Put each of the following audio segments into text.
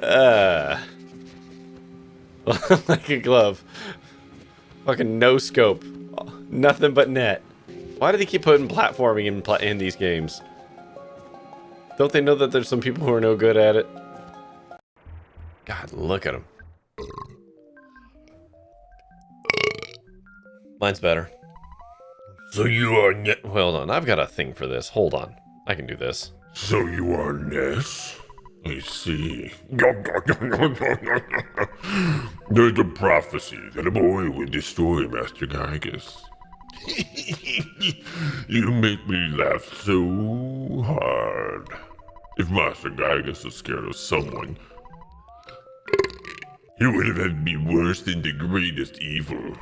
Uh, like a glove. Fucking no scope. Nothing but net. Why do they keep putting platforming in these games? Don't they know that there's some people who are no good at it? God, look at them. Mine's better. So you are Hold on, I've got a thing for this. Hold on. I can do this. So you are Ness? I see. There's a prophecy that a boy would destroy Master Gygus. You make me laugh so hard. If Master Gygus is scared of someone, he would have had to be worse than the greatest evil.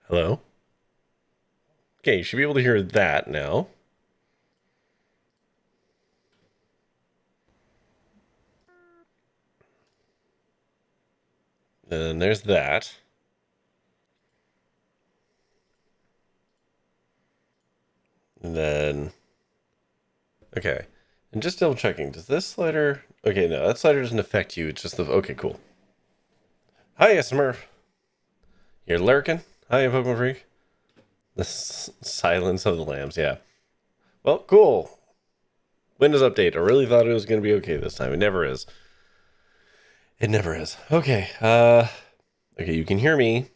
Hello? Okay, you should be able to hear that now. And there's that. And then... Okay. And just double checking, does this slider... Okay, no, that slider doesn't affect you, it's just the... Okay, cool. Hiya, Smurf. You're lurking? Hiya, Pokemon Freak. The silence of the lambs, yeah. Well, cool. Windows update. I really thought it was going to be okay this time. It never is. It never is. Okay, okay, you can hear me.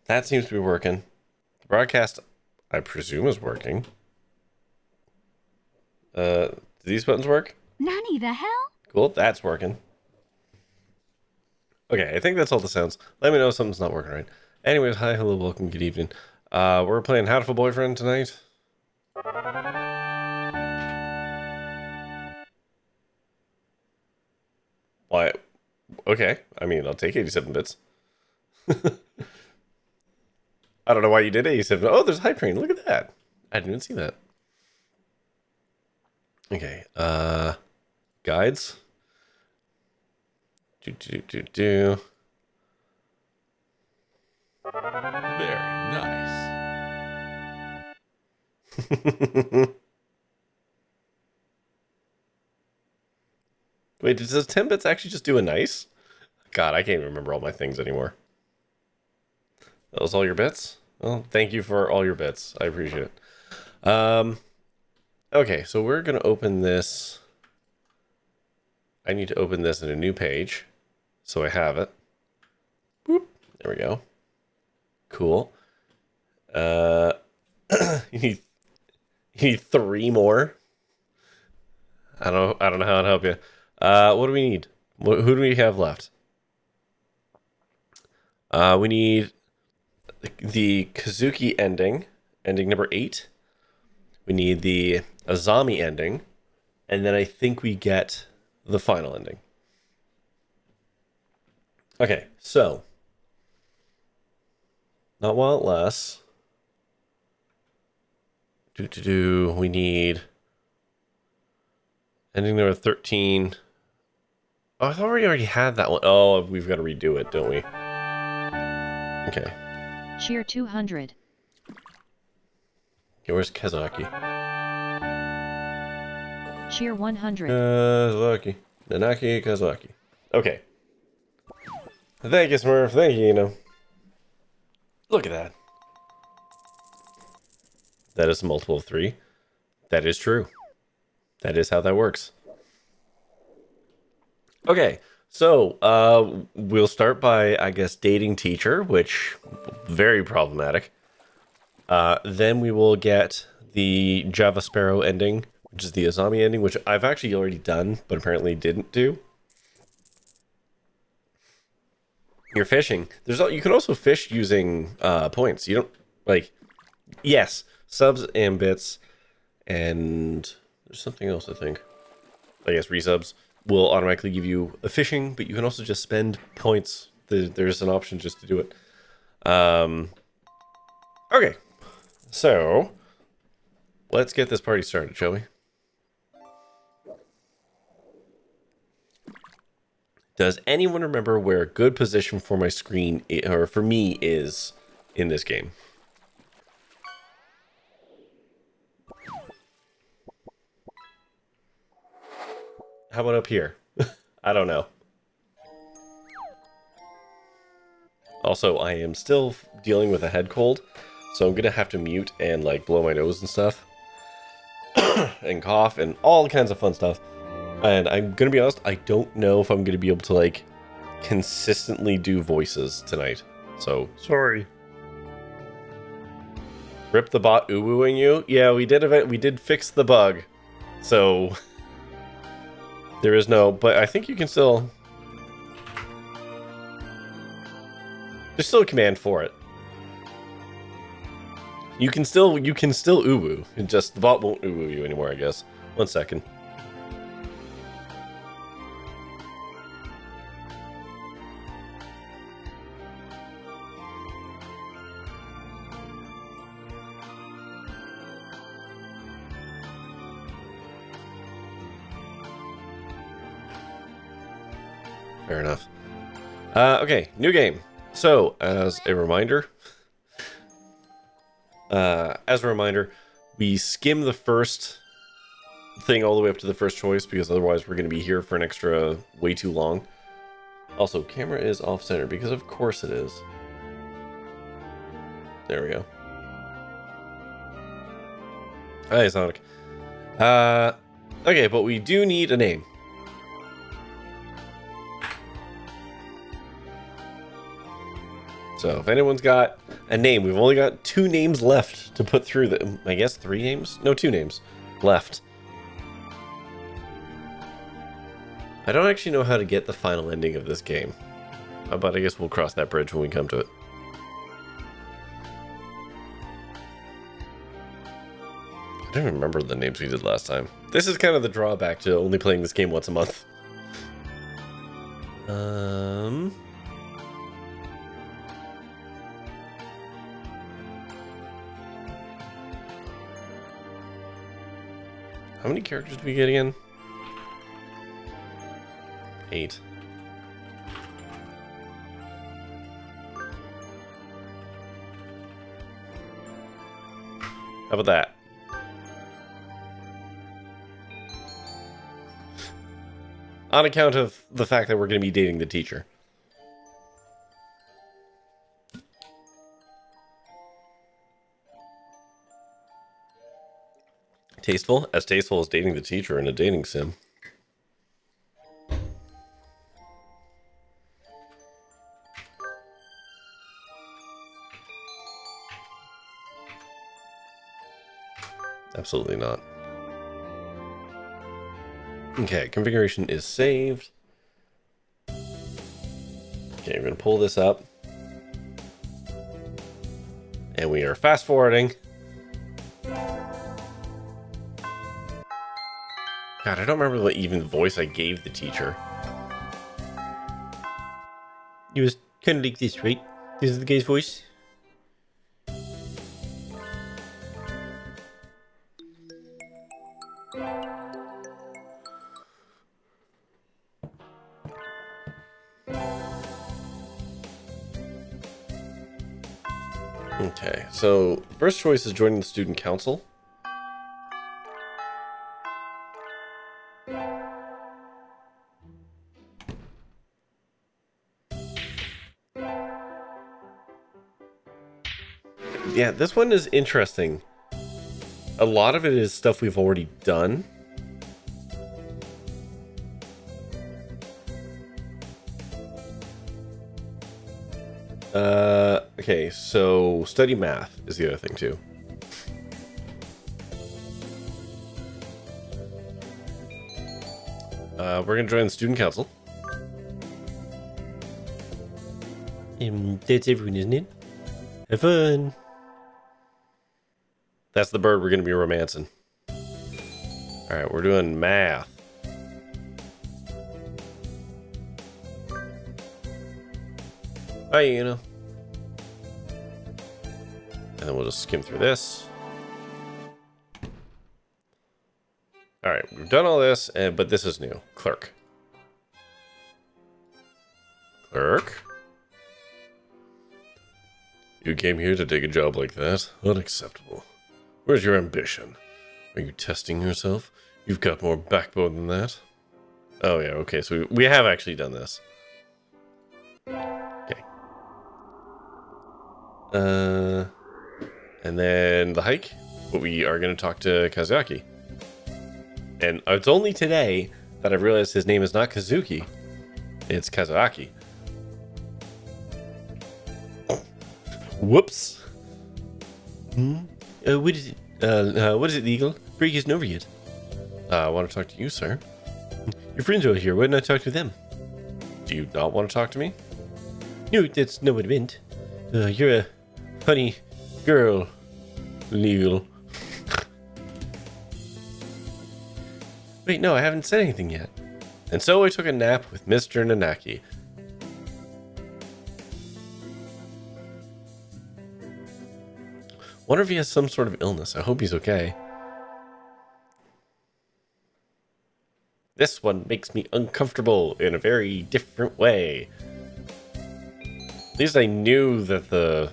That seems to be working. The broadcast, I presume, is working. Do these buttons work? Nanny the hell? Cool, that's working. Okay, I think that's all the sounds. Let me know if something's not working right. Anyways, hi, hello, welcome, good evening. We're playing Hatoful Boyfriend tonight. Why? Okay, I mean, I'll take 87 bits. I don't know why you did 87. Oh, there's a hype train. Look at that. I didn't even see that. Okay, guides. Do. Very nice. Wait, does 10 bits actually just do a nice? God, I can't even remember all my things anymore. That was all your bits? Well, thank you for all your bits. I appreciate it. Okay, so we're going to open this. I need to open this in a new page. So I have it. Boop. There we go. Cool. You need 3 more. I don't know how to help you. What do we need? Who do we have left? We need the Kazuki ending number 8. We need the Azami ending, and then I think we get the final ending. Okay, so not while it lasts. We need ending number 13. Oh, I thought we already had that one. Oh, we've got to redo it, don't we? Okay. Cheer 200. Okay, where's Kazaki? Cheer 100. Kazaki. Nanaki Kazaki. Okay. Thank you, Smurf. Thank you, Eno. Look at that. That is a multiple of 3. That is true. That is how that works. Okay, So, we'll start by, I guess, dating teacher, which very problematic. Then we will get the Java Sparrow ending, which is the Azami ending, which I've actually already done, but apparently didn't do. You're fishing. You can also fish using points. You don't like. Yes, subs and bits, and there's something else I think. I guess resubs will automatically give you a fishing, but you can also just spend points. There's an option just to do it. Okay, so let's get this party started, shall we? Does anyone remember where a good position for my screen, or for me, is in this game? How about up here? I don't know. Also, I am still dealing with a head cold, so I'm gonna have to mute and like blow my nose and stuff, and cough and all kinds of fun stuff. And I'm gonna be honest, I don't know if I'm gonna be able to like consistently do voices tonight. So sorry. Rip the bot uwooing you? Yeah, we did fix the bug. So there is no, but I think you can still. There's still a command for it. You can still uwoo. Just the bot won't uwoo you anymore, I guess. 1 second. Fair enough. Okay, new game. So, as a reminder, we skim the first thing all the way up to the first choice, because otherwise we're going to be here for an extra way too long. Also, camera is off-center, because of course it is. There we go. Hi, Sonic. Okay, but we do need a name. So if anyone's got a name, we've only got 2 names left to put through the, I guess 3 names? No, 2 names left. I don't actually know how to get the final ending of this game, but I guess we'll cross that bridge when we come to it. I don't remember the names we did last time. This is kind of the drawback to only playing this game once a month. How many characters do we get again? 8. How about that? On account of the fact that we're going to be dating the teacher. Tasteful? As tasteful as dating the teacher in a dating sim. Absolutely not. Okay, configuration is saved. Okay, we're going to pull this up. And we are fast forwarding. God, I don't remember what even voice I gave the teacher. It was kind of like this, right? This is the guy's voice. Okay, so first choice is joining the student council. Yeah, this one is interesting. A lot of it is stuff we've already done. Okay, so study math is the other thing too. We're gonna join the student council. That's everyone, isn't it? Have fun. That's the bird we're gonna be romancing. All right, we're doing math. Hi, you know. And then we'll just skim through this. All right, we've done all this, but this is new. Clerk. Clerk? You came here to take a job like that? Unacceptable. Where's your ambition? Are you testing yourself? You've got more backbone than that. Oh yeah, okay, so we have actually done this. Okay. And then the hike. But we are going to talk to Kazuaki. And it's only today that I realized his name is not Kazuki. It's Kazuaki. Whoops. What is it? What is it, the Eagle? Break isn't over yet. I want to talk to you, sir. Your friends are here. Why don't I talk to them? Do you not want to talk to me? No, that's not what I meant. You're a funny girl, Legal. Wait, no, I haven't said anything yet. And so I took a nap with Mr. Nanaki. Wonder if he has some sort of illness. I hope he's okay. This one makes me uncomfortable in a very different way. At least I knew that the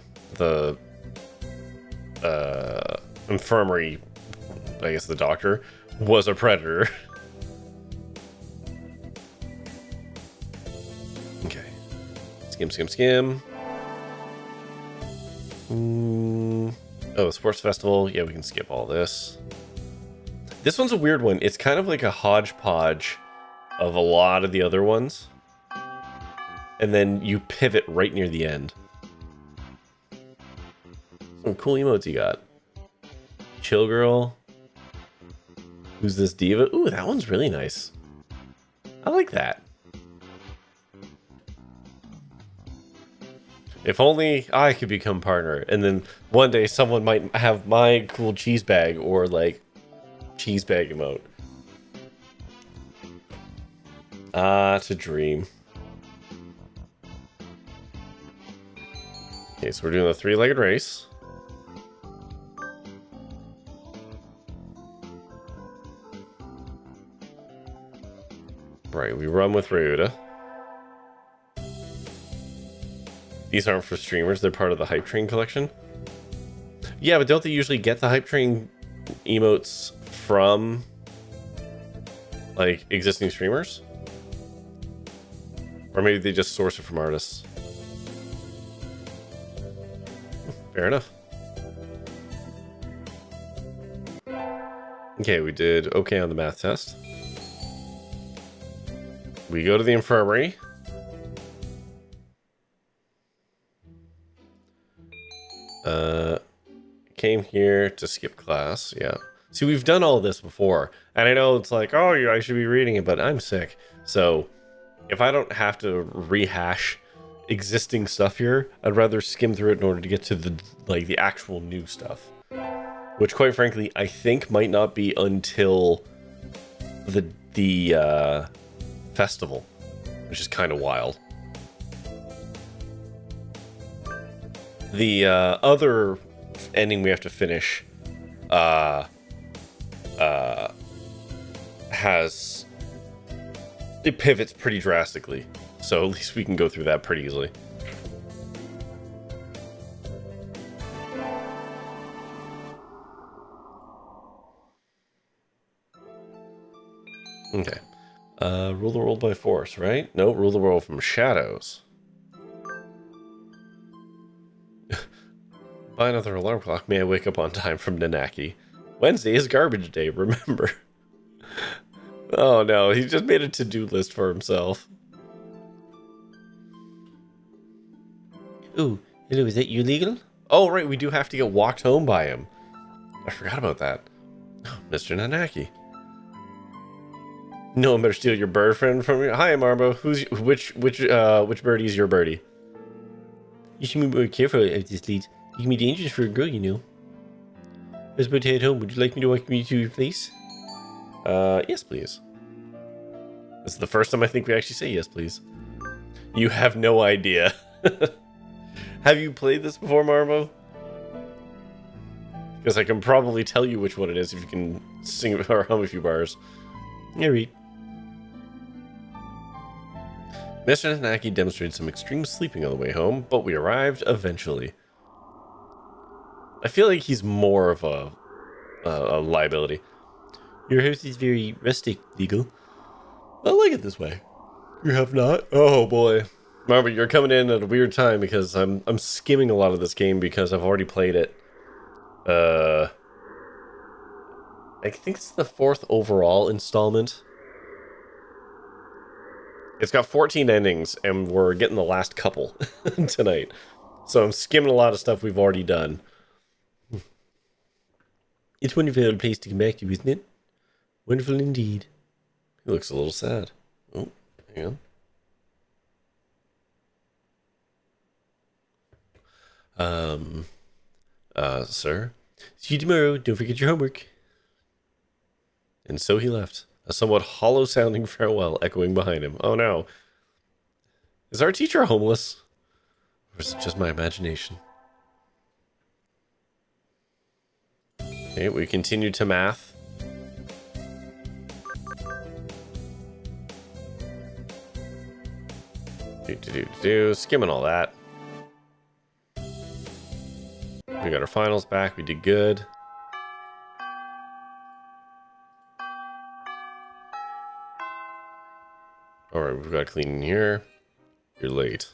infirmary, I guess the doctor, was a predator. Okay. Skim, skim, skim. Oh, sports festival. Yeah, we can skip all this. This one's a weird one. It's kind of like a hodgepodge of a lot of the other ones. And then you pivot right near the end. Some cool emotes you got. Chill girl. Who's this diva? Ooh, that one's really nice. I like that. If only I could become partner, and then one day someone might have my cool cheese bag or like cheese bag emote. Ah, to dream. Okay, so we're doing the three-legged race. Right, we run with Ryuta. These aren't for streamers, they're part of the Hype Train collection. Yeah, but don't they usually get the Hype Train emotes from, like, existing streamers? Or maybe they just source it from artists. Fair enough. Okay, we did okay on the math test. We go to the infirmary. Came here to skip class. Yeah. See, we've done all this before. And I know it's like, oh, yeah, I should be reading it, but I'm sick. So if I don't have to rehash existing stuff here, I'd rather skim through it in order to get to the actual new stuff. Which, quite frankly, I think might not be until the festival, which is kind of wild. The other ending we have to finish it pivots pretty drastically, so at least we can go through that pretty easily. Okay. Rule the world by force, right? No, rule the world from shadows. Buy another alarm clock. May I wake up on time from Nanaki. Wednesday is garbage day, remember. Oh no, he just made a to-do list for himself. Oh, hello, is that you legal? Oh, right, we do have to get walked home by him. I forgot about that. Oh, Mr. Nanaki. No one better steal your bird friend from you. Hi, Marbo. Which birdie is your birdie? You should be more careful out this lead. You can be dangerous for a girl, you know. I was about to head home. Would you like me to walk you to your place? Yes, please. This is the first time I think we actually say yes, please. You have no idea. Have you played this before, Marbo? Because I can probably tell you which one it is if you can sing or hum a few bars. Yeah, read. Mr. Nanaki demonstrated some extreme sleeping on the way home, but we arrived eventually. I feel like he's more of a liability. Your house is very rustic, legal. I like it this way. You have not? Oh boy. Remember, you're coming in at a weird time because I'm skimming a lot of this game because I've already played it. I think it's the 4th overall installment. It's got 14 endings, and we're getting the last couple tonight. So I'm skimming a lot of stuff we've already done. It's a wonderful place to come back to, isn't it? Wonderful indeed. He looks a little sad. Oh, hang on. Sir? See you tomorrow. Don't forget your homework. And so he left. A somewhat hollow-sounding farewell echoing behind him. Oh no. Is our teacher homeless? Or is it just my imagination? Okay, we continue to math. Skimming all that. We got our finals back. We did good. Alright, we've got cleaning here. You're late.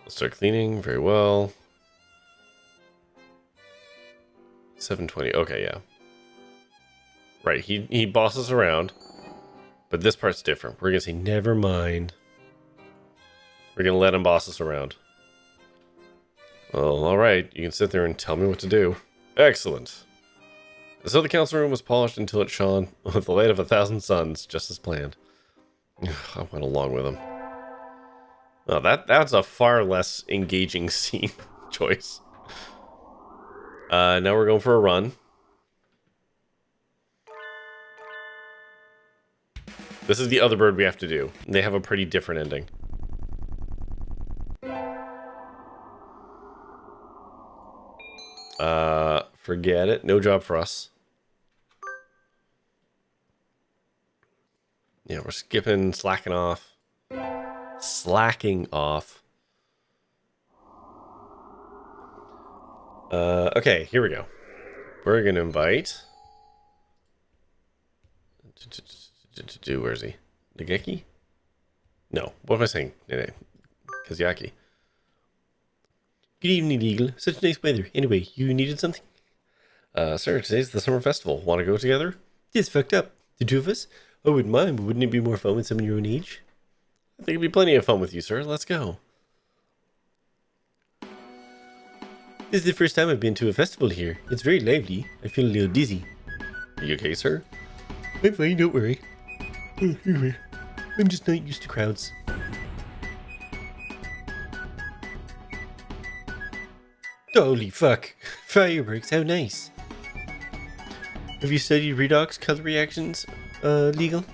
Let's start cleaning. Very well. 7:20. Okay, yeah. Right, he bosses around. But this part's different. We're going to say, never mind. We're going to let him boss us around. Well, alright. You can sit there and tell me what to do. Excellent. So the council room was polished until it shone with the light of 1,000 suns, just as planned. I went along with him. Oh, that's a far less engaging scene choice. Now we're going for a run. This is the other bird we have to do. They have a pretty different ending. Forget it. No job for us. Yeah, we're skipping, slacking off. Slacking off. Okay, here we go. We're gonna invite... Where is he? Nageki? No, what am I saying? Kazyaki. Good evening, Eagle. Such nice weather. Anyway, you needed something? Sir, today's the summer festival. Want to go together? It's fucked up. The two of us? I wouldn't mind, but wouldn't it be more fun with someone your own age? I think it'd be plenty of fun with you, sir. Let's go. This is the first time I've been to a festival here. It's very lively. I feel a little dizzy. Are you okay, sir? I'm fine, don't worry. I'm just not used to crowds. Holy fuck. Fireworks, how nice. Have you studied redox color reactions, legal?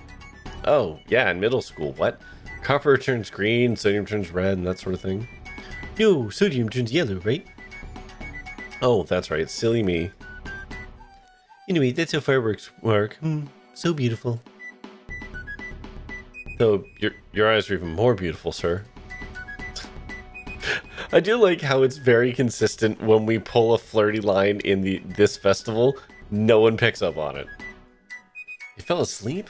Oh, yeah, in middle school. What? Copper turns green, sodium turns red, and that sort of thing. No, sodium turns yellow, right? Oh, that's right. Silly me. Anyway, that's how fireworks work. So beautiful. Though, your eyes are even more beautiful, sir. I do like how it's very consistent when we pull a flirty line in this festival. No one picks up on it. He fell asleep?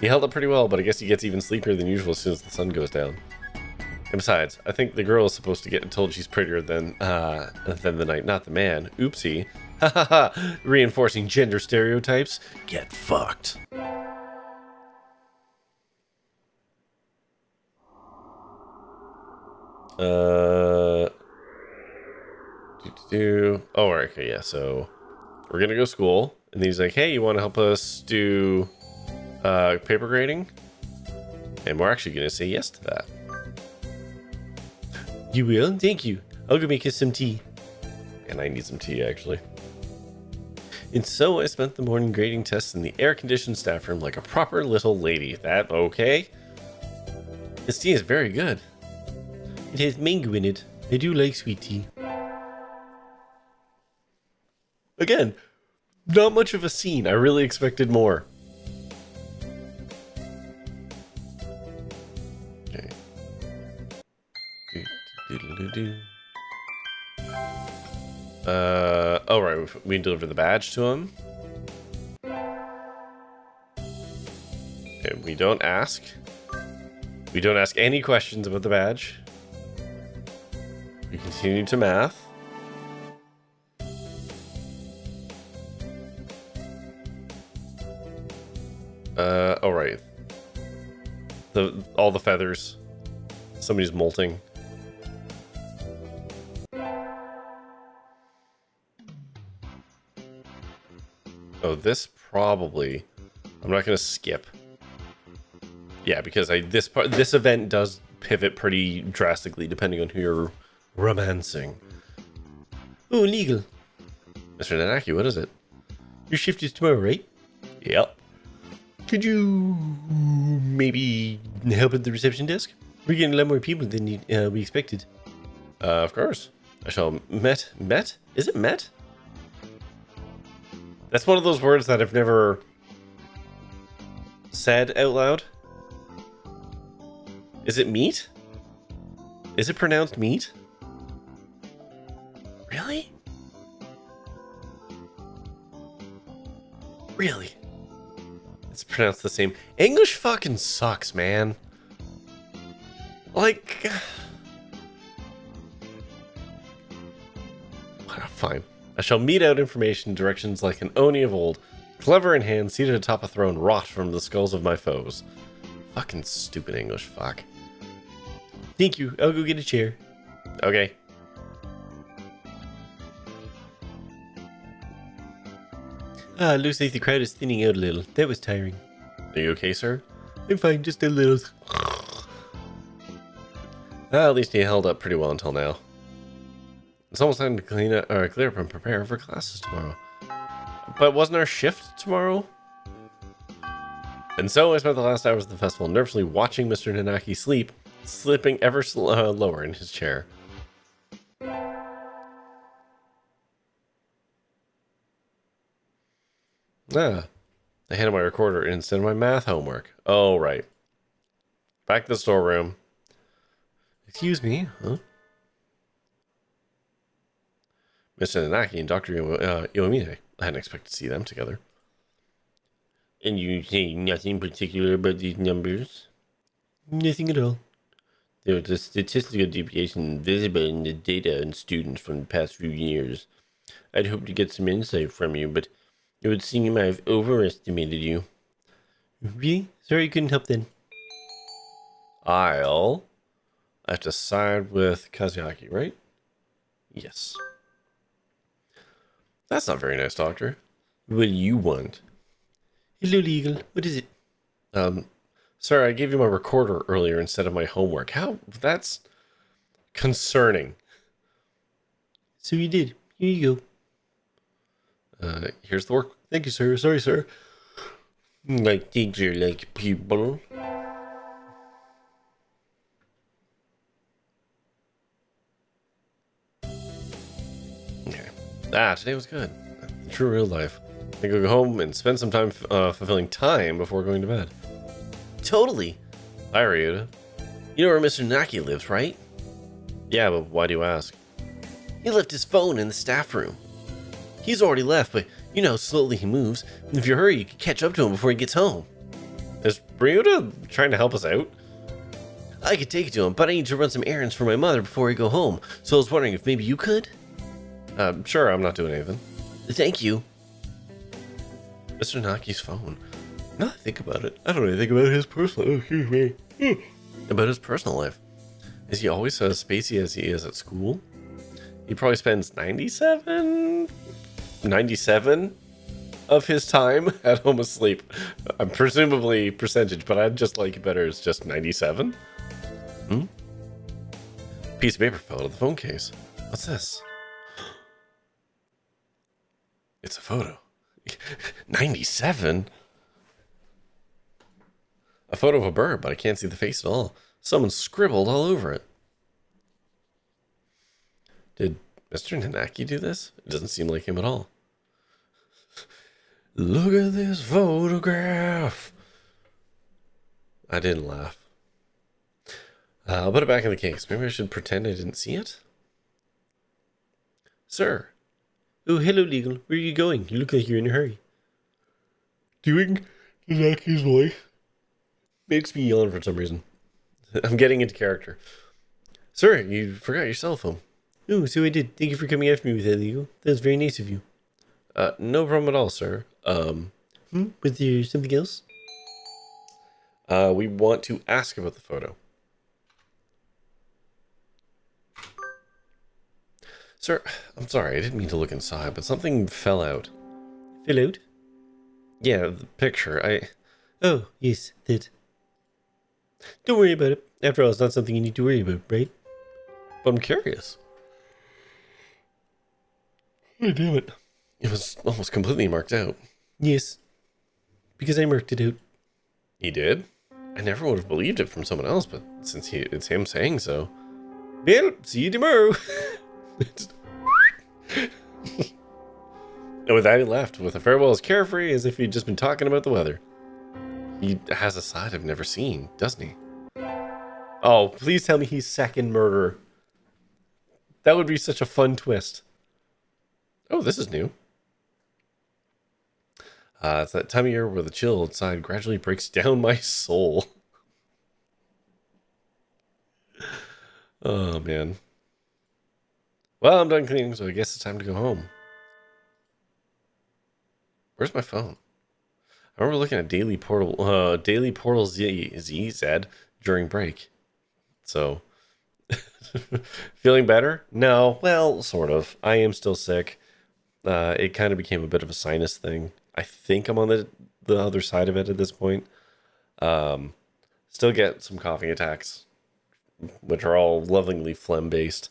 He held up pretty well, but I guess he gets even sleepier than usual as soon as the sun goes down. And besides, I think the girl is supposed to get told she's prettier than the night, not the man. Oopsie. Ha ha ha. Reinforcing gender stereotypes. Get fucked. do... Oh, all right, okay, yeah, so we're gonna go to school. And he's like, hey, you want to help us do paper grading? And we're actually gonna say yes to that. You will? Thank you. I'll go make us some tea. And I need some tea, actually. And so I spent the morning grading tests in the air-conditioned staff room like a proper little lady. That okay? This tea is very good. It has mango in it. I do like sweet tea. Again, not much of a scene. I really expected more. Okay. Oh right, we deliver the badge to him. And we don't ask. We don't ask any questions about the badge. We continue to math. All right. All the feathers. Somebody's molting. Oh, this probably. I'm not gonna skip. Yeah, because this event does pivot pretty drastically depending on who you're romancing. Oh, legal. Mr. Nanaki, what is it? Your shift is tomorrow, right? Yep. Could you maybe help at the reception desk? We're getting a lot more people than we expected. Of course. I shall met? Is it met? That's one of those words that I've never said out loud. Is it meat? Is it pronounced meat? Really? Really? It's pronounced the same. English fucking sucks, man. Like... Fine. I shall mete out information directions like an Oni of old. Clever in hand, seated atop a throne, rot from the skulls of my foes. Fucking stupid English, fuck. Thank you. I'll go get a chair. Okay. Looks like the crowd is thinning out a little. That was tiring. Are you okay, sir? I'm fine, just a little. At least he held up pretty well until now. It's almost time to clean up, or clear up and prepare for classes tomorrow. But wasn't our shift tomorrow? And so I spent the last hours of the festival nervously watching Mr. Nanaki sleep, slipping ever lower in his chair. I handed my recorder instead of my math homework. Oh, right. Back to the storeroom. Excuse me, huh? Mr. Nanaki and Dr. Iwamine. I hadn't expected to see them together. And you say nothing particular about these numbers? Nothing at all. There was a statistical deviation visible in the data on students from the past few years. I'd hoped to get some insight from you, but it would seem I've overestimated you. Really? Sorry you couldn't help then. I have to side with Kazuaki, right? Yes. That's not very nice, Doctor. What do you want? Hello, Legal. What is it? Sir, I gave you my recorder earlier instead of my homework. How? That's concerning. So you did. Here you go. Here's the work. Thank you, sir. Sorry, sir. Like teacher, like people. Okay. Today was good. True real life. I go home and spend some time fulfilling time before going to bed. Totally. Hi, Ryuta. You know where Mr. Naki lives, right? Yeah, but why do you ask? He left his phone in the staff room. He's already left, but you know, slowly he moves. If you hurry, you can catch up to him before he gets home. Is Ryuta trying to help us out? I could take it to him, but I need to run some errands for my mother before I go home. So I was wondering if maybe you could? Sure, I'm not doing anything. Thank you. Mr. Naki's phone. Now that I think about it, I don't really think about his personal... Oh, excuse me. About his personal life. Is he always as spacey as he is at school? He probably spends 97 of his time at home asleep. I'm presumably percentage, but I'd just like it better as just 97. Piece of paper fell out of the phone case. What's this? It's a photo. 97? A photo of a bird, but I can't see the face at all. Someone scribbled all over it. Did Mr. Nanaki do this? It doesn't seem like him at all. Look at this photograph. I didn't laugh. I'll put it back in the case. Maybe I should pretend I didn't see it. Sir. Oh, hello, Legal. Where are you going? You look like you're in a hurry. Doing Nanaki's voice makes me yawn for some reason. I'm getting into character. Sir, you forgot your cell phone. Oh, so I did. Thank you for coming after me with that, Legal. That was very nice of you. No problem at all, sir. Was there something else? We want to ask about the photo. Sir, I'm sorry, I didn't mean to look inside, but something fell out. Fell out? Yeah, the picture, Oh, yes, that. Don't worry about it. After all, it's not something you need to worry about, right? But I'm curious. Oh, damn it. It was almost completely marked out. Yes. Because I marked it out. He did? I never would have believed it from someone else, but since it's him saying so. Well, see you tomorrow. And with that, he left, with a farewell as carefree as if he'd just been talking about the weather. He has a side I've never seen, doesn't he? Oh, please tell me he's second murderer. That would be such a fun twist. Oh, this is new. It's that time of year where the chill outside gradually breaks down my soul. Oh, man. Well, I'm done cleaning, so I guess it's time to go home. Where's my phone? I remember looking at Daily Portal ZZ during break. So, feeling better? No, well, sort of. I am still sick. It kind of became a bit of a sinus thing. I think I'm on the other side of it at this point. Still get some coughing attacks, which are all lovingly phlegm-based.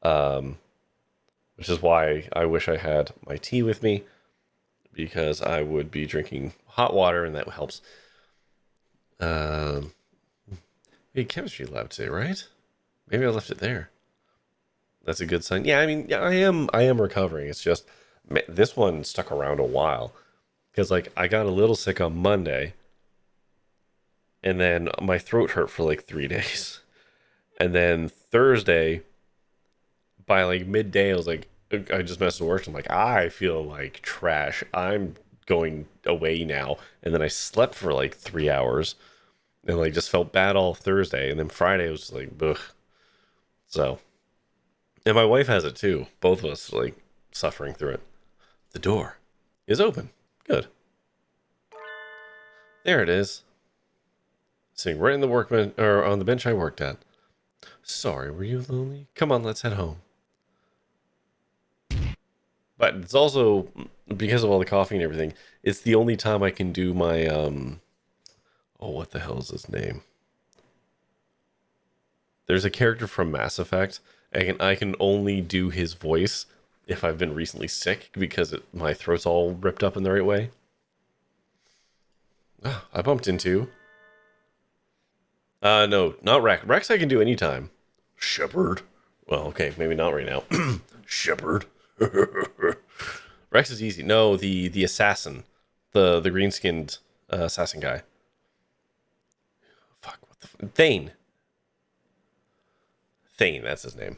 Which is why I wish I had my tea with me, because I would be drinking hot water, and that helps. We had chemistry lab today, right? Maybe I left it there. That's a good sign. Yeah, I mean, yeah, I am recovering. It's just this one stuck around a while, because like I got a little sick on Monday, and then my throat hurt for like 3 days, and then Thursday, by like midday, I was like, I just messaged work. I'm like, I feel like trash. I'm going away now. And then I slept for like 3 hours, and like just felt bad all Thursday. And then Friday was just like, ugh. So, and my wife has it too. Both of us like suffering through it. The door is open. Good. There it is. Sitting right in the on the bench I worked at. Sorry, were you lonely? Come on, let's head home. But it's also, because of all the coffee and everything, it's the only time I can do my, oh, what the hell is his name? There's a character from Mass Effect, and I can only do his voice if I've been recently sick, because my throat's all ripped up in the right way. Oh, I bumped into... no, not Rex. Rex I can do anytime. Shepard. Well, okay, maybe not right now. Shepard. Rex is easy. No, the assassin, the green skinned assassin guy. Fuck, what the Thane. Thane, that's his name.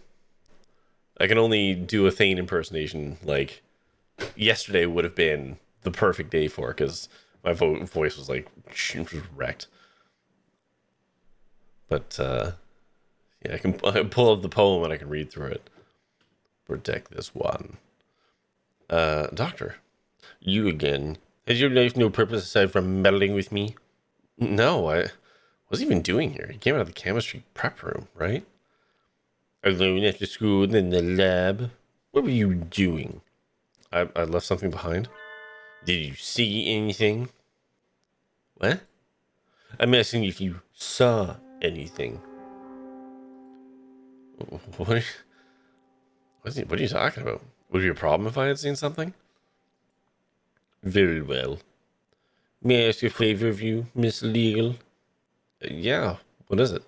I can only do a Thane impersonation. Like yesterday would have been the perfect day for it, because my voice was like wrecked. But yeah, I can pull up the poem and I can read through it. Protect this one. Doctor. You again. Has your life no purpose aside from meddling with me? No, I wasn't even doing here. He came out of the chemistry prep room, right? Alone after school in the lab? What were you doing? I left something behind. Did you see anything? What? I'm asking if you saw anything. What are you talking about? Would it be a problem if I had seen something? Very well. May I ask a favor of you, Miss Legal? Yeah, what is it?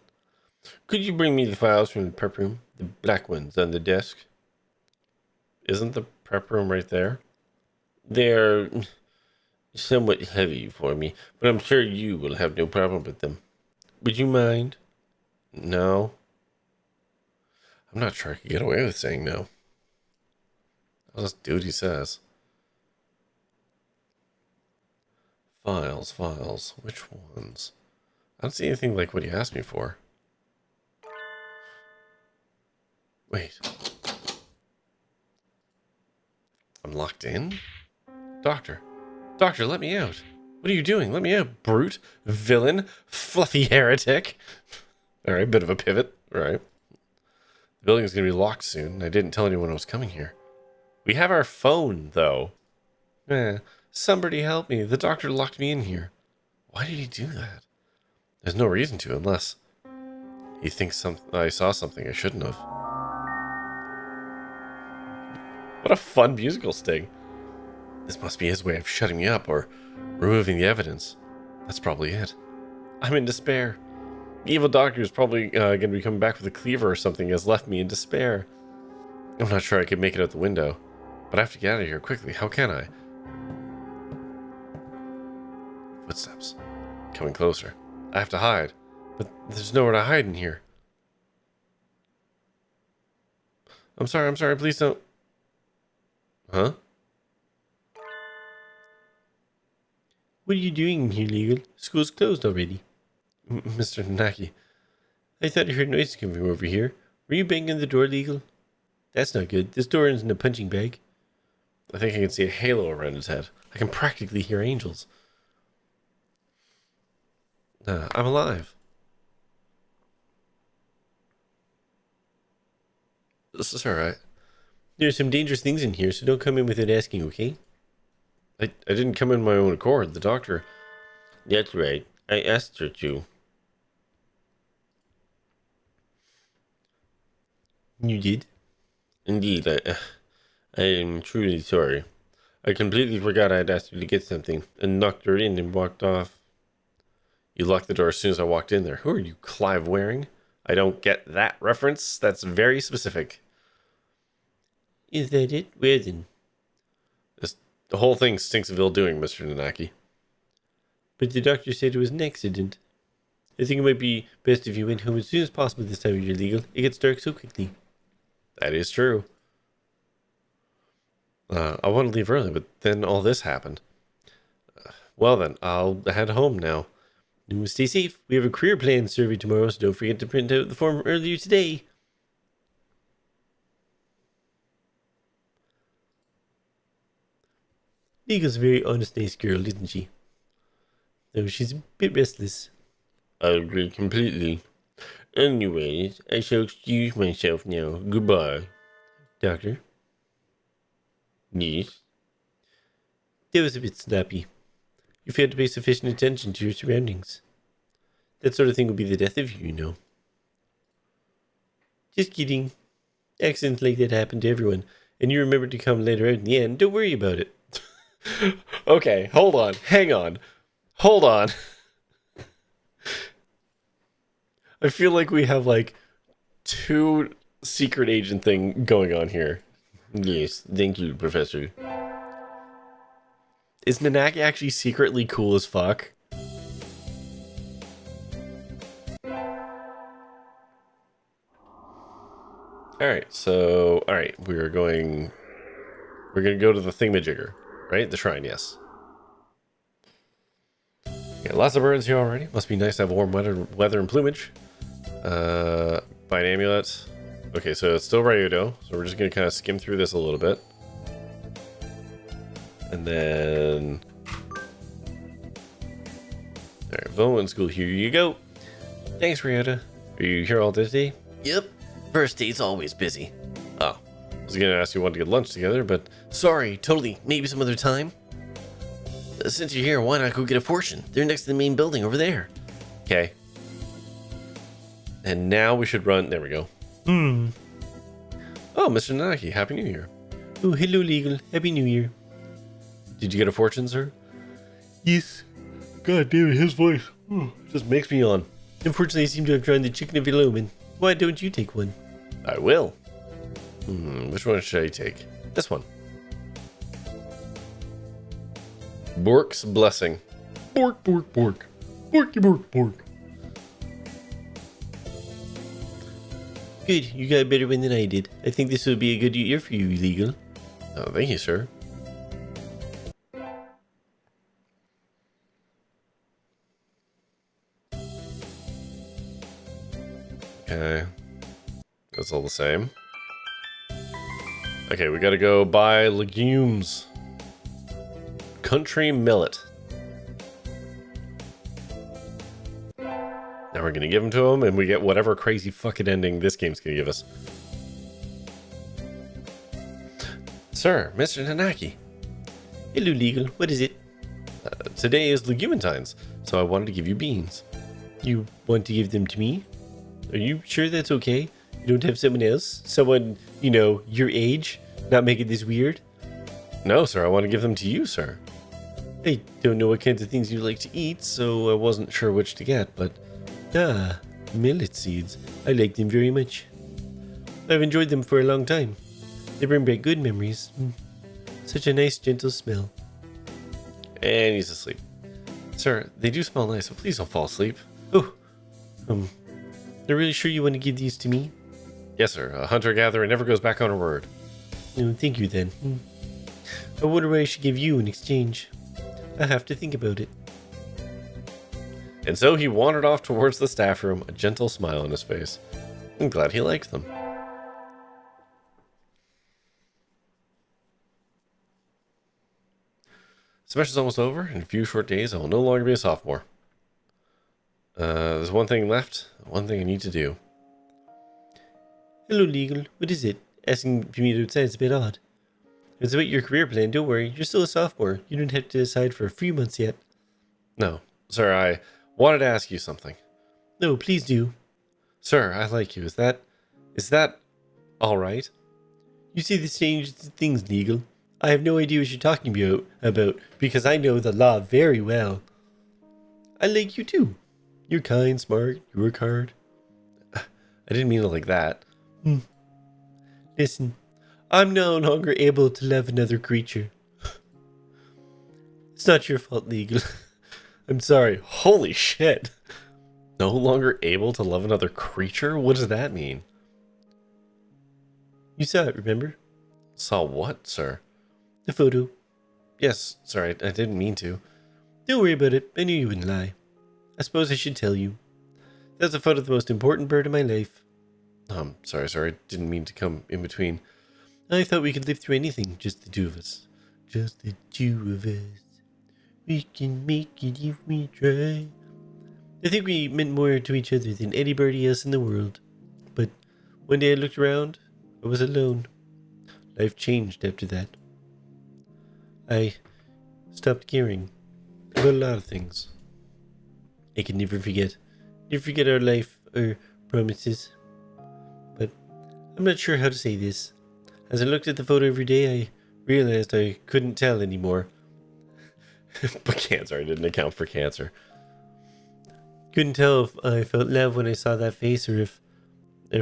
Could you bring me the files from the prep room? The black ones on the desk? Isn't the prep room right there? They're somewhat heavy for me, but I'm sure you will have no problem with them. Would you mind? No. I'm not sure I could get away with saying no. I'll just do what he says. Files. Which ones? I don't see anything like what he asked me for. Wait. I'm locked in? Doctor, let me out. What are you doing? Let me out, brute, villain, fluffy heretic. Alright, bit of a pivot. Alright. The building's gonna be locked soon. I didn't tell anyone I was coming here. We have our phone, though. Somebody help me. The doctor locked me in here. Why did he do that? There's no reason to, unless he thinks I saw something I shouldn't have. What a fun musical sting. This must be his way of shutting me up or removing the evidence. That's probably it. I'm in despair. The evil doctor is probably going to be coming back with a cleaver or something has left me in despair. I'm not sure I can make it out the window, but I have to get out of here quickly. How can I? Footsteps. Coming closer. I have to hide, but there's nowhere to hide in here. I'm sorry, please don't. Huh? What are you doing here, Legal? School's closed already. Mr. Nanaki, I thought I heard noises coming from over here. Were you banging the door, Legal? That's not good. This door isn't a punching bag. I think I can see a halo around his head. I can practically hear angels. I'm alive. This is alright. There's some dangerous things in here, so don't come in without asking, okay? I didn't come in my own accord. The doctor... That's right. I asked her to. You did? Indeed, I am truly sorry. I completely forgot I had asked you to get something, and knocked her in and walked off. You locked the door as soon as I walked in there. Who are you, Clive Waring? I don't get that reference. That's very specific. Is that it? Where then? The whole thing stinks of ill doing, Mr. Nanaki. But the doctor said it was an accident. I think it might be best if you went home as soon as possible this time of year, Legal. It gets dark so quickly. That is true. I want to leave early, but then all this happened. Well then, I'll head home now. You stay safe. We have a career plan survey tomorrow, so don't forget to print out the form earlier today. Legal's a very honest, nice girl, isn't she? Though she's a bit restless. I agree completely. Anyways, I shall excuse myself now. Goodbye. Doctor? Yes? That was a bit snappy. You failed to pay sufficient attention to your surroundings. That sort of thing will be the death of you, you know. Just kidding. Accidents like that happen to everyone, and you remember to come later out in the end. Don't worry about it. Okay, hold on. Hang on. Hold on. I feel like we have like two secret agent thing going on here. Yes, thank you, Professor. Is Nanaki actually secretly cool as fuck? Alright, so we're gonna go to the thingamajigger, right? The shrine, yes. Yeah, lots of birds here already. Must be nice to have warm weather and plumage. Buy an amulet. Okay, so it's still Ryudo, so we're just gonna kind of skim through this a little bit. And then... Alright, Velvet School, here you go. Thanks, Ryudo. Are you here all day today? Yep. First date's always busy. Oh, I was gonna ask you wanted to get lunch together, but sorry, totally. Maybe some other time. Since you're here, why not go get a fortune? They're next to the main building over there. Okay. And now we should run. There we go. Oh, Mr. Nanaki, Happy New Year. Oh, hello, Legal. Happy New Year. Did you get a fortune, sir? Yes. God damn it, his voice. Just makes me yawn. Unfortunately, I seem to have drawn the chicken of Iloman. Why don't you take one? I will. Which one should I take? This one. Bork's Blessing. Bork, bork, bork. Borky, bork, bork. Good, you got a better one than I did. I think this will be a good year for you, Legal. Oh, thank you, sir. Okay. That's all the same. Okay, we gotta go buy legumes. Country millet. Now we're gonna give them to him, and we get whatever crazy fucking ending this game's gonna give us. Sir, Mr. Nanaki. Hello, Legal. What is it? Today is Legumintines, so I wanted to give you beans. You want to give them to me? Are you sure that's okay? You don't have someone else? Someone, you know, your age? Not making this weird? No, sir. I want to give them to you, sir. I don't know what kinds of things you like to eat, so I wasn't sure which to get, but... millet seeds. I like them very much. I've enjoyed them for a long time. They bring back good memories. Such a nice, gentle smell. And he's asleep. Sir, they do smell nice, so please don't fall asleep. Oh, you're really sure you want to give these to me? Yes, sir. A hunter-gatherer never goes back on her word. Oh, thank you, then. I wonder what I should give you in exchange. I have to think about it. And so he wandered off towards the staff room, a gentle smile on his face. I'm glad he liked them. Semester's almost over. In a few short days, I will no longer be a sophomore. There's one thing left. One thing I need to do. Hello, Legal. What is it? Asking for me to outside is a bit odd. If it's about your career plan, don't worry. You're still a sophomore. You don't have to decide for a few months yet. No. Sir, I wanted to ask you something. No, please do. Sir, I like you. Is that all right? You see the strange things, Legal. I have no idea what you're talking about because I know the law very well. I like you too. You're kind, smart, you work hard. I didn't mean it like that. Listen, I'm no longer able to love another creature. It's not your fault, Legal. I'm sorry. Holy shit. No longer able to love another creature? What does that mean? You saw it, remember? Saw what, sir? The photo. Yes, sorry, I didn't mean to. Don't worry about it. I knew you wouldn't lie. I suppose I should tell you. That's a photo of the most important bird in my life. Sorry, I didn't mean to come in between. I thought we could live through anything, just the two of us. Just the two of us. We can make it if we try. I think we meant more to each other than anybody else in the world. But one day I looked around, I was alone. Life changed after that. I stopped caring about a lot of things. I can never forget our life, our promises. But I'm not sure how to say this. As I looked at the photo every day, I realized I couldn't tell anymore. But cancer, I didn't account for cancer. Couldn't tell if I felt love when I saw that face or if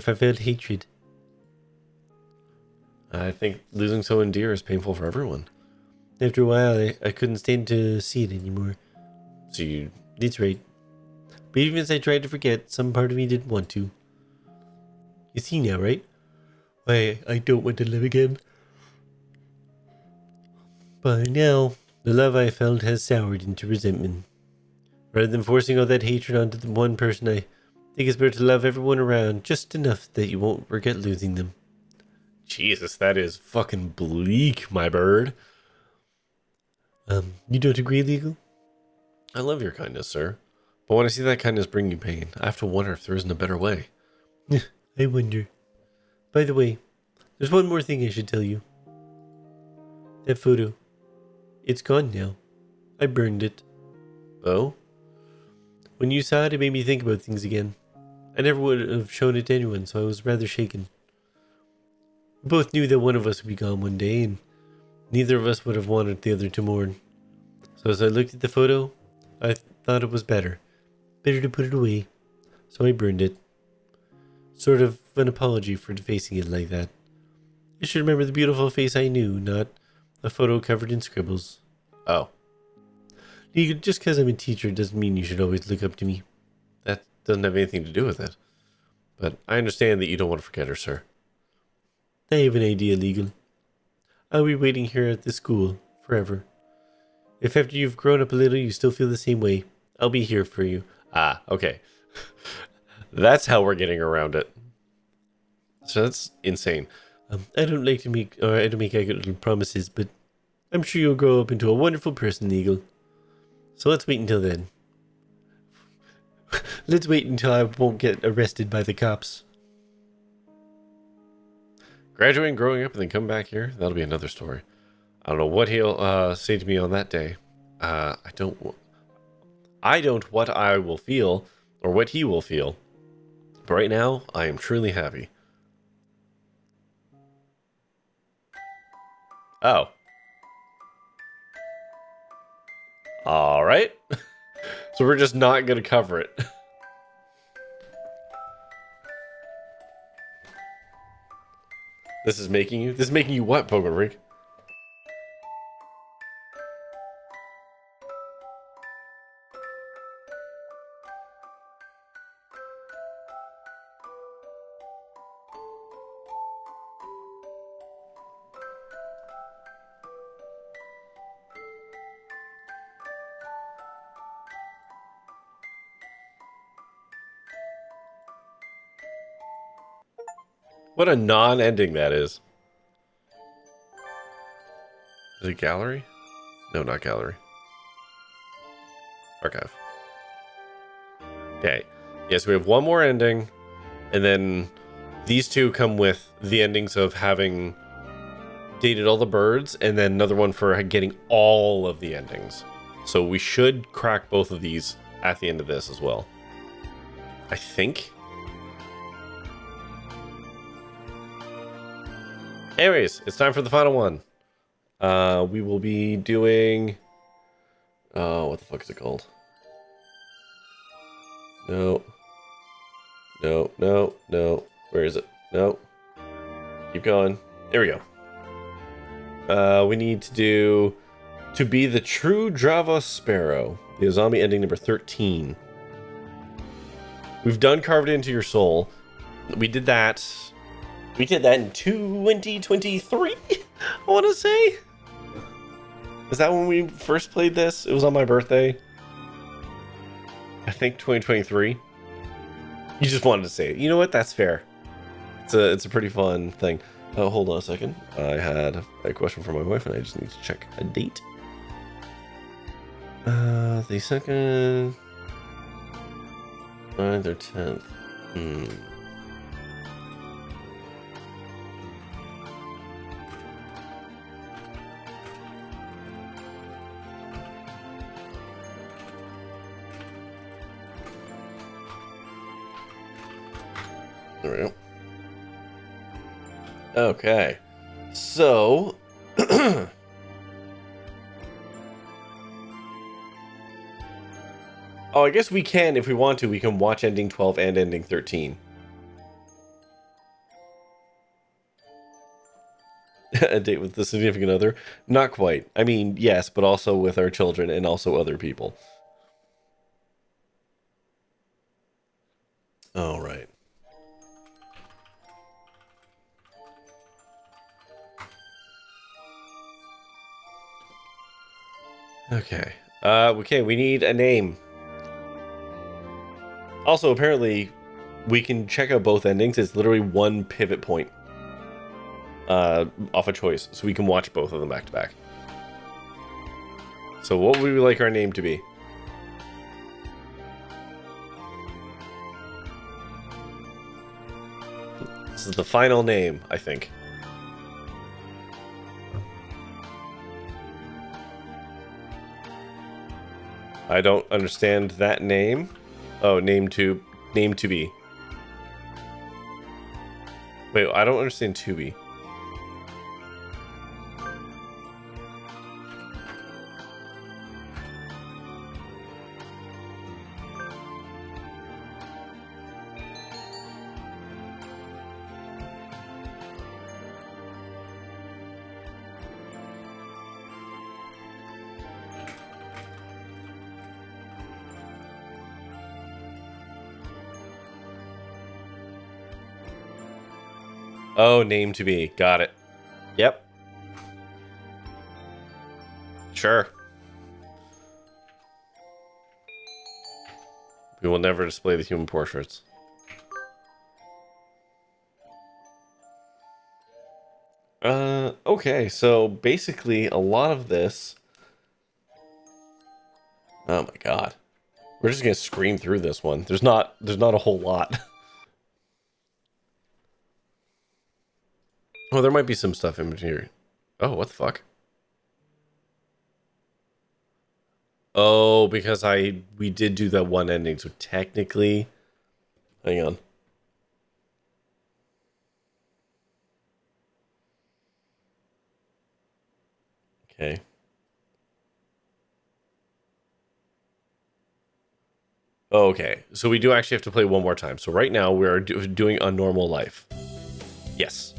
I felt hatred. I think losing someone dear is painful for everyone. After a while, I couldn't stand to see it anymore. So that's right. But even as I tried to forget, some part of me didn't want to. You see now, right? Why I don't want to live again. By now, the love I felt has soured into resentment. Rather than forcing all that hatred onto the one person, I think it's better to love everyone around just enough that you won't regret losing them. Jesus, that is fucking bleak, my bird. You don't agree, Legal? I love your kindness, sir. But when I see that kindness bring you pain, I have to wonder if there isn't a better way. I wonder. By the way, there's one more thing I should tell you. That photo. It's gone now. I burned it. Oh? When you saw it, it made me think about things again. I never would have shown it to anyone, so I was rather shaken. We both knew that one of us would be gone one day, and neither of us would have wanted the other to mourn. So as I looked at the photo, I thought it was better. Better to put it away. So I burned it. Sort of an apology for defacing it like that. I should remember the beautiful face I knew, not a photo covered in scribbles. Oh. Just because I'm a teacher doesn't mean you should always look up to me. That doesn't have anything to do with it. But I understand that you don't want to forget her, sir. I have an idea, Legal. I'll be waiting here at the school, forever. If after you've grown up a little you still feel the same way, I'll be here for you. Ah, okay. That's how we're getting around it. So that's insane. I don't make little promises, but I'm sure you'll grow up into a wonderful person, Eagle. So let's wait until then. Let's wait until I won't get arrested by the cops. Graduating, growing up, and then come back here? That'll be another story. I don't know what he'll say to me on that day. I don't what I will feel, or what he will feel. But right now, I am truly happy. Oh. Alright. So we're just not going to cover it. This is making you what, Pogo Rig? What a non-ending that is. Is it gallery? No, not gallery. Archive. Okay. Yes, we have one more ending, and then these two come with the endings of having dated all the birds, and then another one for getting all of the endings. So we should crack both of these at the end of this as well. I think. Anyways, it's time for the final one. We will be doing... Oh, what the fuck is it called? No. No, no, no. Where is it? No. Keep going. There we go. We need to do... To be the true Java Sparrow. The zombie ending number 13. We've done Carved Into Your Soul. We did that... We did that in 2023, I want to say. Is that when we first played this? It was on my birthday. I think 2023. You just wanted to say it. You know what? That's fair. It's a pretty fun thing. Oh, hold on a second. I had a question from my wife, and I just need to check a date. The second... 9th or 10th. There we go. Okay. So... Oh, I guess we can, if we want to, we can watch ending 12 and ending 13. A date with the significant other? Not quite. I mean, yes, but also with our children and also other people. All right. Okay. Okay, we need a name. Also, apparently, we can check out both endings. It's literally one pivot point off a choice, so we can watch both of them back to back. So what would we like our name to be? This is the final name, I think. I don't understand that name. Oh, name to be. Wait, I don't understand to be. Oh, name to be. Got it. Yep. Sure. We will never display the human portraits. Okay, so basically a lot of this... Oh my god. We're just gonna scream through this one. There's not a whole lot. Oh, there might be some stuff in here. Oh, what the fuck? Oh, because we did do that one ending, so technically... Hang on. Okay. Okay, so we do actually have to play one more time. So right now we are doing A Normal Life. Yes.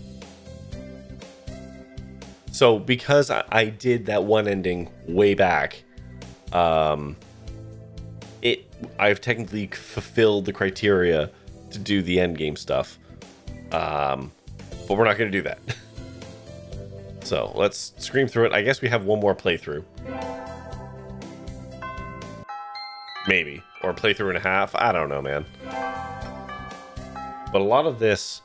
So because I did that one ending way back, I've technically fulfilled the criteria to do the end game stuff. But we're not going to do that. So let's scream through it. I guess we have one more playthrough. Maybe. Or playthrough and a half. I don't know, man. But a lot of this,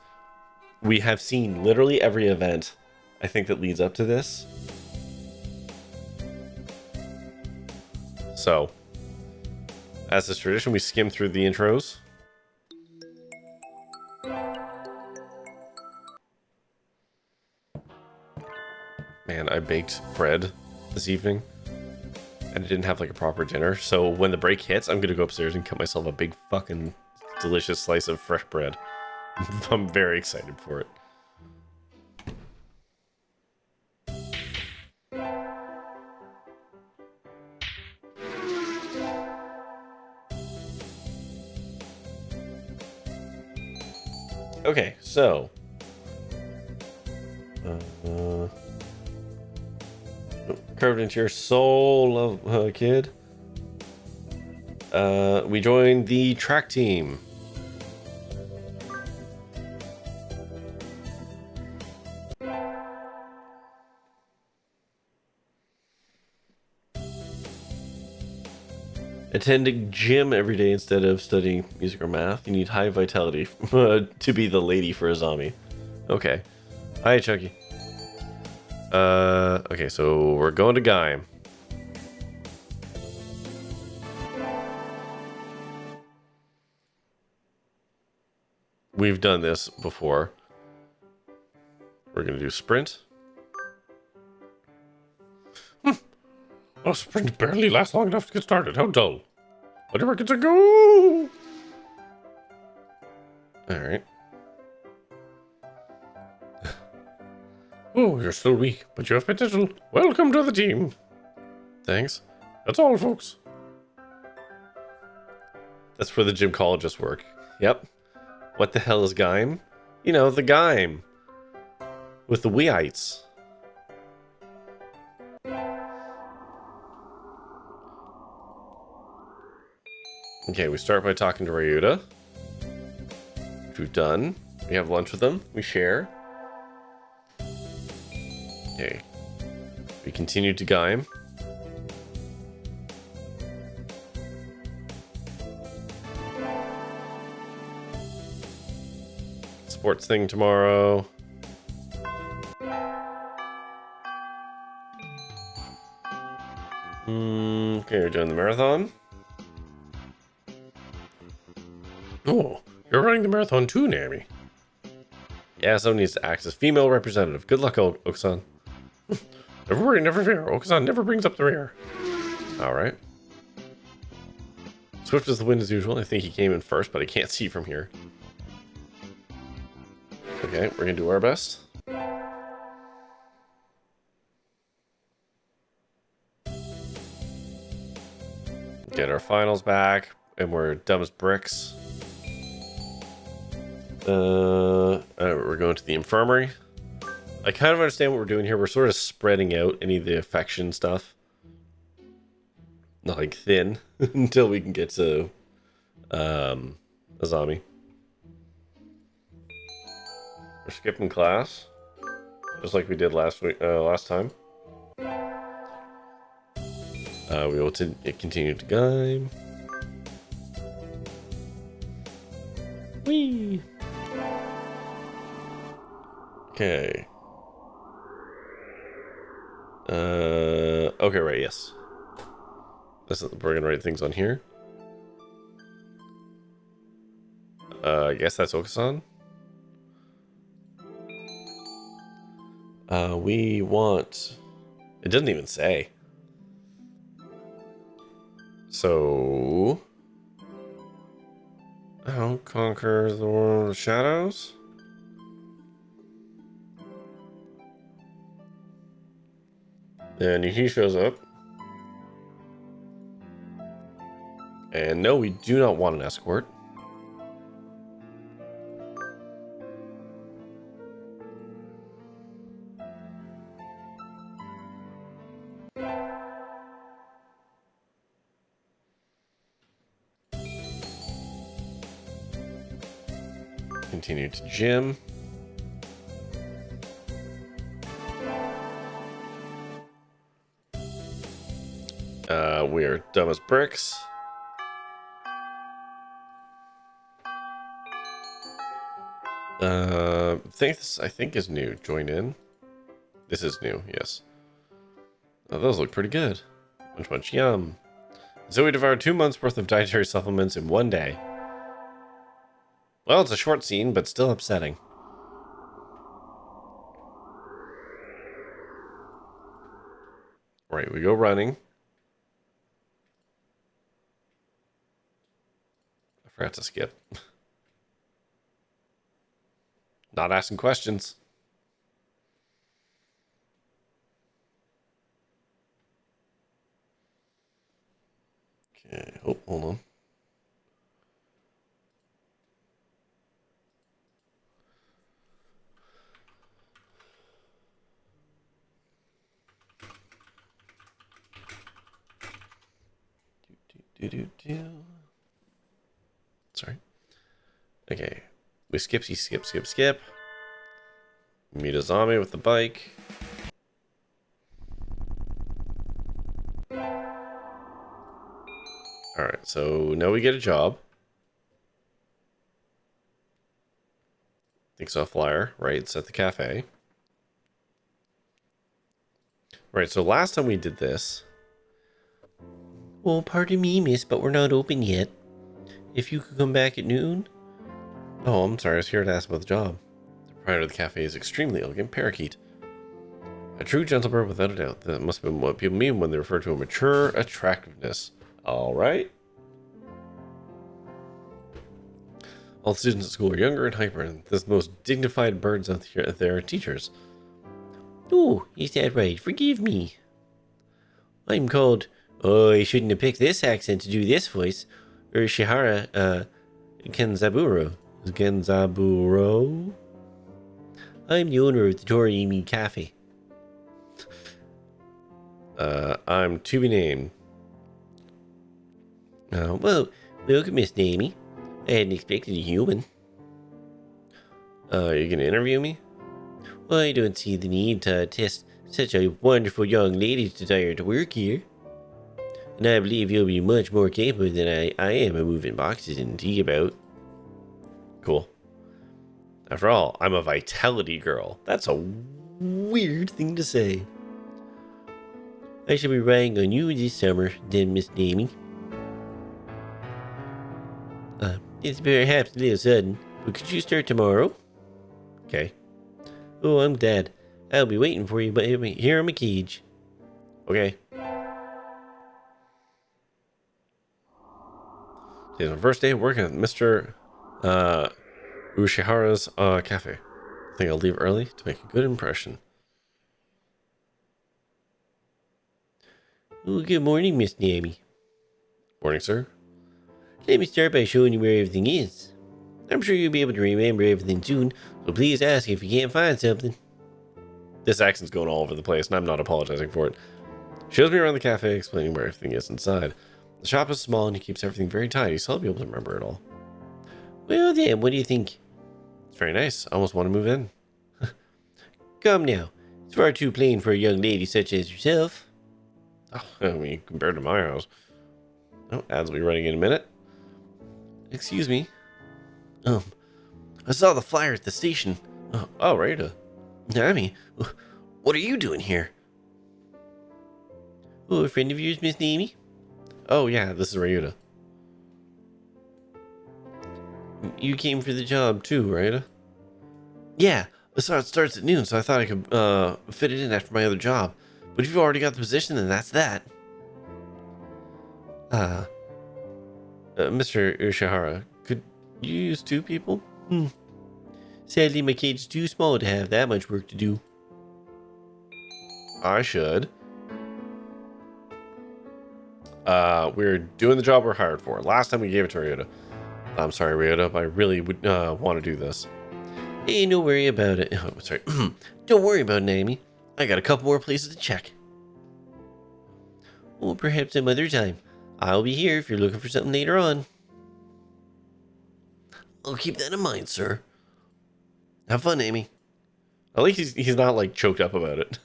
we have seen literally every event, I think, that leads up to this. So, as is tradition, we skim through the intros. Man, I baked bread this evening. And I didn't have like a proper dinner. So when the break hits, I'm going to go upstairs and cut myself a big fucking delicious slice of fresh bread. I'm very excited for it. Okay, so... carved into your soul, of kid. We joined the track team. Attend a gym every day instead of studying music or math. You need high vitality to be the lady for a zombie. Okay. Hi, Chucky. Okay, so we're going to Gaim. We've done this before. We're gonna do sprint. A sprint barely lasts long enough to get started. How dull. Whatever gets a go. Alright. Oh, you're still weak, but you have potential. Welcome to the team. Thanks. That's all, folks. That's where the gymcologists work. Yep. What the hell is Gaim? You know, the Gaim. With the Weiites. Okay, we start by talking to Ryuta. Which we've done. We have lunch with them. We share. Okay. We continue to Gaim. Sports thing tomorrow. Okay, we're doing the marathon. Oh, you're running the marathon too, Nami. Yeah, someone needs to act as female representative. Good luck, Okusan. Never worry, never fear. Okusan never brings up the rear. Alright. Swift as the wind as usual. I think he came in first, but I can't see from here. Okay, we're gonna do our best. Get our finals back, and we're dumb as bricks. We're going to the infirmary. I kind of understand what we're doing here. We're sort of spreading out any of the affection stuff. Not like thin until we can get to Azami. We're skipping class, just like we did last time. We will continue to game. Whee! Okay. Okay, right, yes. We're gonna write things on here. I guess that's Okusan. We want... It doesn't even say. So... How conquer the world of shadows? And he shows up. And no, we do not want an escort. Continue to gym. We are dumb as bricks. I think is new. Join in. This is new, yes. Oh, those look pretty good. Munch munch yum. Zoe devoured 2 months worth of dietary supplements in 1 day. Well, it's a short scene, but still upsetting. Right, we go running. I forgot to skip. Not asking questions. Okay, oh, hold on. Sorry. Okay. We skip. Meet a zombie with the bike. Alright, so now we get a job. Think so, flyer, right? It's at the cafe. Right, so last time we did this. Well, pardon me, miss, but we're not open yet. If you could come back at noon. Oh, I'm sorry, I was here to ask about the job. The proprietor of the cafe is extremely elegant parakeet. A true gentleman without a doubt. That must have been what people mean when they refer to a mature attractiveness. Alright. All the students at school are younger and hyper, and the most dignified birds out there are teachers. Oh, is that right? Forgive me. I'm called... Oh, I shouldn't have picked this accent to do this voice. Or Shihara, Kenzaburo. Genzaburo? I'm the owner of the Torimi Cafe. I'm to be named. Well, welcome, Miss Namie. I hadn't expected a human. Are you gonna interview me? Well, I don't see the need to test such a wonderful young lady's desire to work here. And I believe you'll be much more capable than I am of moving boxes and tea about. Cool. After all, I'm a vitality girl. That's a weird thing to say. I shall be riding on you this summer, then, Miss Namie. It's perhaps a little sudden, but could you start tomorrow? Okay. Oh, I'm dead. I'll be waiting for you, but here in my cage. Okay. Today's my first day working at Mr. Ushihara's cafe. I think I'll leave early to make a good impression. Oh, good morning, Miss Nami. Morning, sir. Let me start by showing you where everything is. I'm sure you'll be able to remember everything soon, so please ask if you can't find something. This accent's going all over the place, and I'm not apologizing for it. Shows me around the cafe, explaining where everything is inside. The shop is small, and he keeps everything very tidy, so I'll be able to remember it all. Well then, what do you think? It's very nice. I almost want to move in. Come now. It's far too plain for a young lady such as yourself. Oh, I mean, compared to my house. Oh, ads will be running in a minute. Excuse me. I saw the flyer at the station. Oh, right. Nami, what are you doing here? Oh, a friend of yours, Miss Nami? Oh, yeah, this is Ryuta. You came for the job too, right? Yeah, I saw it starts at noon, so I thought I could fit it in after my other job. But if you've already got the position, then that's that. Mr. Ushihara, could you use 2 people? Sadly, my cage is too small to have that much work to do. I should. We're doing the job we're hired for. Last time we gave it to Ryuta. I'm sorry, Ryuta, but I really would want to do this. Hey, don't worry about it. Oh, sorry. Don't worry about it, Amy. I got a couple more places to check. Well, perhaps some other time. I'll be here if you're looking for something later on. I'll keep that in mind, sir. Have fun, Amy. At least he's not like choked up about it.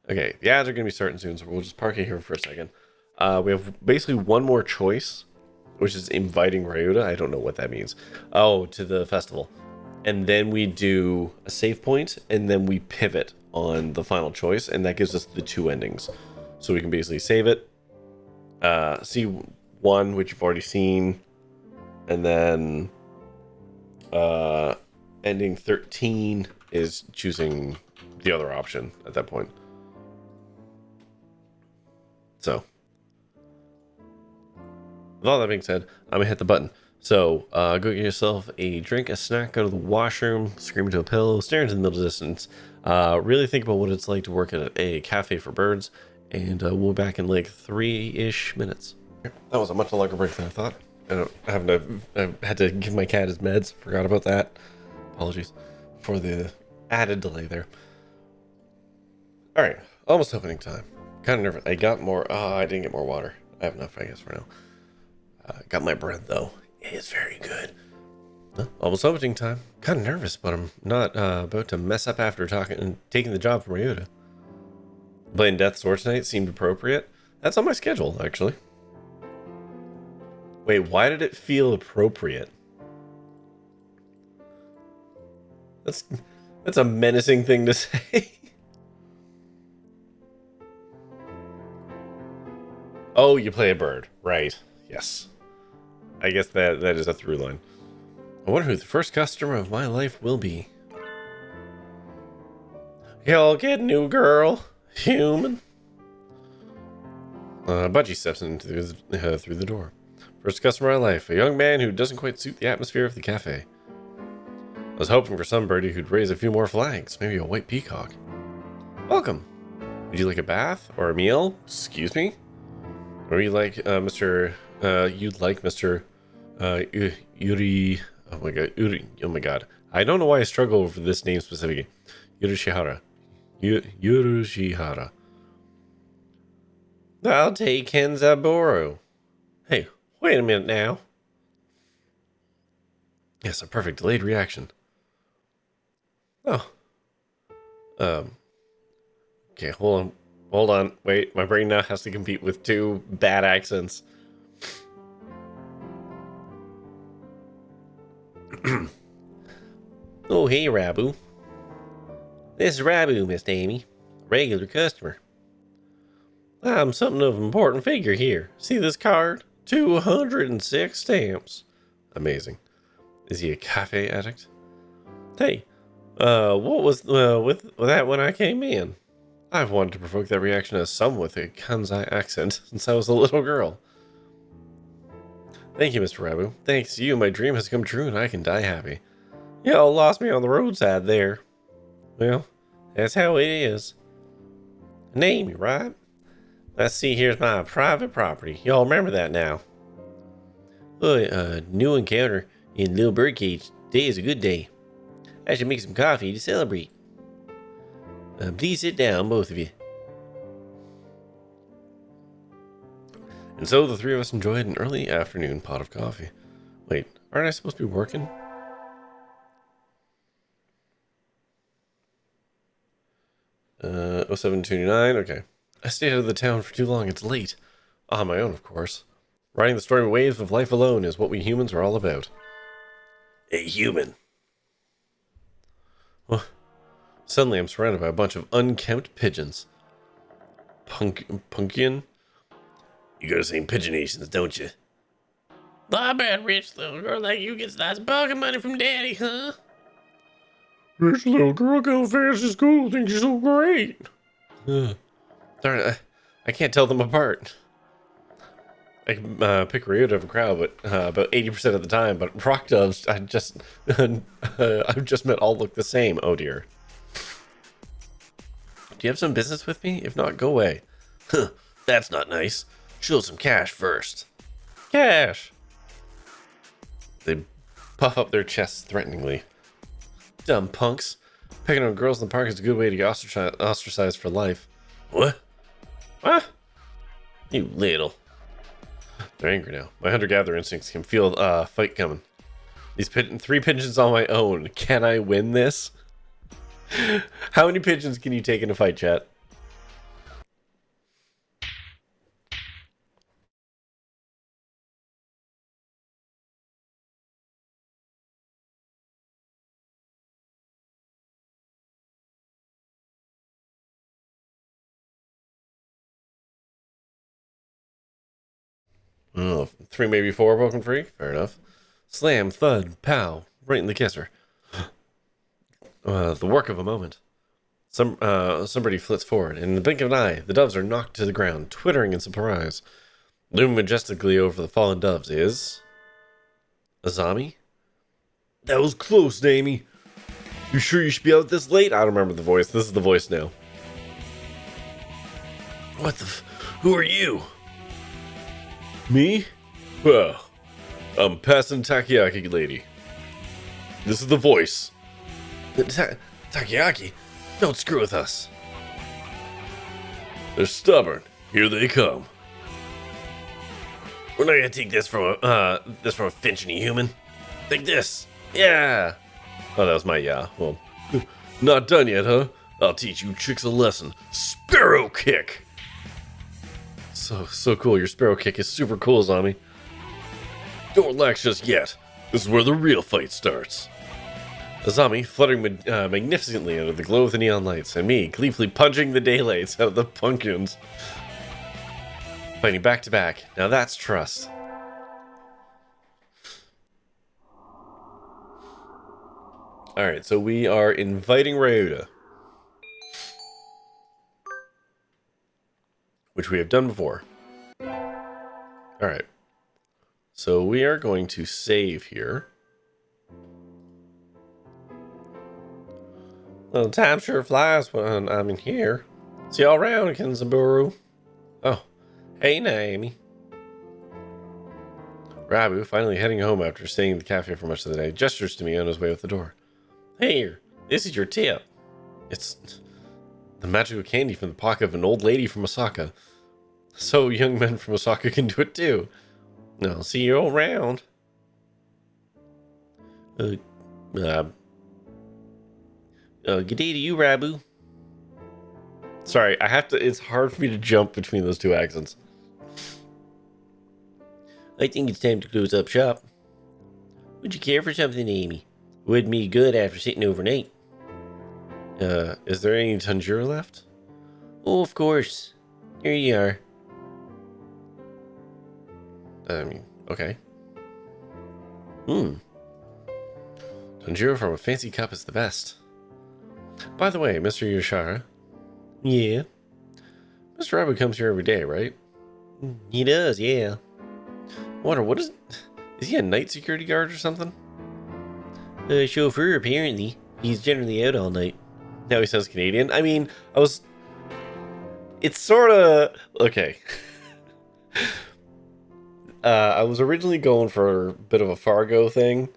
Okay, the ads are going to be starting soon, so we'll just park it here for a second. We have basically one more choice, which is inviting Ryuta. I don't know what that means. Oh, to the festival. And then we do a save point, and then we pivot on the final choice, and that gives us the 2 endings. So we can basically save it, see 1, which you've already seen, and then ending 13 is choosing the other option at that point. So, with all that being said, I'm gonna hit the button. So, go get yourself a drink, a snack, go to the washroom, scream into a pillow, stare into the middle distance. Really think about what it's like to work at a cafe for birds, and we'll be back in like 3-ish minutes. That was a much longer break than I thought. I had to give my cat his meds. Forgot about that. Apologies for the added delay there. All right, almost opening time. Kind of nervous. I got more. Oh, I didn't get more water. I have enough, I guess, for now. Got my bread though. It is very good. Almost opening time. Kind of nervous, but I'm not about to mess up after taking the job from Ryuta. Playing Death's Door tonight seemed appropriate. That's on my schedule, actually. Wait, why did it feel appropriate? That's a menacing thing to say. Oh, you play a bird. Right. Yes. I guess that is a through line. I wonder who the first customer of my life will be. Y'all get new girl. Human. Budgie steps in through the door. First customer of my life. A young man who doesn't quite suit the atmosphere of the cafe. I was hoping for some birdie who'd raise a few more flags. Maybe a white peacock. Welcome. Would you like a bath or a meal? Excuse me? Or you like Mr. You'd like Mr. Yuri. Oh my god. Yuri. Oh my god. I don't know why I struggle over this name specifically. Yurushihara. Yurushihara. I'll take Kenzaburo. Hey, wait a minute now. Yes, a perfect delayed reaction. Oh. Okay, hold on. Wait, my brain now has to compete with 2 bad accents. Oh, hey, Rabu. This is Rabu, Miss Amy. Regular customer. I'm something of an important figure here. See this card? 206 stamps. Amazing. Is he a cafe addict? Hey, what was with that when I came in? I've wanted to provoke that reaction as some with a Kansai accent since I was a little girl. Thank you, Mr. Rabu. Thanks to you, my dream has come true and I can die happy. Y'all lost me on the roadside there. Well, that's how it is. Name me, right? Let's see, here's my private property. Y'all remember that now. New encounter in Little Birdcage. Today is a good day. I should make some coffee to celebrate. Please sit down, both of you. And so the three of us enjoyed an early afternoon pot of coffee. Wait, aren't I supposed to be working? Uh, 0729, okay. I stayed out of the town for too long, it's late. On my own, of course. Riding the stormy waves of life alone is what we humans are all about. A human. Well, suddenly I'm surrounded by a bunch of unkempt pigeons. Punkian? You go to St. Pigeonations, don't you? I bet rich little girl like you gets lots of pocket money from daddy, huh? Rich little girl goes fast to school, thinks you're so great. Darn it, I can't tell them apart. I can pick Rio out of a crowd, but about 80% of the time. But rock doves, I've just met all look the same. Oh dear. Do you have some business with me? If not, go away. Huh, that's not nice. Show some cash first. Cash. They puff up their chests threateningly. Dumb punks. Picking on girls in the park is a good way to get ostracized for life. What? What? You little. They're angry now. My hunter-gatherer instincts can feel a fight coming. These three pigeons on my own. Can I win this? How many pigeons can you take in a fight, chat? Oh, three, maybe four, broken free. Fair enough. Slam, thud, pow, right in the kisser. The work of a moment. Somebody flits forward, and in the blink of an eye, the doves are knocked to the ground, twittering in surprise. Looming majestically over the fallen doves is... Azami? That was close, Amy. You sure you should be out this late? I don't remember the voice. This is the voice now. What the Who are you? Me? Well, I'm passing Takoyaki lady. This is the voice. Takoyaki? Don't screw with us. They're stubborn. Here they come. We're not gonna take this from a finching human. Take this. Yeah. Oh, that was my yeah. Well, not done yet, huh? I'll teach you chicks a lesson. Sparrow kick. So cool. Your sparrow kick is super cool, Zami. Don't relax just yet. This is where the real fight starts. Azami fluttering magnificently out of the glow of the neon lights, and me gleefully punching the daylights out of the pumpkins. Fighting back to back. Now that's trust. Alright, so we are inviting Ryuta, which we have done before. Alright. So we are going to save here. Well, time sure flies when I'm in here. See y'all around, Kenzaburu. Oh, hey Naomi. Rabu, finally heading home after staying in the cafe for much of the day, gestures to me on his way out the door. Here, this is your tip. It's the magical candy from the pocket of an old lady from Osaka. So young men from Osaka can do it too. I'll see you all around. Good day to you, Rabu. Sorry, it's hard for me to jump between those two accents. I think it's time to close up shop. Would you care for something, Amy? Would be good after sitting overnight. Is there any Tanjiro left? Oh, of course. Here you are. I mean, okay. Anjiro from a fancy cup is the best. By the way, Mr. Yoshara. Yeah? Mr. Rabu comes here every day, right? He does, yeah. I wonder, what is he a night security guard or something? Chauffeur, apparently. He's generally out all night. Now he sounds Canadian. I mean, it's sort of... Okay. I was originally going for a bit of a Fargo thing,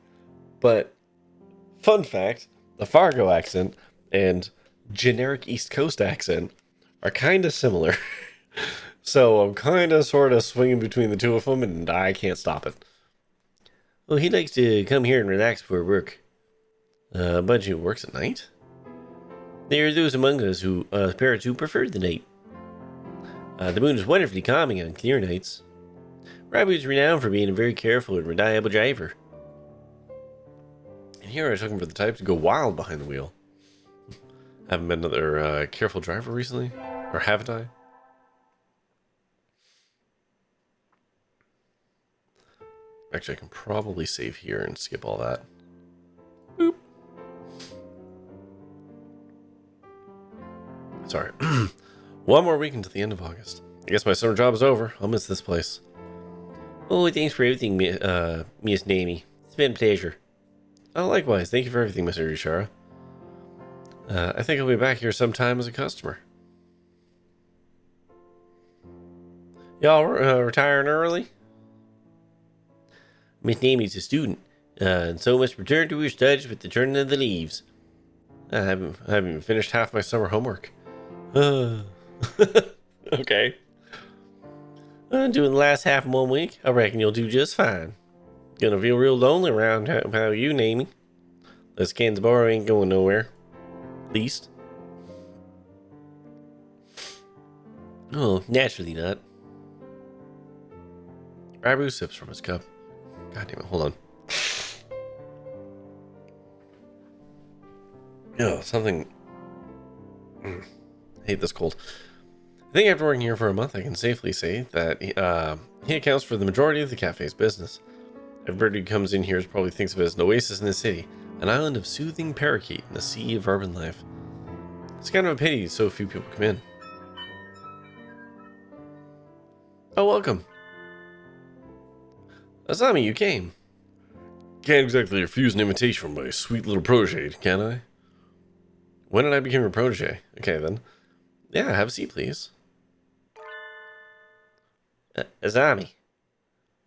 but fun fact, the Fargo accent and generic East Coast accent are kind of similar. So I'm kind of sort of swinging between the two of them, and I can't stop it. Well, he likes to come here and relax before work. A bunch who works at night? There are those among us who, parents who prefer the night. The moon is wonderfully calming on clear nights. Rabu is renowned for being a very careful and reliable driver. And here I was looking for the type to go wild behind the wheel. Haven't been another careful driver recently? Or haven't I? Actually, I can probably save here and skip all that. Boop. Sorry. One more week until the end of August. I guess my summer job is over. I'll miss this place. Oh, thanks for everything, Miss Namie. It's been a pleasure. Oh, likewise. Thank you for everything, Mr. Ishara. I think I'll be back here sometime as a customer. Y'all retiring early? Miss Namie's a student, and so must return to her studies with the turning of the leaves. I haven't even finished half my summer homework. Okay. Doing the last half in 1 week. I reckon you'll do just fine. Gonna feel real lonely around how you, Namie. This Kansboro ain't going nowhere. Least. Oh, naturally not. Rabu sips from his cup. God damn it, hold on. Oh, something... I hate this cold. I think after working here for a month, I can safely say that he accounts for the majority of the cafe's business. Everybody who comes in here probably thinks of it as an oasis in the city, an island of soothing parakeet in a sea of urban life. It's kind of a pity so few people come in. Oh, welcome. Asami, you came. Can't exactly refuse an invitation from my sweet little protege, can I? When did I become your protege? Okay, then. Yeah, have a seat, please. Asami.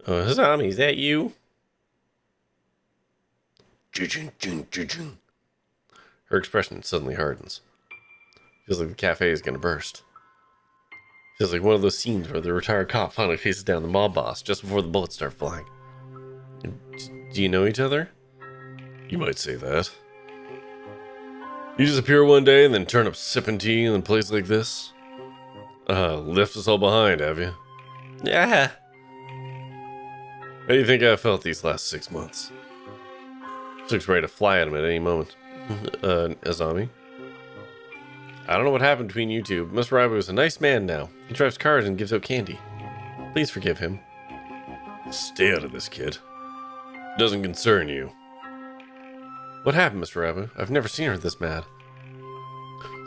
Oh, Asami, is that you? Her expression suddenly hardens. Feels like the cafe is gonna burst. Feels like one of those scenes where the retired cop finally faces down the mob boss just before the bullets start flying. Do you know each other? You might say that. You disappear one day and then turn up sipping tea in a place like this? Left us all behind, have you? Yeah. How do you think I felt these last 6 months? Looks ready to fly at him at any moment. Azami. I don't know what happened between you two, but Mr. Rabu is a nice man now. He drives cars and gives out candy. Please forgive him. Stay out of this, kid. It doesn't concern you. What happened, Mr. Rabu? I've never seen her this mad.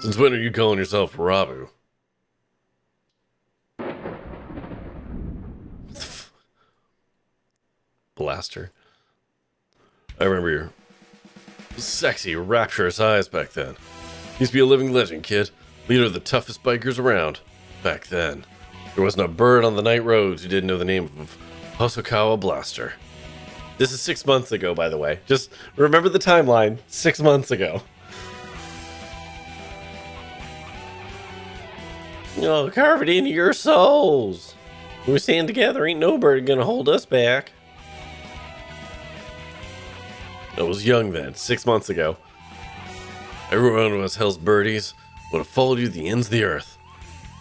Since when are you calling yourself Rabu? Blaster. I remember your sexy, rapturous eyes back then. Used to be a living legend, kid. Leader of the toughest bikers around. Back then. There wasn't a bird on the night roads who didn't know the name of Hosokawa Blaster. This is 6 months ago, by the way. Just remember the timeline. 6 months ago. Oh, carve it into your souls. When we stand together, ain't no bird gonna hold us back. I was young then, 6 months ago. Every one of us hell's birdies would have followed you to the ends of the earth.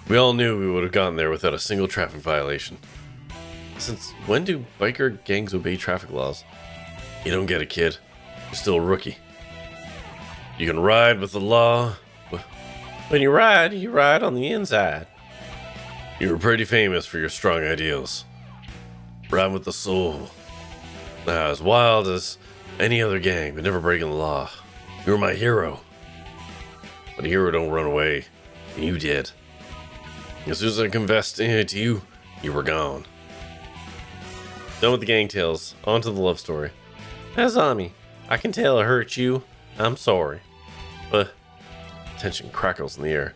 We all knew we would have gotten there without a single traffic violation. Since when do biker gangs obey traffic laws? You don't get it, kid. You're still a rookie. You can ride with the law. When you ride on the inside. You were pretty famous for your strong ideals. Ride with the soul. As wild as any other gang, but never breaking the law. You were my hero. But a hero don't run away. And you did. As soon as I confessed to you, you were gone. Done with the gang tales. On to the love story. Azami, I can tell it hurt you. I'm sorry. But tension crackles in the air.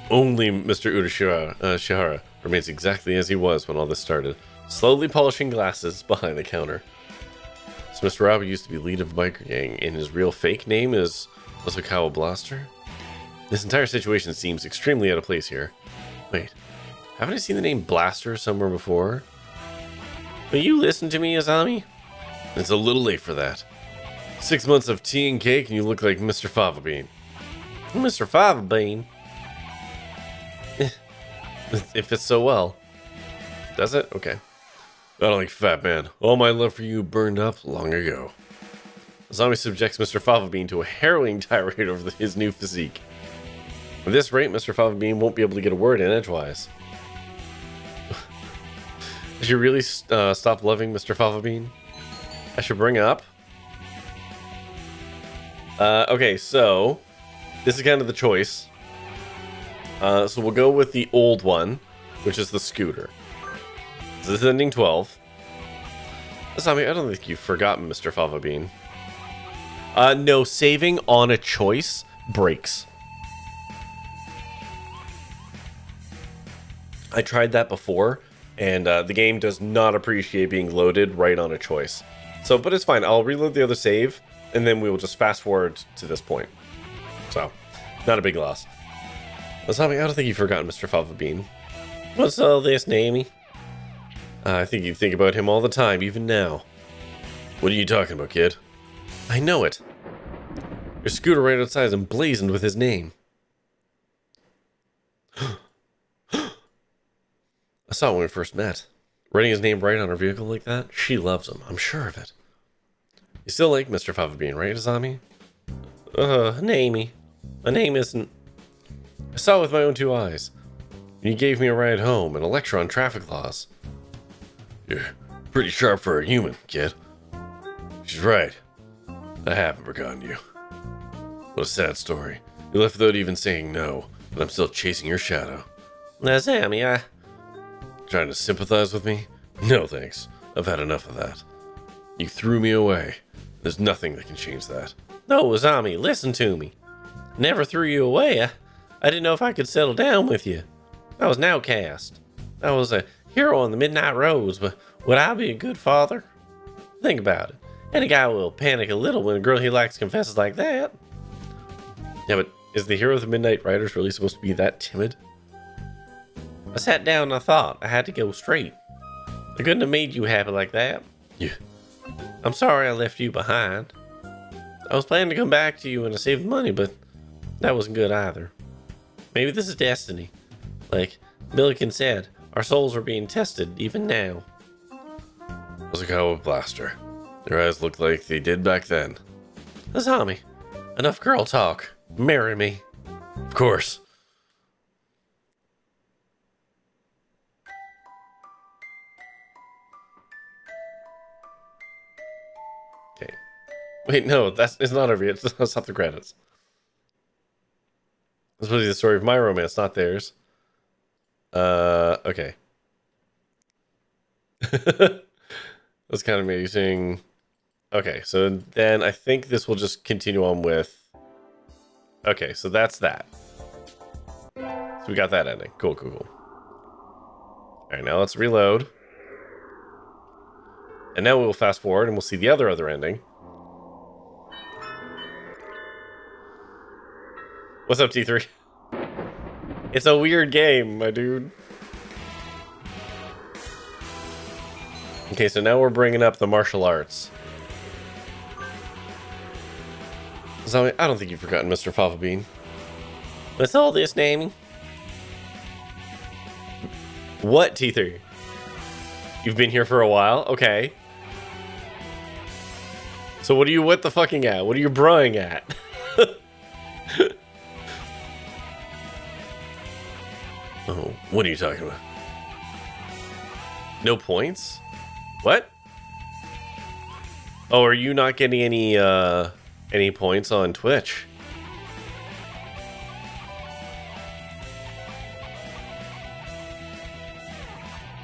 Only Mr. Shihara remains exactly as he was when all this started, slowly polishing glasses behind the counter. So Mr. Rabbit used to be lead of a biker gang, and his real fake name is Osakawa Blaster? This entire situation seems extremely out of place here. Wait, haven't I seen the name Blaster somewhere before? Will you listen to me, Azami? It's a little late for that. 6 months of tea and cake and you look like Mr. Fava Bean. Mr. Fava Bean? It fits so well. Does it? Okay. I don't like fat man. All my love for you burned up long ago. Azami subjects Mr. Fava Bean to a harrowing tirade over his new physique. At this rate, Mr. Fava Bean won't be able to get a word in edgewise. Did you really stop loving Mr. Fava Bean? I should bring up. Okay, so this is kind of the choice. So we'll go with the old one, which is the scooter. So this is ending 12. Azami, I don't think you've forgotten Mr. Fava Bean. No, saving on a choice breaks. I tried that before, and the game does not appreciate being loaded right on a choice. So, but it's fine. I'll reload the other save, and then we will just fast forward to this point. So, not a big loss. Azami, I don't think you've forgotten Mr. Fava Bean. What's all this, Naomi? I think you think about him all the time, even now. What are you talking about, kid? I know it. Your scooter right outside is emblazoned with his name. I saw it when we first met. Writing his name right on her vehicle like that? She loves him, I'm sure of it. You still like Mr. Fava Bean, right, Azami? Naomi. My name isn't... I saw it with my own 2 eyes. You gave me a ride home and a lecture on traffic laws. You're pretty sharp for a human, kid. She's right. I haven't forgotten you. What a sad story. You left without even saying no, but I'm still chasing your shadow. Azami, trying to sympathize with me? No thanks. I've had enough of that. You threw me away. There's nothing that can change that. No, Azami, listen to me. Never threw you away. I didn't know if I could settle down with you. I was an outcast. I was a hero on the Midnight Rose, but would I be a good father? Think about it. Any guy will panic a little when a girl he likes confesses like that. Yeah, but is the hero of the Midnight Riders really supposed to be that timid? I sat down and I thought I had to go straight. I couldn't have made you happy like that. Yeah. I'm sorry I left you behind. I was planning to come back to you when I saved money, but that wasn't good either. Maybe this is destiny. Like Milliken said, our souls are being tested even now. Osakawa Blaster. Their eyes look like they did back then. Azami, enough girl talk. Marry me. Of course. Okay. Wait, no, it's not over yet. That's not the credits. This was the story of my romance, not theirs. Okay. That's kind of amazing. Okay, so then I think this will just continue on with... Okay, so that's that. So we got that ending. Cool, cool, cool. Alright, now let's reload. And now we'll fast forward and we'll see the other ending. What's up, T3? It's a weird game, my dude. Okay, so now we're bringing up the martial arts. So I don't think you've forgotten Mr. Fava Bean. What's all this, Naomi? What, T3? You've been here for a while? Okay. So what are you what the fucking at? What are you broing at? Oh, what are you talking about? No points? What? Oh, are you not getting any points on Twitch?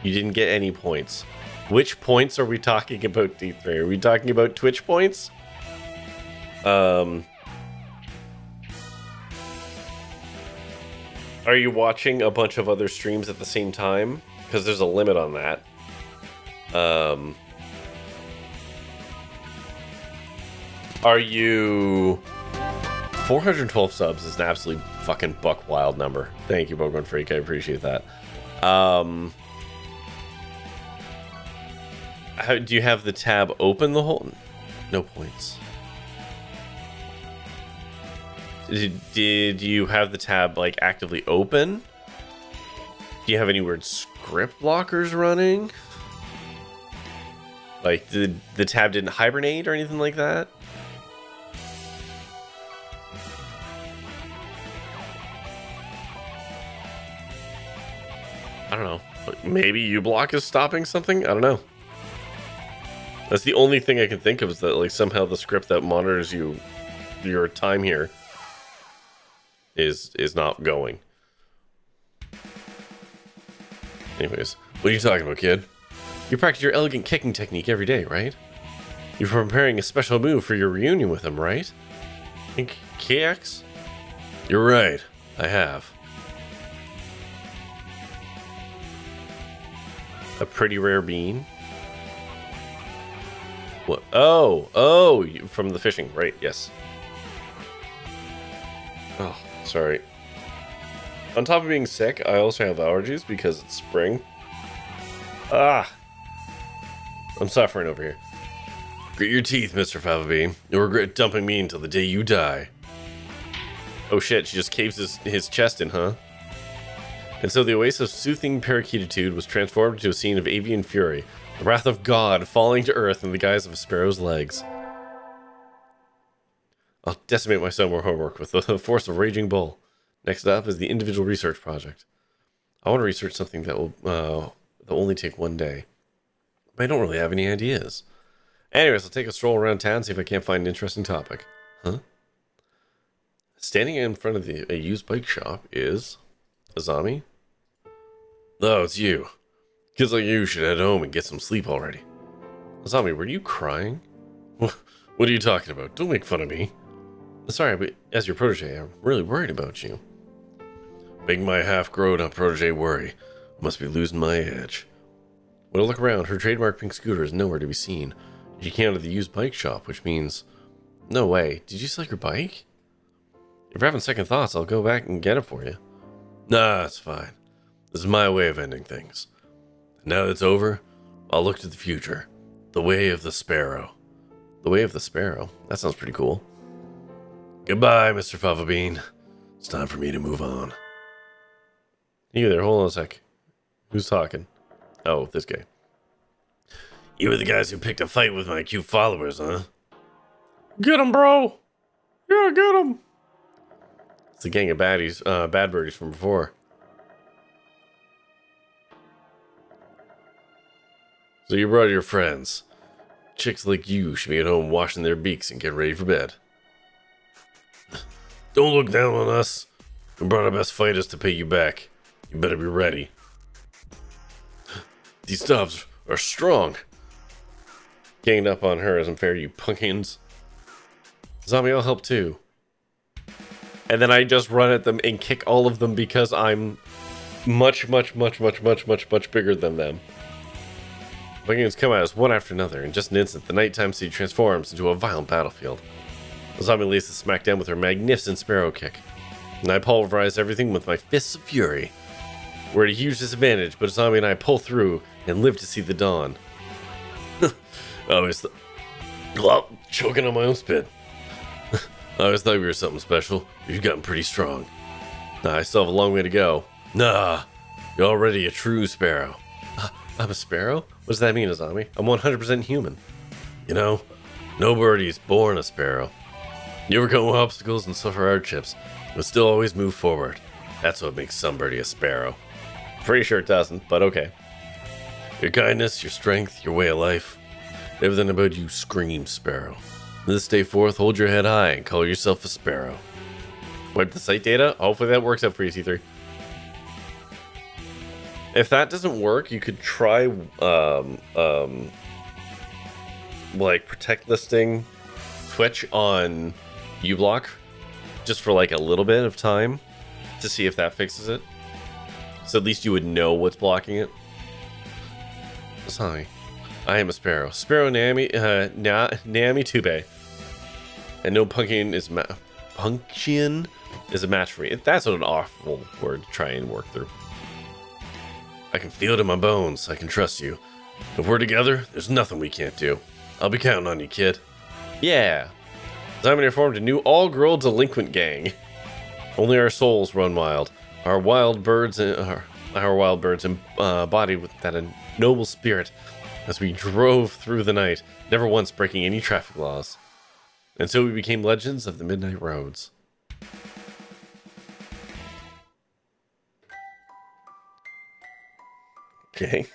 You didn't get any points. Which points are we talking about, D3? Are we talking about Twitch points? Are you watching a bunch of other streams at the same time? Because there's a limit on that. Are you... 412 subs is an absolute fucking buck wild number. Thank you, Boggled Freak. I appreciate that. How, do you have the tab open the whole... No points. Did you have the tab, like, actively open? Do you have any weird script blockers running? Like, the tab didn't hibernate or anything like that? I don't know. Maybe uBlock is stopping something? I don't know. That's the only thing I can think of, is that, like, somehow the script that monitors your time here is not going. Anyways, what are you talking about, kid? You practice your elegant kicking technique every day, right? You're preparing a special move for your reunion with him, right? Think KX? You're right. I have. A pretty rare bean. What? Oh, from the fishing, right? Yes. Oh, sorry. On top of being sick, I also have allergies because it's spring. Ah! I'm suffering over here. Grit your teeth, Mr. Favabean. You'll regret dumping me until the day you die. Oh shit, she just caves his chest in, huh? And so the oasis of soothing parakeetitude was transformed into a scene of avian fury. The wrath of God falling to earth in the guise of a sparrow's legs. I'll decimate my summer homework with the force of Raging Bull. Next up is the individual research project. I want to research something that will only take one day. But I don't really have any ideas. Anyways, I'll take a stroll around town, see if I can't find an interesting topic. Huh? Standing in front of a used bike shop is... Azami? Oh, it's you. Kids like you should head home and get some sleep already. Azami, were you crying? What are you talking about? Don't make fun of me. Sorry, but as your protege, I'm really worried about you. Making my half-grown-up protege worry. Must be losing my edge. When I look around, her trademark pink scooter is nowhere to be seen. She came out of the used bike shop, which means... No way. Did you sell your bike? If you're having second thoughts, I'll go back and get it for you. Nah, it's fine. This is my way of ending things. Now that it's over, I'll look to the future. The way of the sparrow. The way of the sparrow? That sounds pretty cool. Goodbye, Mr. Favabean. It's time for me to move on. You there, hold on a sec. Who's talking? Oh, this guy. You were the guys who picked a fight with my cute followers, huh? Get 'em, bro! Yeah, get 'em! It's a gang of baddies, bad birdies from before. So you brought your friends. Chicks like you should be at home washing their beaks and getting ready for bed. Don't look down on us. We brought our best fighters to pay you back. You better be ready. These stuffs are strong. Ganging up on her isn't fair, you punkins. Zombie, I'll help too. And then I just run at them and kick all of them because I'm much bigger than them. Vikings come at us one after another. In just an instant, the nighttime sea transforms into a violent battlefield. The zombie lays the smack down with her magnificent sparrow kick. And I pulverize everything with my fists of fury. We're at a huge disadvantage, but Zombie and I pull through and live to see the dawn. I always choking on my own spit. I always thought we were something special. You've gotten pretty strong. Nah, I still have a long way to go. Nah, you're already a true sparrow. I'm a sparrow? What does that mean, Azami? I'm 100% human. You know, no birdie's born a sparrow. You overcome obstacles and suffer hardships, but still always move forward. That's what makes some birdie a sparrow. Pretty sure it doesn't, but okay. Your kindness, your strength, your way of life. Everything about you screams sparrow. This day forth, hold your head high and call yourself a sparrow. Wipe the site data? Hopefully that works out for you, T3. If that doesn't work, you could try, like, protect listing Twitch on uBlock just for, like, a little bit of time to see if that fixes it. So at least you would know what's blocking it. Sorry. I am a sparrow. Sparrow Nami, Nami Tube. And no punkian is a match for me. That's an awful word to try and work through. I can feel it in my bones. I can trust you. If we're together, there's nothing we can't do. I'll be counting on you, kid. Yeah. Simon formed a new all-girl delinquent gang. Only our souls run wild. Our wild birds embodied with that noble spirit as we drove through the night, never once breaking any traffic laws. And so we became legends of the midnight roads. Okay.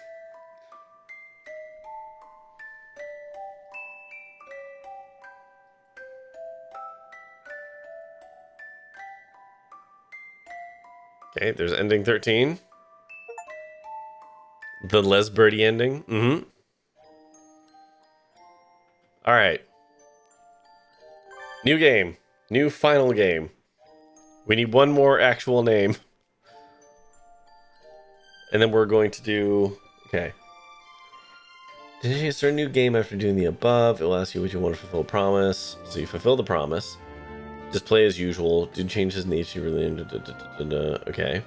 Okay, there's ending 13. The Les Birdie ending. Mm-hmm. Alright. New game. New final game. We need one more actual name. And then we're going to do... Okay. Did you start a new game after doing the above? It will ask you what you want to fulfill a promise. So you fulfill the promise. Just play as usual. Did change his nature really... Okay.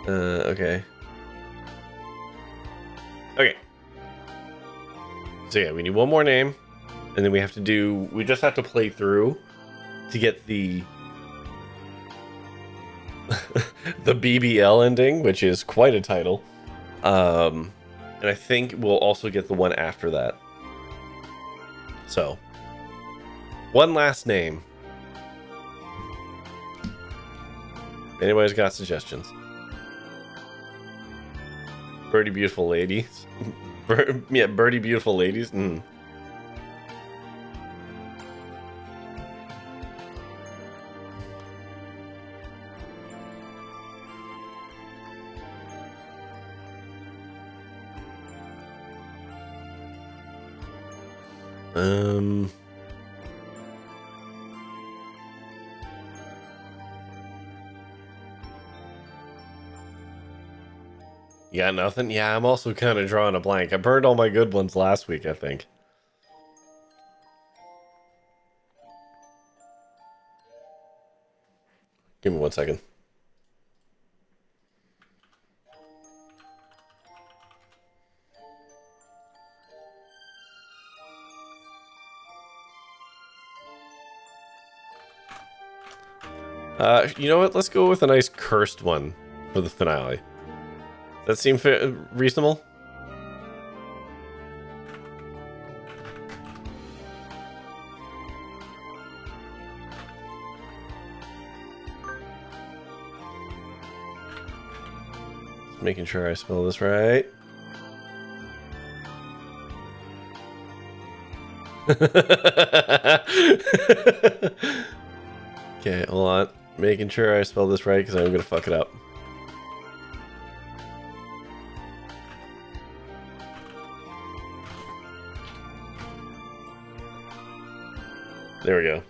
Okay. Okay. So yeah, we need one more name. And then we have to do... We just have to play through to get the... the BBL ending, which is quite a title. And I think we'll also get the one after that. So, one last name. If anybody's got suggestions. Birdie Beautiful Ladies. Yeah, Birdie Beautiful Ladies. Mm. You got nothing? Yeah, I'm also kind of drawing a blank. I burned all my good ones last week, I think. Give me 1 second. You know what? Let's go with a nice cursed one for the finale. Does that seem reasonable? Just making sure I spell this right. Okay, hold on. Making sure I spell this right because I'm gonna fuck it up. There we go.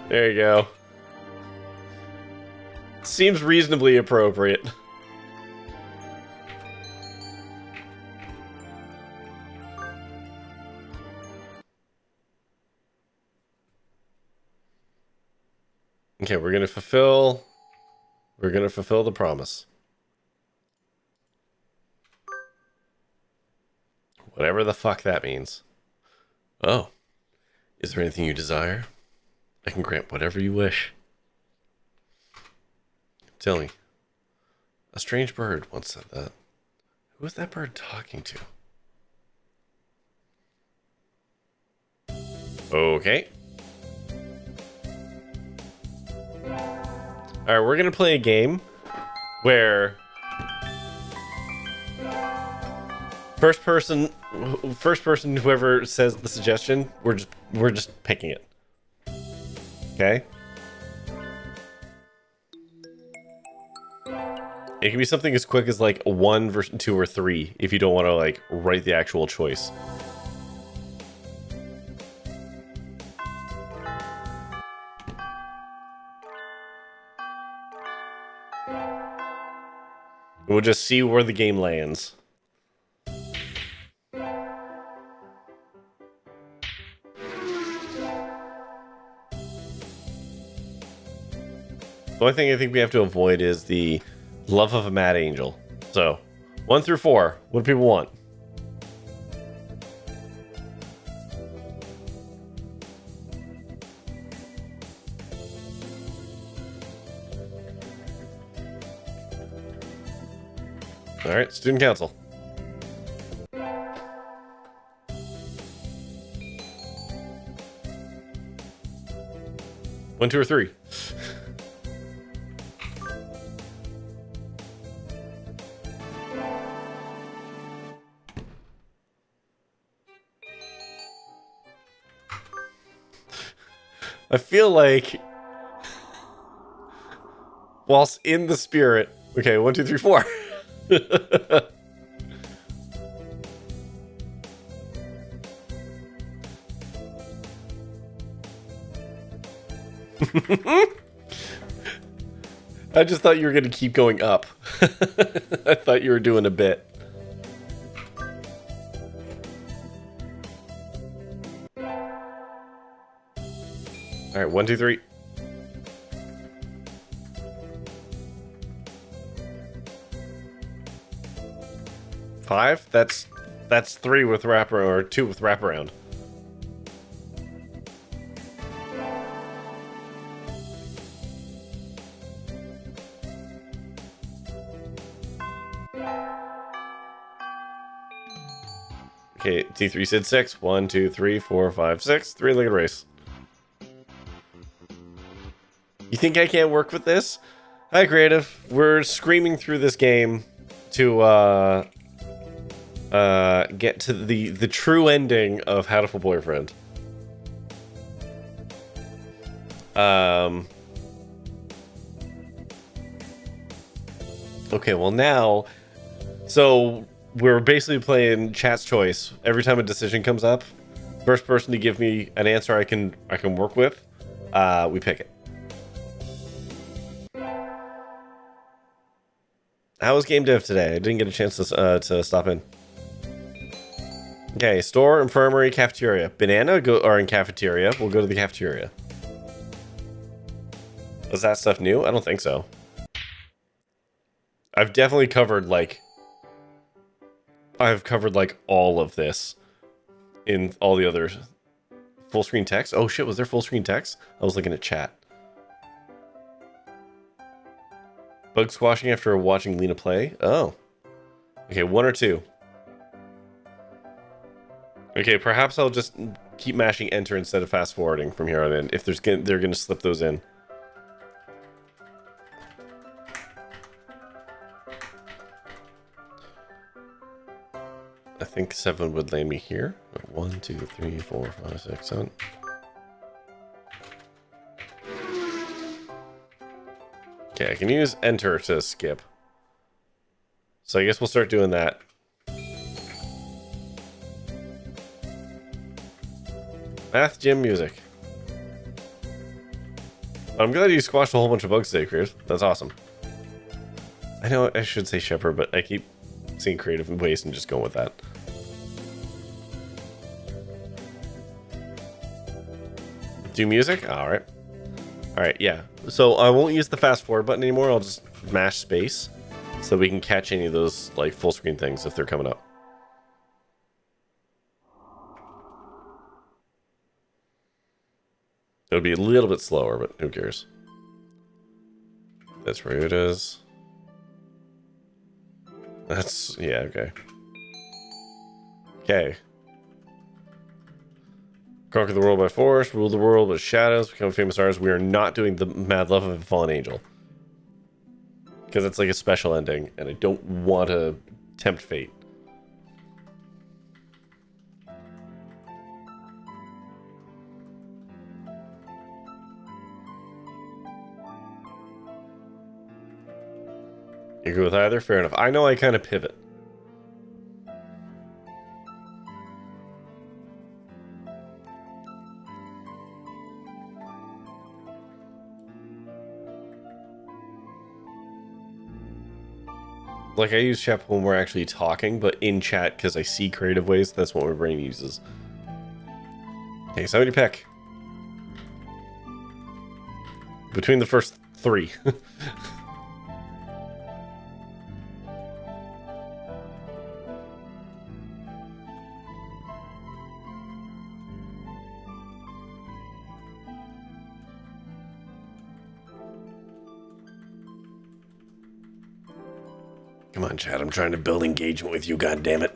There you go. Seems reasonably appropriate. Okay, we're gonna fulfill the promise. Whatever the fuck that means. Oh. Is there anything you desire? I can grant whatever you wish. Tell me. A strange bird once said that. Who is that bird talking to? Okay. All right, we're gonna play a game where first person, whoever says the suggestion, we're just picking it. Okay. It can be something as quick as like 1 versus 2 or 3 if you don't want to like write the actual choice. We'll just see where the game lands. The only thing I think we have to avoid is the love of a mad angel. So, 1 through 4, what do people want? All right, student council. One, 2, or 3. I feel like, whilst in the spirit. Okay, 1, 2, 3, 4. I just thought you were going to keep going up. I thought you were doing a bit. All right, 1, 2, 3. Five? That's 3 with wraparound, or 2 with wraparound. Okay, T3 said 6. 1, 2, 3, 4, 5, 6. 3-legged race. You think I can't work with this? Hi, creative. We're screaming through this game to get to the true ending of Hatoful Boyfriend. Okay, well now, so we're basically playing chat's choice. Every time a decision comes up, first person to give me an answer I can work with, we pick it. How was game dev today? I didn't get a chance to stop in. Okay, store, infirmary, cafeteria. Banana are in cafeteria. We'll go to the cafeteria. Is that stuff new? I don't think so. I've definitely covered like all of this in all the other full screen text. Oh shit, was there full screen text? I was looking at chat. Bug squashing after watching Lena play? Oh. Okay, 1 or 2. Okay, perhaps I'll just keep mashing enter instead of fast forwarding from here on in, if they're gonna slip those in. I think 7 would land me here. 1, 2, 3, 4, 5, 6, 7. Okay, I can use enter to skip. So I guess we'll start doing that. Math, gym, music. I'm glad you squashed a whole bunch of bugs today, Chris. That's awesome. I know I should say Shepherd, but I keep seeing creative ways and just going with that. Do music? Alright. Alright, yeah. So I won't use the fast forward button anymore. I'll just mash space so we can catch any of those like full screen things if they're coming up. It'll be a little bit slower, but who cares? That's where it is. That's, yeah, okay. Okay. Conquer the world by force, rule the world with shadows, become famous artists. We are not doing the Mad Love of a Fallen Angel. Because it's like a special ending, and I don't want to tempt fate. You go with either? Fair enough. I know I kind of pivot. Like, I use chat when we're actually talking, but in chat, because I see creative ways, that's what my brain uses. Okay, somebody pick. Between the first three. Come on, chat. I'm trying to build engagement with you, goddammit.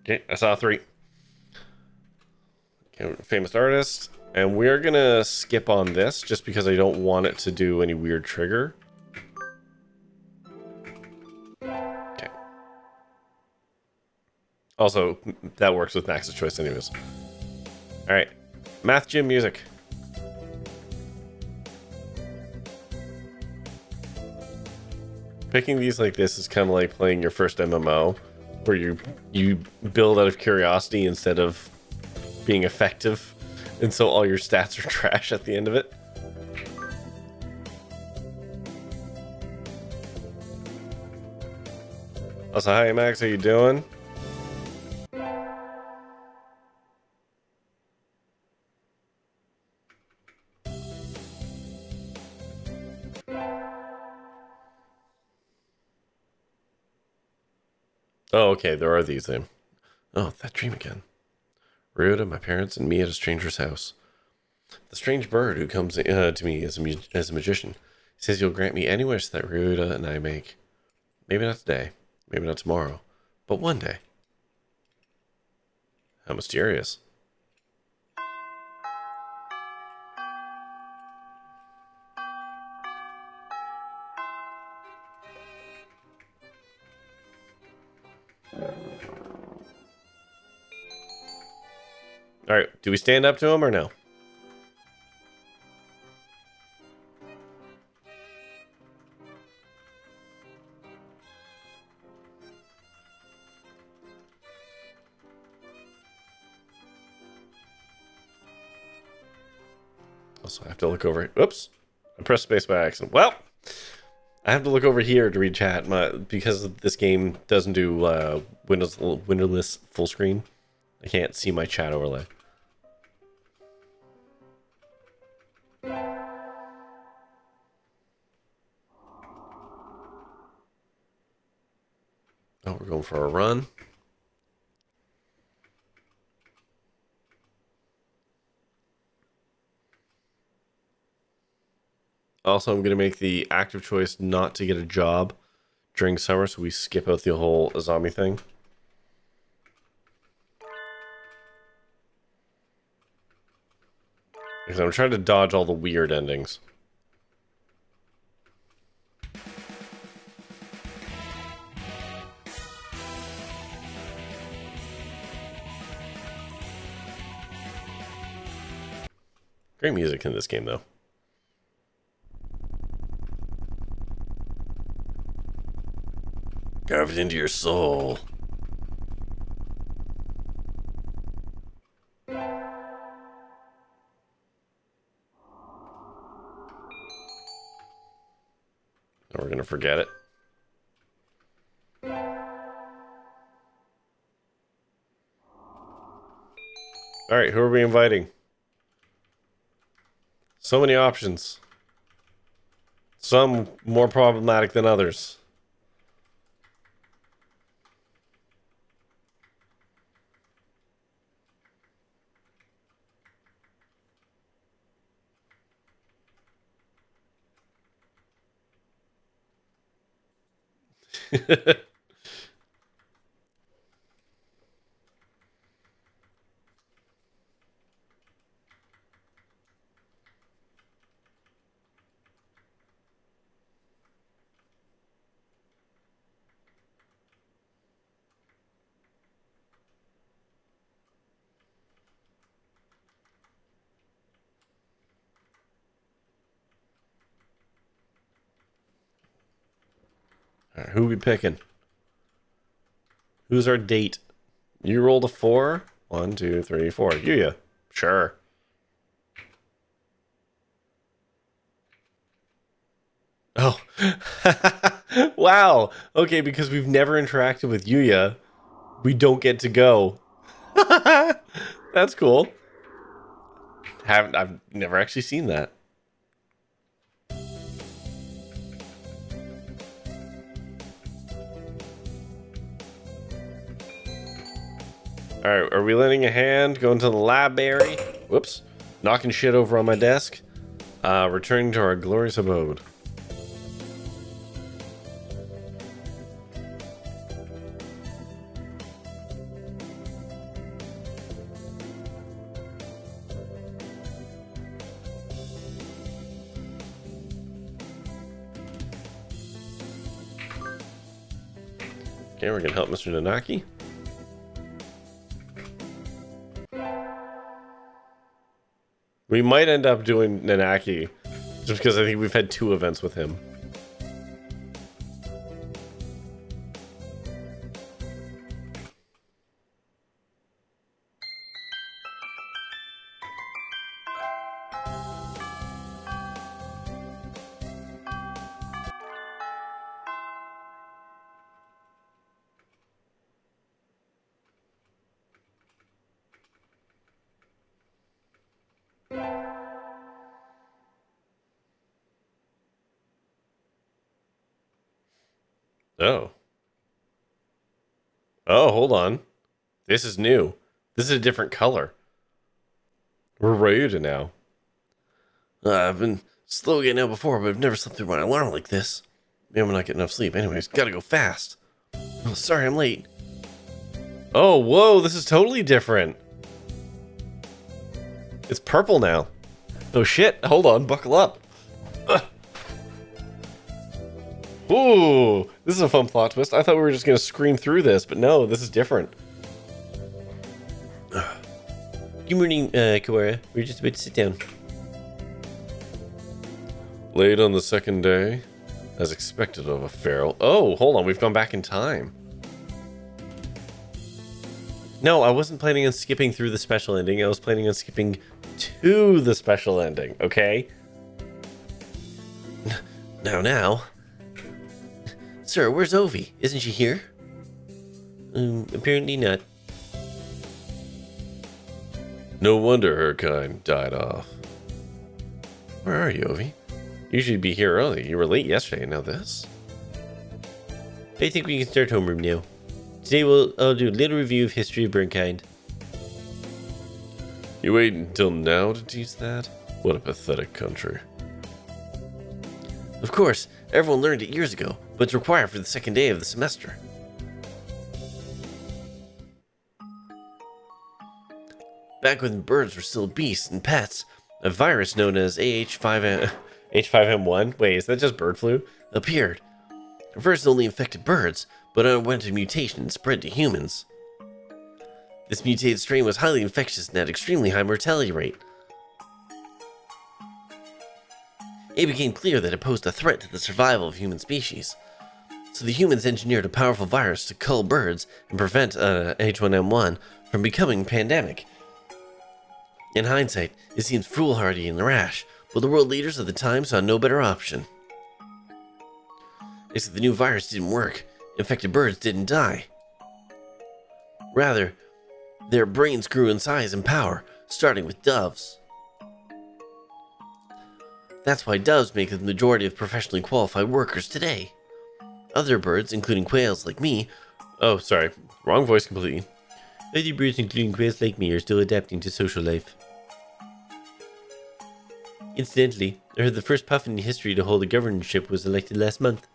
Okay, I saw 3. Okay, famous artist. And we're gonna skip on this, just because I don't want it to do any weird trigger. Okay. Also, that works with Max's choice anyways. Alright. Math gym music. Picking these like this is kind of like playing your first MMO, where you build out of curiosity instead of being effective, and so all your stats are trash at the end of it. Also, hi Max, how you doing? Oh, okay, there are these then. Oh, that dream again. Ryota, my parents, and me at a stranger's house. The strange bird who comes to me as a magician. He says you'll grant me any wish that Ryota and I make. Maybe not today, maybe not tomorrow, but one day. How mysterious. Alright, do we stand up to him or no? Also, I have to look over. Oops. I pressed space by accident. Well, I have to look over here to read chat because this game doesn't do windowless full screen. I can't see my chat overlay. Oh, we're going for a run. Also, I'm going to make the active choice not to get a job during summer, so we skip out the whole zombie thing. Because I'm trying to dodge all the weird endings. Great music in this game, though. Carved into your soul. And we're gonna forget it. Alright, who are we inviting? So many options. Some more problematic than others. Alright, who we picking? Who's our date? You rolled a 4? 1, 2, 3, 4. Yuya. Sure. Oh. Wow. Okay, because we've never interacted with Yuya, we don't get to go. That's cool. I've never actually seen that. Alright, are we lending a hand? Going to the library? Whoops. Knocking shit over on my desk. Returning to our glorious abode. Okay, we're gonna help Mr. Nanaki. We might end up doing Nanaki, just because I think we've had 2 events with him. Oh. Oh, hold on. This is new. This is a different color. We're Ryuda now. I've been slow getting out before, but I've never slept through my alarm like this. Maybe I'm not getting enough sleep. Anyways, gotta go fast. Oh, sorry, I'm late. Oh, whoa, this is totally different. It's purple now. Oh shit, hold on, buckle up. Ugh. Ooh, this is a fun plot twist. I thought we were just gonna scream through this, but no, this is different. Good morning, Kawara. We're just about to sit down. Late on the second day, as expected of a feral. Oh, hold on, we've gone back in time. No, I wasn't planning on skipping through the special ending. I was planning on skipping to the special ending, okay? Now. Sir, where's Ovi? Isn't she here? Apparently not. No wonder her kind died off. Where are you, Ovi? You should be here early. You were late yesterday, now this? I think we can start homeroom now. Today I'll do a little review of history of Burnkind. You wait until now to teach that? What a pathetic country. Of course, everyone learned it years ago, but it's required for the second day of the semester. Back when birds were still beasts and pets, a virus known as H5N1, wait, is that just bird flu? Appeared. First it only infected birds, but underwent a mutation and spread to humans. This mutated strain was highly infectious and had extremely high mortality rate. It became clear that it posed a threat to the survival of human species. So the humans engineered a powerful virus to cull birds and prevent H1N1 from becoming a pandemic. In hindsight, it seems foolhardy and rash, but the world leaders of the time saw no better option. Except the new virus didn't work. Infected birds didn't die. Rather, their brains grew in size and power, starting with doves. That's why doves make the majority of professionally qualified workers today. Other birds, including quails like me... Oh, sorry. Wrong voice completely. Other birds, including quails like me, are still adapting to social life. Incidentally, I heard the first puffin in history to hold a governorship was elected last month.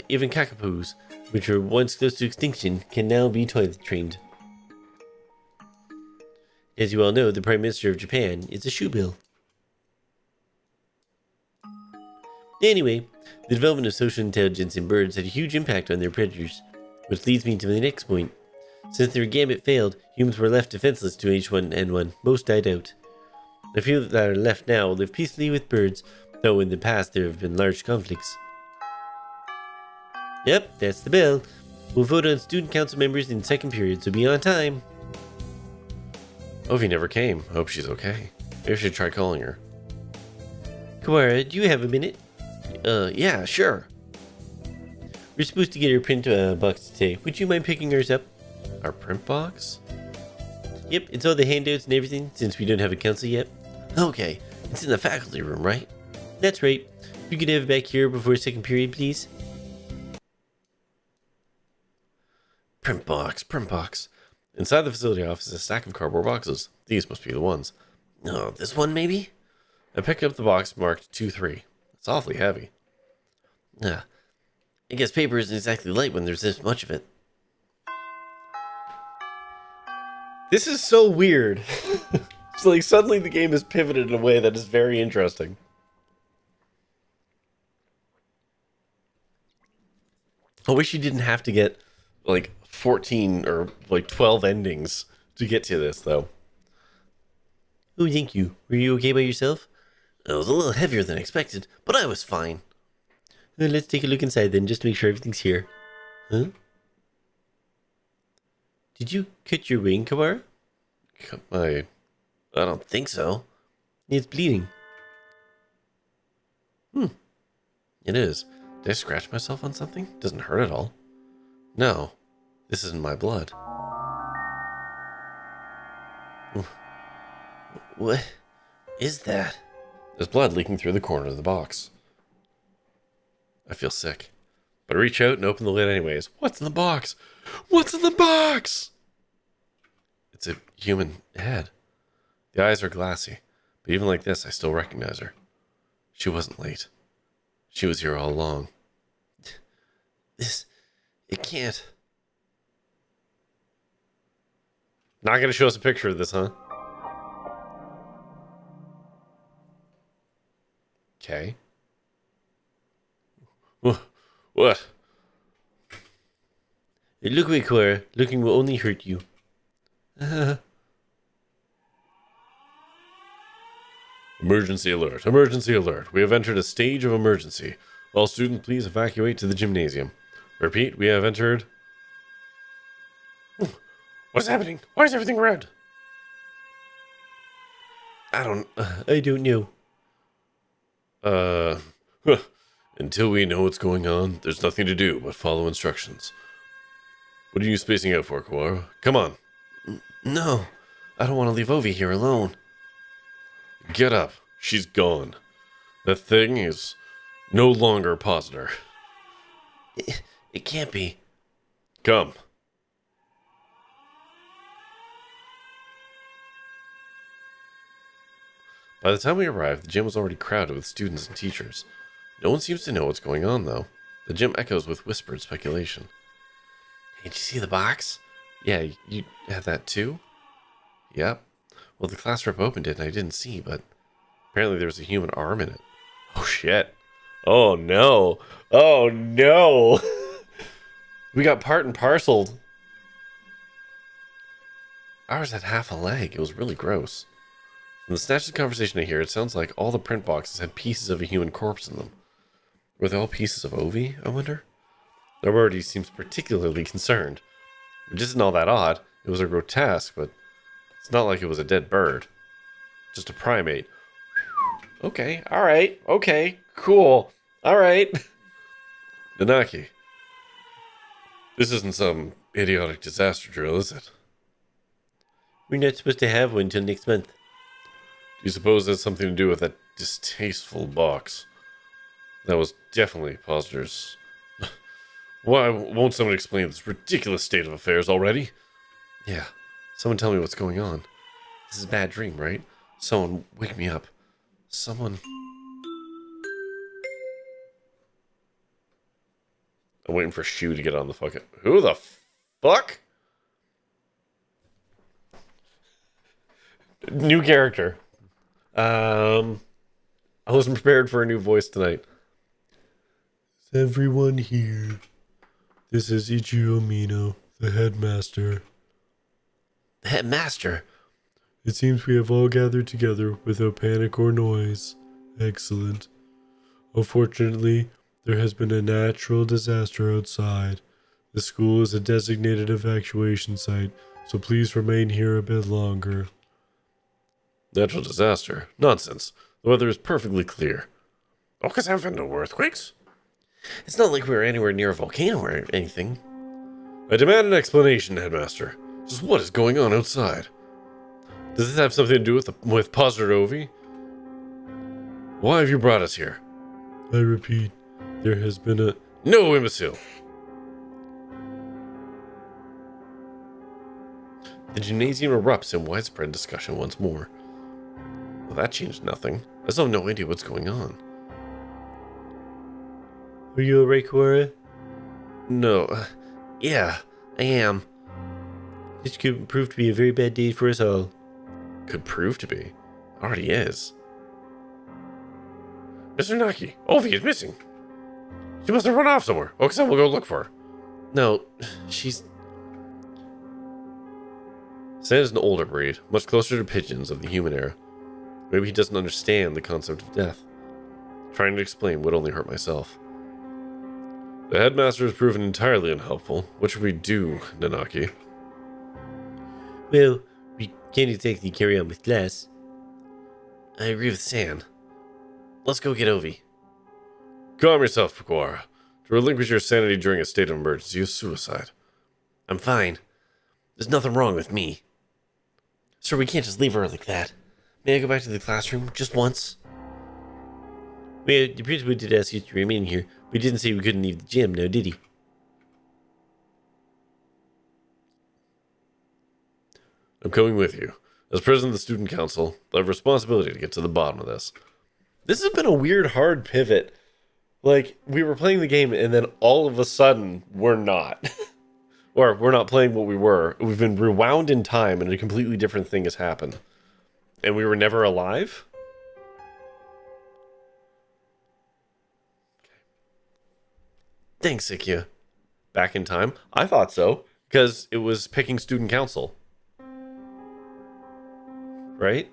Even kakapoos, which were once close to extinction, can now be toilet trained. As you all know, the Prime Minister of Japan is a shoebill. Anyway, the development of social intelligence in birds had a huge impact on their predators, which leads me to the next point. Since their gambit failed, humans were left defenseless to H1N1. Most died out. The few that are left now live peacefully with birds, though in the past there have been large conflicts. Yep, that's the bell. We'll vote on student council members in second period, so be on time. Ovi never came. Hope she's okay. Maybe I should try calling her. Kawara, do you have a minute? Yeah, sure. We're supposed to get our print box today. Would you mind picking ours up? Our print box? Yep, it's all the handouts and everything, since we don't have a council yet. Okay, it's in the faculty room, right? That's right. You could have it back here before second period, please. Print box, print box. Inside the facility office is a stack of cardboard boxes. These must be the ones. Oh, this one maybe? I picked up the box marked 2-3. It's awfully heavy. I guess paper isn't exactly light when there's this much of it. This is so weird. It's like suddenly the game is pivoted in a way that is very interesting. I wish you didn't have to get like 14 or like 12 endings to get to this though. Oh, thank you. Were you okay by yourself? It was a little heavier than expected, but I was fine. Well, let's take a look inside then, just to make sure everything's here. Huh? Did you cut your wing, Kawara? I don't think so. It's bleeding. It is. Did I scratch myself on something? Doesn't hurt at all. No, this isn't my blood. What is that? There's blood leaking through the corner of the box. I feel sick, but I reach out and open the lid anyways. What's in the box? What's in the box? It's a human head. The eyes are glassy, but even like this, I still recognize her. She wasn't late. She was here all along. It can't. Not gonna show us a picture of this, huh? Okay. What? Look away, Cora. Looking will only hurt you. Emergency alert. Emergency alert. We have entered a stage of emergency. All students, please evacuate to the gymnasium. Repeat, we have entered... What is happening? Why is everything red? I don't know. Until we know what's going on, there's nothing to do but follow instructions. What are you spacing out for, Kawara? Come on. No, I don't want to leave Ovi here alone. Get up. She's gone. That thing is no longer a positor. It can't be. Come. By the time we arrived, the gym was already crowded with students and teachers. No one seems to know what's going on, though. The gym echoes with whispered speculation. Hey, did you see the box? Yeah, you had that too? Yep. Well, the class rep opened it and I didn't see, but apparently there was a human arm in it. Oh, shit. Oh, no. Oh, no. We got part and parceled. Ours had half a leg. It was really gross. From the snatched conversation I hear, it sounds like all the print boxes had pieces of a human corpse in them. Were they all pieces of Ovi, I wonder? Nobody seems particularly concerned. Which isn't all that odd. It was a grotesque, but it's not like it was a dead bird. Just a primate. Okay, alright, okay, cool. Alright. Nanaki. This isn't some idiotic disaster drill, is it? We're not supposed to have one until next month. Do you suppose that's something to do with that distasteful box? That was definitely Posner's. Why won't someone explain this ridiculous state of affairs already? Yeah, someone tell me what's going on. This is a bad dream, right? Someone wake me up. Someone... I'm waiting for Shu to get on the fucking... Who the fuck? New character. I wasn't prepared for a new voice tonight. Is everyone here? This is Ichiro Mino, the headmaster. The headmaster? It seems we have all gathered together without panic or noise. Excellent. Unfortunately, There has been a natural disaster outside. The school is a designated evacuation site, so please remain here a bit longer. Natural disaster? Nonsense. The weather is perfectly clear. Oh, 'cause there have been no earthquakes. It's not like we were anywhere near a volcano or anything. I demand an explanation, Headmaster. Just what is going on outside? Does this have something to do with Positor Ovi? Why have you brought us here? I repeat, there has been a... No, imbecile! The gymnasium erupts in widespread discussion once more. Well, that changed nothing. I still have no idea what's going on. Are you alright, Cora? No. Yeah, I am. This could prove to be a very bad day for us all. Could prove to be. Already is. Mr. Naki, Ovi is missing. She must have run off somewhere. Oxen will go look for her. No, she's... Sand is an older breed, much closer to pigeons of the human era. Maybe he doesn't understand the concept of death. Trying to explain would only hurt myself. The headmaster has proven entirely unhelpful. What should we do, Nanaki? Well, we can't exactly carry on with class. I agree with San. Let's go get Ovi. Calm yourself, Fukuara. To relinquish your sanity during a state of emergency is suicide. I'm fine. There's nothing wrong with me. Sir, we can't just leave her like that. May I go back to the classroom just once? Well, the principal did ask you to remain here, but he didn't say we couldn't leave the gym, now did he? I'm coming with you. As president of the student council, I have a responsibility to get to the bottom of this. This has been a weird, hard pivot. Like, we were playing the game, and then all of a sudden, we're not. Or, we're not playing what we were. We've been rewound in time, and a completely different thing has happened. And we were never alive? Thanks, Ikea. Back in time? I thought so, because it was picking student council. Right?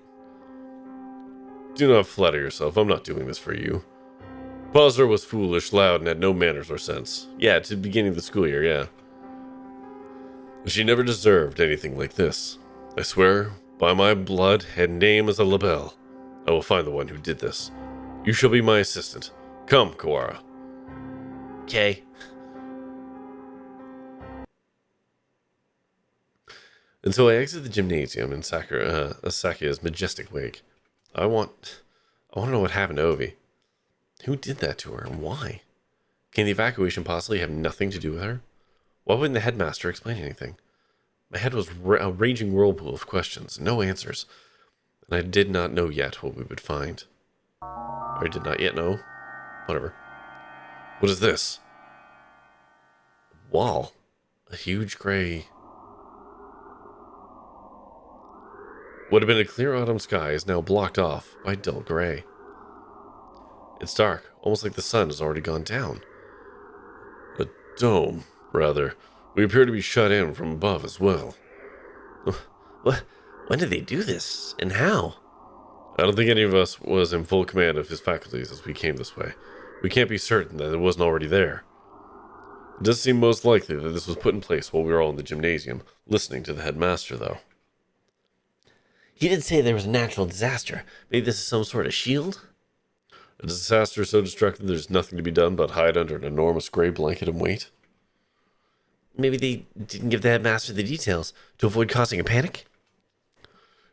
Do not flatter yourself. I'm not doing this for you. Posner was foolish, loud, and had no manners or sense. Yeah, to the beginning of the school year, yeah. She never deserved anything like this. I swear, by my blood and name as a label, I will find the one who did this. You shall be my assistant. Come, Kawara. Okay. And so I exit the gymnasium in Sakuya's majestic wake. I want to know what happened to Ovi. Who did that to her and why? Can the evacuation possibly have nothing to do with her? Why wouldn't the headmaster explain anything? My head was a raging whirlpool of questions, no answers, and I did not know yet what we would find. Or I did not yet know. Whatever. What is this? Wall. A huge gray... What had been a clear autumn sky is now blocked off by dull gray. It's dark, almost like the sun has already gone down. A dome, rather. We appear to be shut in from above as well. What? When did they do this? And how? I don't think any of us was in full command of his faculties as we came this way. We can't be certain that it wasn't already there. It does seem most likely that this was put in place while we were all in the gymnasium, listening to the headmaster, though. He did say there was a natural disaster. Maybe this is some sort of shield? A disaster so destructive there's nothing to be done but hide under an enormous gray blanket and wait? Maybe they didn't give the headmaster the details to avoid causing a panic?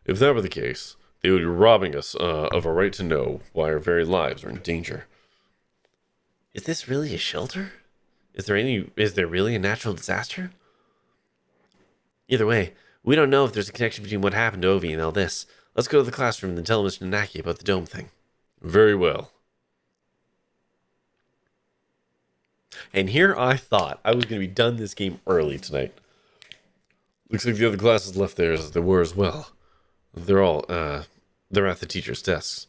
If that were the case, they would be robbing us of a right to know why our very lives are in danger. Is this really a shelter? Is there really a natural disaster? Either way, we don't know if there's a connection between what happened to Ovi and all this. Let's go to the classroom and tell Mr. Naki about the dome thing. Very well. And here I thought I was going to be done this game early tonight. Looks like the other classes left theirs as they were as well. They're at the teachers' desks.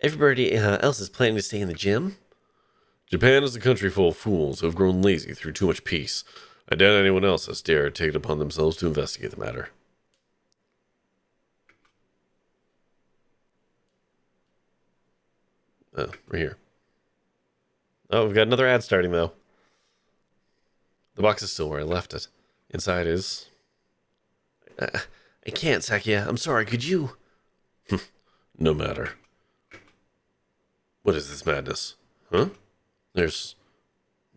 Everybody else is planning to stay in the gym? Japan is a country full of fools who have grown lazy through too much peace. I doubt anyone else has dared take it upon themselves to investigate the matter. Right here. Oh, we've got another ad starting, though. The box is still where I left it. Inside is... I can't, Sakia. I'm sorry. Could you? No matter. What is this madness? Huh? There's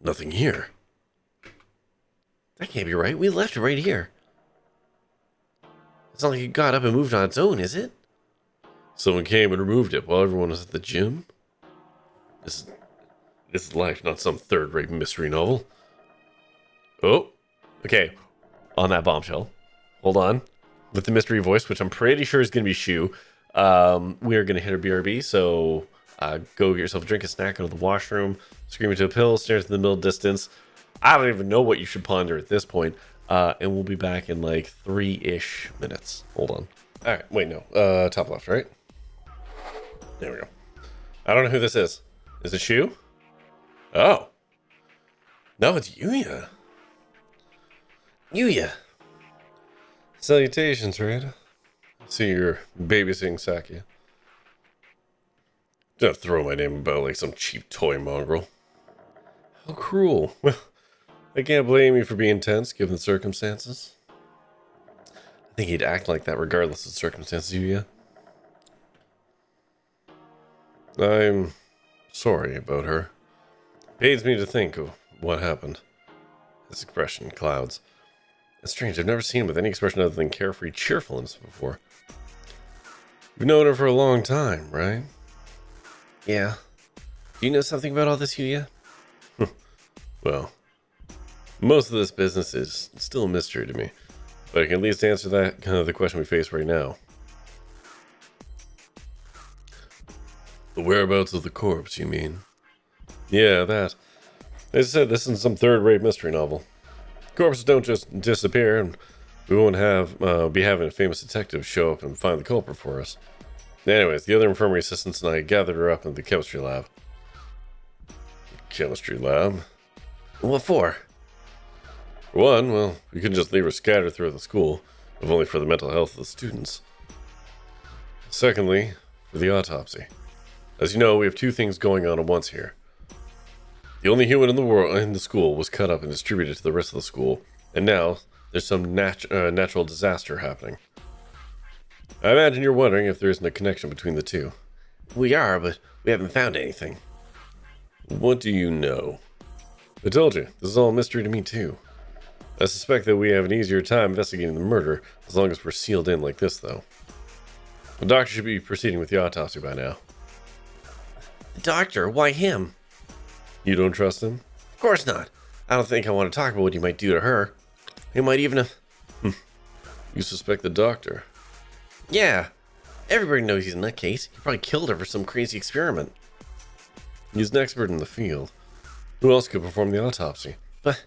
nothing here. That can't be right. We left it right here. It's not like it got up and moved on its own, is it? Someone came and removed it while everyone was at the gym? This is life, not some third-rate mystery novel. Oh, okay. On that bombshell. Hold on. With the mystery voice, which I'm pretty sure is going to be Shu, we are going to hit our BRB, so go get yourself a drink, a snack, go to the washroom, scream into a pill, stare into the middle distance. I don't even know what you should ponder at this point. And we'll be back in like 3-ish minutes. Hold on. All right, wait, no. Top left, right? There we go. I don't know who this is. Is it Shu? Oh. No, it's Yuya. Yuya. Salutations, right? See you're babysitting Sakia. Don't throw my name about like some cheap toy mongrel. How cruel. Well, I can't blame you for being tense, given the circumstances. I think he'd act like that regardless of circumstances, Yuya. I'm sorry about her. Pains me to think of what happened. His expression clouds. It's strange, I've never seen him with any expression other than carefree cheerfulness before. You've known her for a long time, right? Yeah. Do you know something about all this, Yuya? Well, most of this business is still a mystery to me, but I can at least answer that the question we face right now. The whereabouts of the corpse, you mean? Yeah, that. As I said, this isn't some third-rate mystery novel. Corpses don't just disappear, and we won't be having a famous detective show up and find the culprit for us. Anyways, the other infirmary assistants and I gathered her up in the chemistry lab. Chemistry lab? What for? For one, well, we couldn't just leave her scattered throughout the school, if only for the mental health of the students. Secondly, for the autopsy. As you know, we have two things going on at once here. The only human in the world in the school was cut up and distributed to the rest of the school, and now there's some natural disaster happening. I imagine you're wondering if there isn't a connection between the two. We are, but we haven't found anything. What do you know? I told you, this is all a mystery to me too. I suspect that we have an easier time investigating the murder as long as we're sealed in like this, though. The doctor should be proceeding with the autopsy by now. The doctor? Why him? You don't trust him? Of course not. I don't think I want to talk about what he might do to her. He might even have... You suspect the doctor? Yeah. Everybody knows he's a nutcase. He probably killed her for some crazy experiment. He's an expert in the field. Who else could perform the autopsy? But...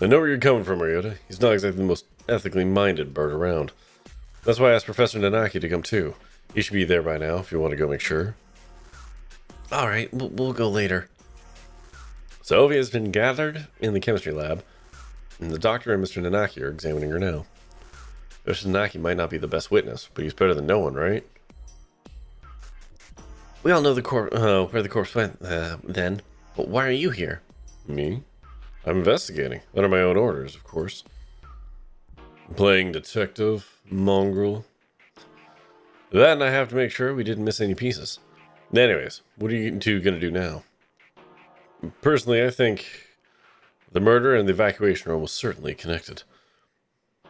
I know where you're coming from, Ryota. He's not exactly the most ethically minded bird around. That's why I asked Professor Nanaki to come too. He should be there by now if you want to go make sure. Alright, we'll go later. So Ovi has been gathered in the chemistry lab, and the doctor and Mr. Nanaki are examining her now. Mr. Nanaki might not be the best witness, but he's better than no one, right? We all know where the corpse went, then. But why are you here? Me? I'm investigating. Under my own orders, of course. Playing detective, mongrel. That and I have to make sure we didn't miss any pieces. Anyways, what are you two going to do now? Personally, I think the murder and the evacuation are almost certainly connected.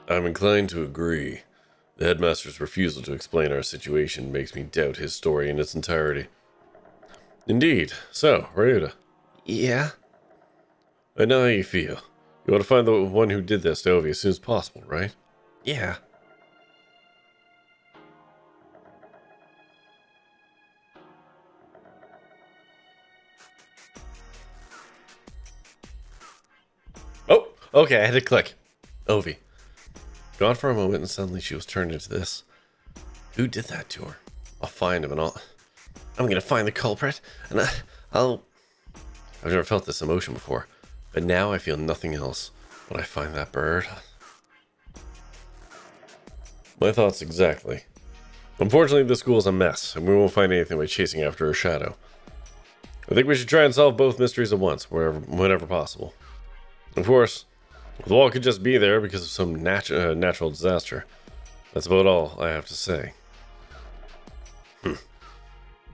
I'm inclined to agree. The headmaster's refusal to explain our situation makes me doubt his story in its entirety. Indeed. So, Ryuta. Yeah? I know how you feel. You want to find the one who did this to Ovi as soon as possible, right? Yeah. Oh, okay, I had to click. Ovi. Gone for a moment and suddenly she was turned into this. Who did that to her? I'll find him and I'm gonna find the culprit and I've never felt this emotion before. But now I feel nothing else when I find that bird. My thoughts exactly. Unfortunately, the school is a mess, and we won't find anything by chasing after her shadow. I think we should try and solve both mysteries at once, whenever possible. Of course, the wall could just be there because of some natural disaster. That's about all I have to say.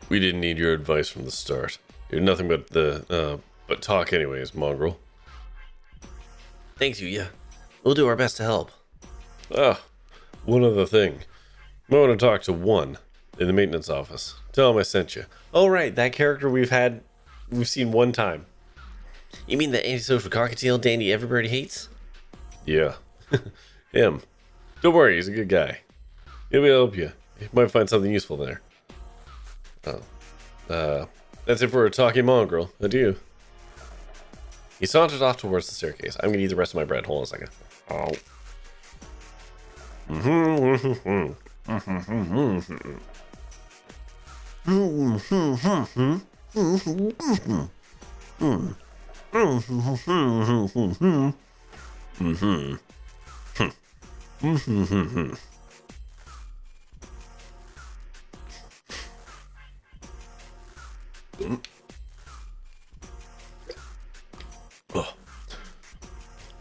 We didn't need your advice from the start. You're nothing but talk anyways, mongrel. Thanks, Yuya. We'll do our best to help. Ah, one other thing. I want to talk to one in the maintenance office. Tell him I sent you. Oh, right, that character we've seen one time. You mean the antisocial cockatiel Dandy everybody hates? Yeah, him. Don't worry, he's a good guy. He'll help you. You might find something useful there. That's it for a talking mongrel. Adieu. He sauntered off towards the staircase. I'm gonna eat the rest of my bread. Hold on a second. Oh.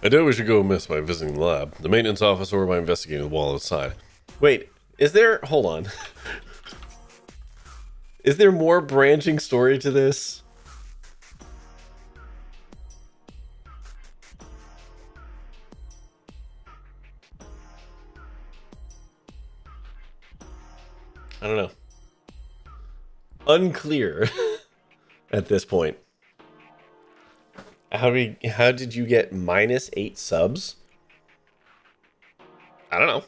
I doubt we should go amiss by visiting the lab, the maintenance office, or by investigating the wall outside. Wait, is there... Hold on. Is there more branching story to this? I don't know. Unclear at this point. How did you get -8 subs? I don't know.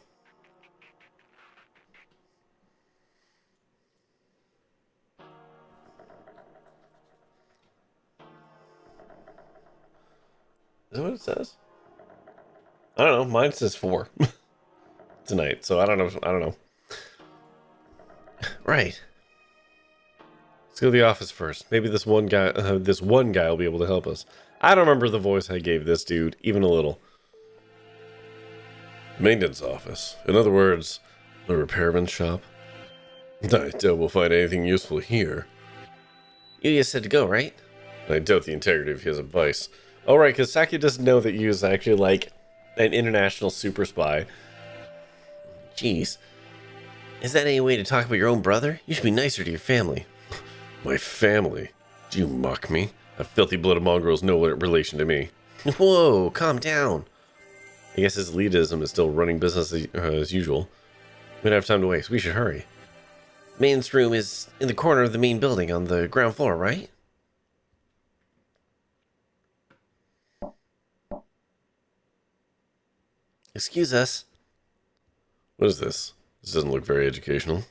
Is that what it says? I don't know. Mine says 4 tonight, so I don't know. I don't know. Right. Let's go to the office first. Maybe this one guy will be able to help us. I don't remember the voice I gave this dude, even a little. Maintenance office. In other words, the repairman's shop. I doubt we'll find anything useful here. Yuya said to go, right? I doubt the integrity of his advice. Oh, right, because Saki doesn't know that Yu is actually, like, an international super spy. Jeez. Is that any way to talk about your own brother? You should be nicer to your family. My family? Do you mock me? That filthy blooded mongrel is no relation to me. Whoa, calm down. I guess his elitism is still running business as usual. We don't have time to waste. We should hurry. Main's room is in the corner of the main building on the ground floor, right? Excuse us. What is this? This doesn't look very educational.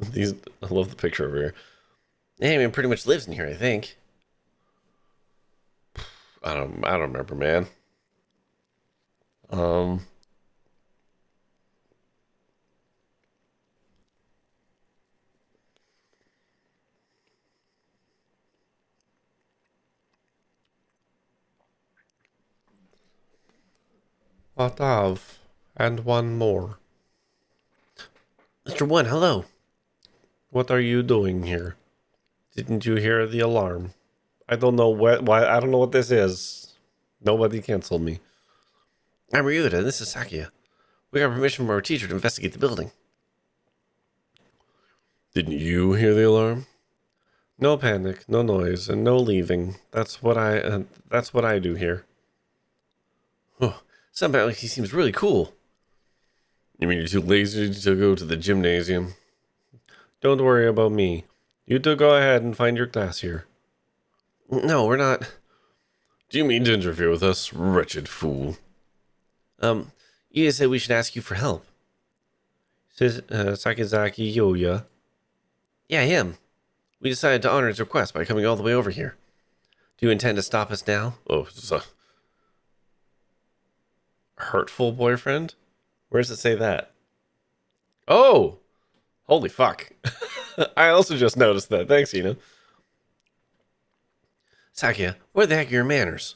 I love the picture over here. Anyone pretty much lives in here, I think. I don't remember, man. What of? And one more. Mr. One, hello. What are you doing here? Didn't you hear the alarm? I don't know why. I don't know what this is. Nobody canceled me. I'm Ryuta, and this is Sakia. We got permission from our teacher to investigate the building. Didn't you hear the alarm? No panic, no noise, and no leaving. That's what I do here. Oh, somebody he seems really cool. You mean you're too lazy to go to the gymnasium? Don't worry about me. You two go ahead and find your class here. No, we're not. Do you mean to interfere with us, wretched fool? You said we should ask you for help. Says Sakizaki Yoya. Yeah, him. We decided to honor his request by coming all the way over here. Do you intend to stop us now? Oh, so hurtful boyfriend? Where does it say that? Oh! Holy fuck. I also just noticed that. Thanks, Ina. Sakia, where the heck are your manners?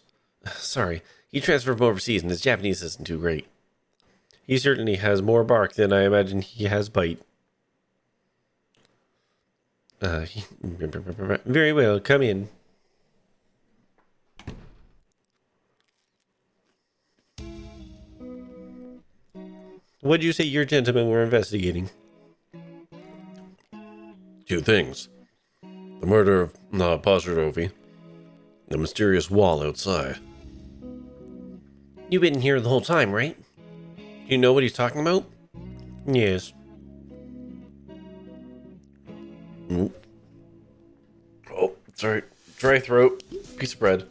Sorry, he transferred from overseas and his Japanese isn't too great. He certainly has more bark than I imagine he has bite. Very well, come in. What did you say your gentlemen were investigating? Two things. The murder of Pozharovi, the mysterious wall outside. You've been here the whole time, right? Do you know what he's talking about? Yes. Mm. Oh, sorry. Dry throat. Piece of bread.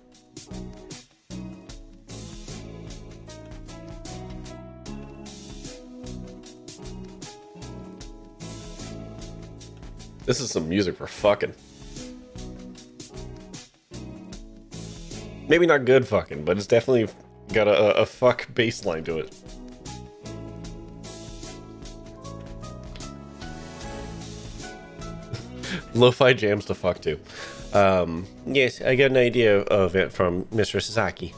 This is some music for fucking. Maybe not good fucking, but it's definitely got a fuck bass line to it. Lo-fi jams to fuck to. Yes, I got an idea of it from Mr. Sasaki.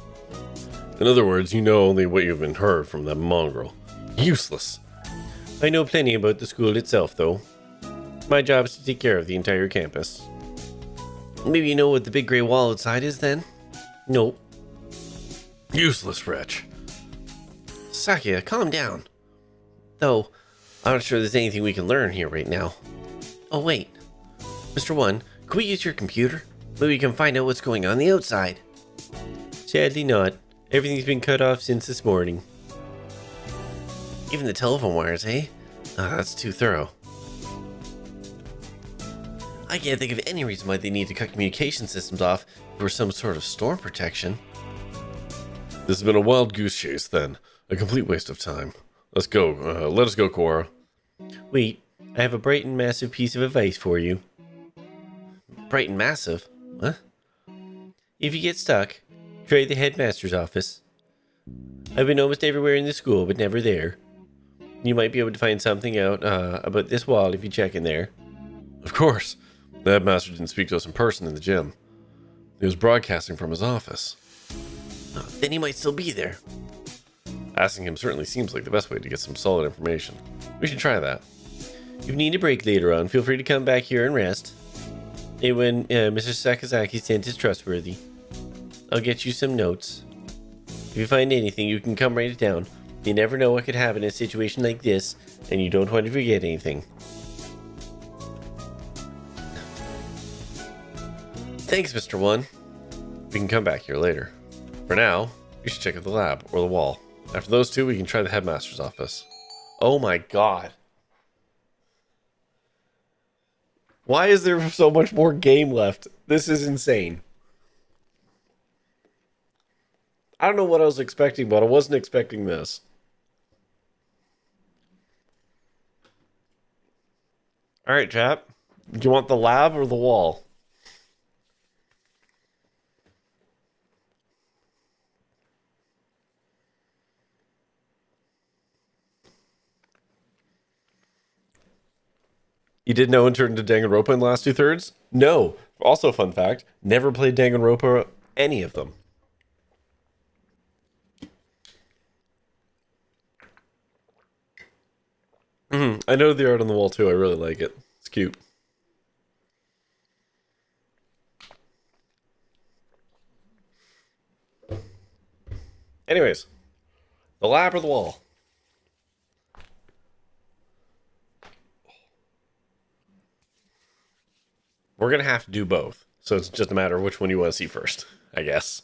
In other words, you know only what you've been heard from that mongrel. Useless. I know plenty about the school itself, though. My job is to take care of the entire campus. Maybe you know what the big gray wall outside is, then? Nope. Useless wretch. Sakia, calm down. Though, I'm not sure there's anything we can learn here right now. Oh, wait. Mr. One, can we use your computer? Maybe we can find out what's going on the outside. Sadly not. Everything's been cut off since this morning. Even the telephone wires, eh? That's too thorough. I can't think of any reason why they need to cut communication systems off for some sort of storm protection. This has been a wild goose chase, then. A complete waste of time. Let's go. Let us go, Cora. Wait, I have a bright and massive piece of advice for you. Bright and massive? What? If you get stuck, try the headmaster's office. I've been almost everywhere in the school, but never there. You might be able to find something out about this wall if you check in there. Of course. The headmaster didn't speak to us in person in the gym. He was broadcasting from his office. Then he might still be there. Asking him certainly seems like the best way to get some solid information. We should try that. If you need a break later on, feel free to come back here and rest. And when Mr. Sakazaki sent is trustworthy, I'll get you some notes. If you find anything, you can come write it down. You never know what could happen in a situation like this, and you don't want to forget anything. Thanks, Mr. One. We can come back here later. For now, we should check out the lab or the wall. After those two, we can try the headmaster's office. Oh my god. Why is there so much more game left? This is insane. I don't know what I was expecting, but I wasn't expecting this. Alright, chap. Do you want the lab or the wall? You did know and turned into Danganronpa in the last 2/3? No. Also, fun fact, never played Danganronpa, any of them. I know the art on the wall too, I really like it. It's cute. Anyways, the lab or the wall? We're going to have to do both. So it's just a matter of which one you want to see first, I guess.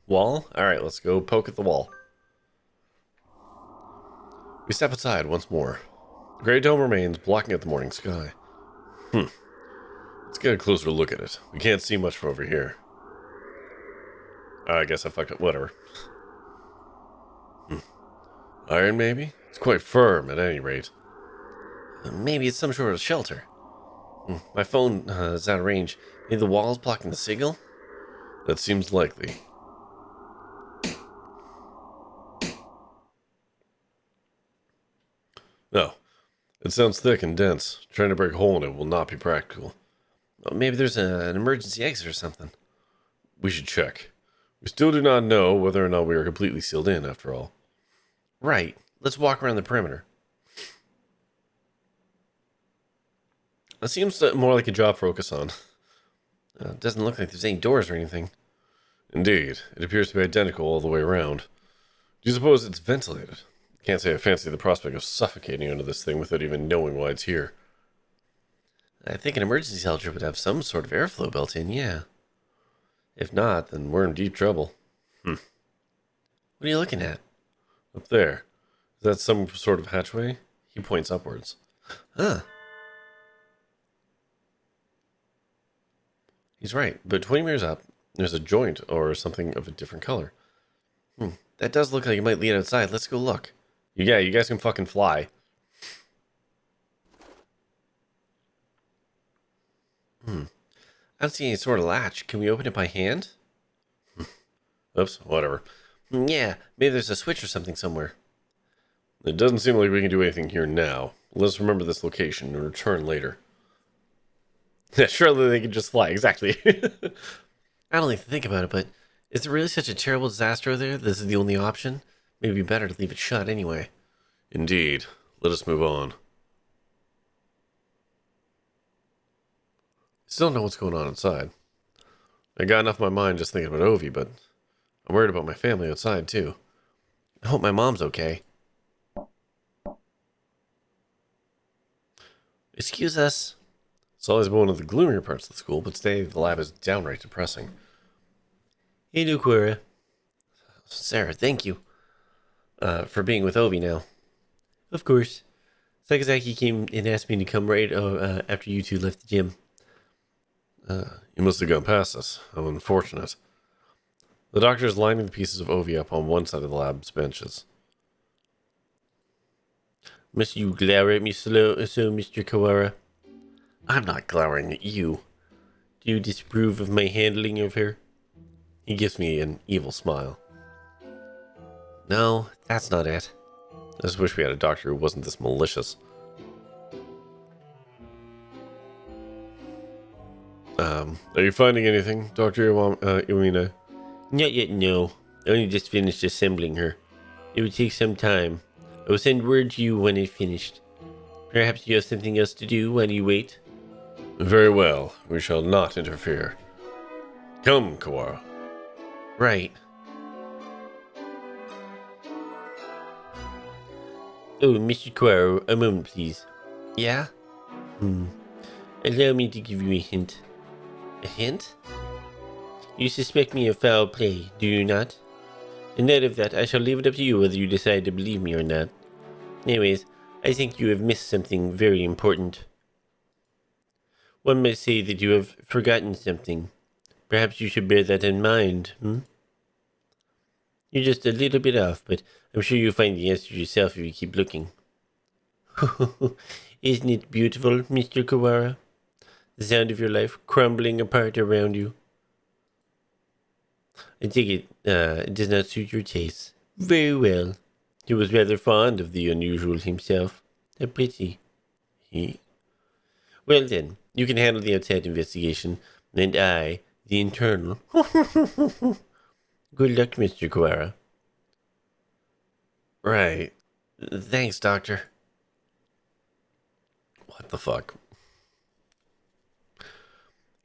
Wall? Alright, let's go poke at the wall. We step outside once more. The gray dome remains, blocking out the morning sky. Let's get a closer look at it. We can't see much from over here. I guess I fucked up. Whatever. Iron, maybe? It's quite firm, at any rate. Maybe it's some sort of shelter. My phone is out of range. Maybe the wall's blocking the signal? That seems likely. No. It sounds thick and dense. Trying to break a hole in it will not be practical. Well, maybe there's an emergency exit or something. We should check. We still do not know whether or not we are completely sealed in, after all. Right. Let's walk around the perimeter. That seems more like a job for Okasan. It doesn't look like there's any doors or anything. Indeed, it appears to be identical all the way around. Do you suppose it's ventilated? Can't say I fancy the prospect of suffocating under this thing without even knowing why it's here. I think an emergency shelter would have some sort of airflow built in, yeah. If not, then we're in deep trouble. What are you looking at? Up there. Is that some sort of hatchway? He points upwards. Huh. He's right, but 20 meters up, there's a joint or something of a different color. That does look like it might lead outside. Let's go look. Yeah, you guys can fucking fly. I don't see any sort of latch. Can we open it by hand? Oops, whatever. Yeah, maybe there's a switch or something somewhere. It doesn't seem like we can do anything here now. Let's remember this location and return later. Yeah, surely they can just fly, exactly. I don't like to think about it, but is there really such a terrible disaster there? This is the only option? Maybe it'd be better to leave it shut anyway. Indeed. Let us move on. Still don't know what's going on inside. I got enough in my mind just thinking about Ovi, but I'm worried about my family outside too. I hope my mom's okay. Excuse us. It's always been one of the gloomier parts of the school, but today the lab is downright depressing. Hey, Nuquera. Sarah, thank you. For being with Ovi now. Of course. Sakazaki came and asked me to come right after you two left the gym. You must have gone past us. How unfortunate. The doctor is lining the pieces of Ovi up on one side of the lab's benches. Must you glare at me so, Mr. Kawara? I'm not glowering at you. Do you disapprove of my handling of her? He gives me an evil smile. No, that's not it. I just wish we had a doctor who wasn't this malicious. Are you finding anything, Dr. Iwina? Not yet, no. I only just finished assembling her. It would take some time. I will send word to you when it's finished. Perhaps you have something else to do while you wait? Very well. We shall not interfere. Come, Kawara. Right. Oh, Mr. Kawara, a moment, please. Yeah? Allow me to give you a hint. A hint? You suspect me of foul play, do you not? In light of that, I shall leave it up to you whether you decide to believe me or not. Anyways, I think you have missed something very important. One might say that you have forgotten something. Perhaps you should bear that in mind, You're just a little bit off, but I'm sure you'll find the answer yourself if you keep looking. Isn't it beautiful, Mr. Kawara? The sound of your life crumbling apart around you. I take it does not suit your taste. Very well. He was rather fond of the unusual himself. A pity. Well then, you can handle the outside investigation, and I, the internal. Good luck, Mr. Kawara. Right. Thanks, Doctor. What the fuck?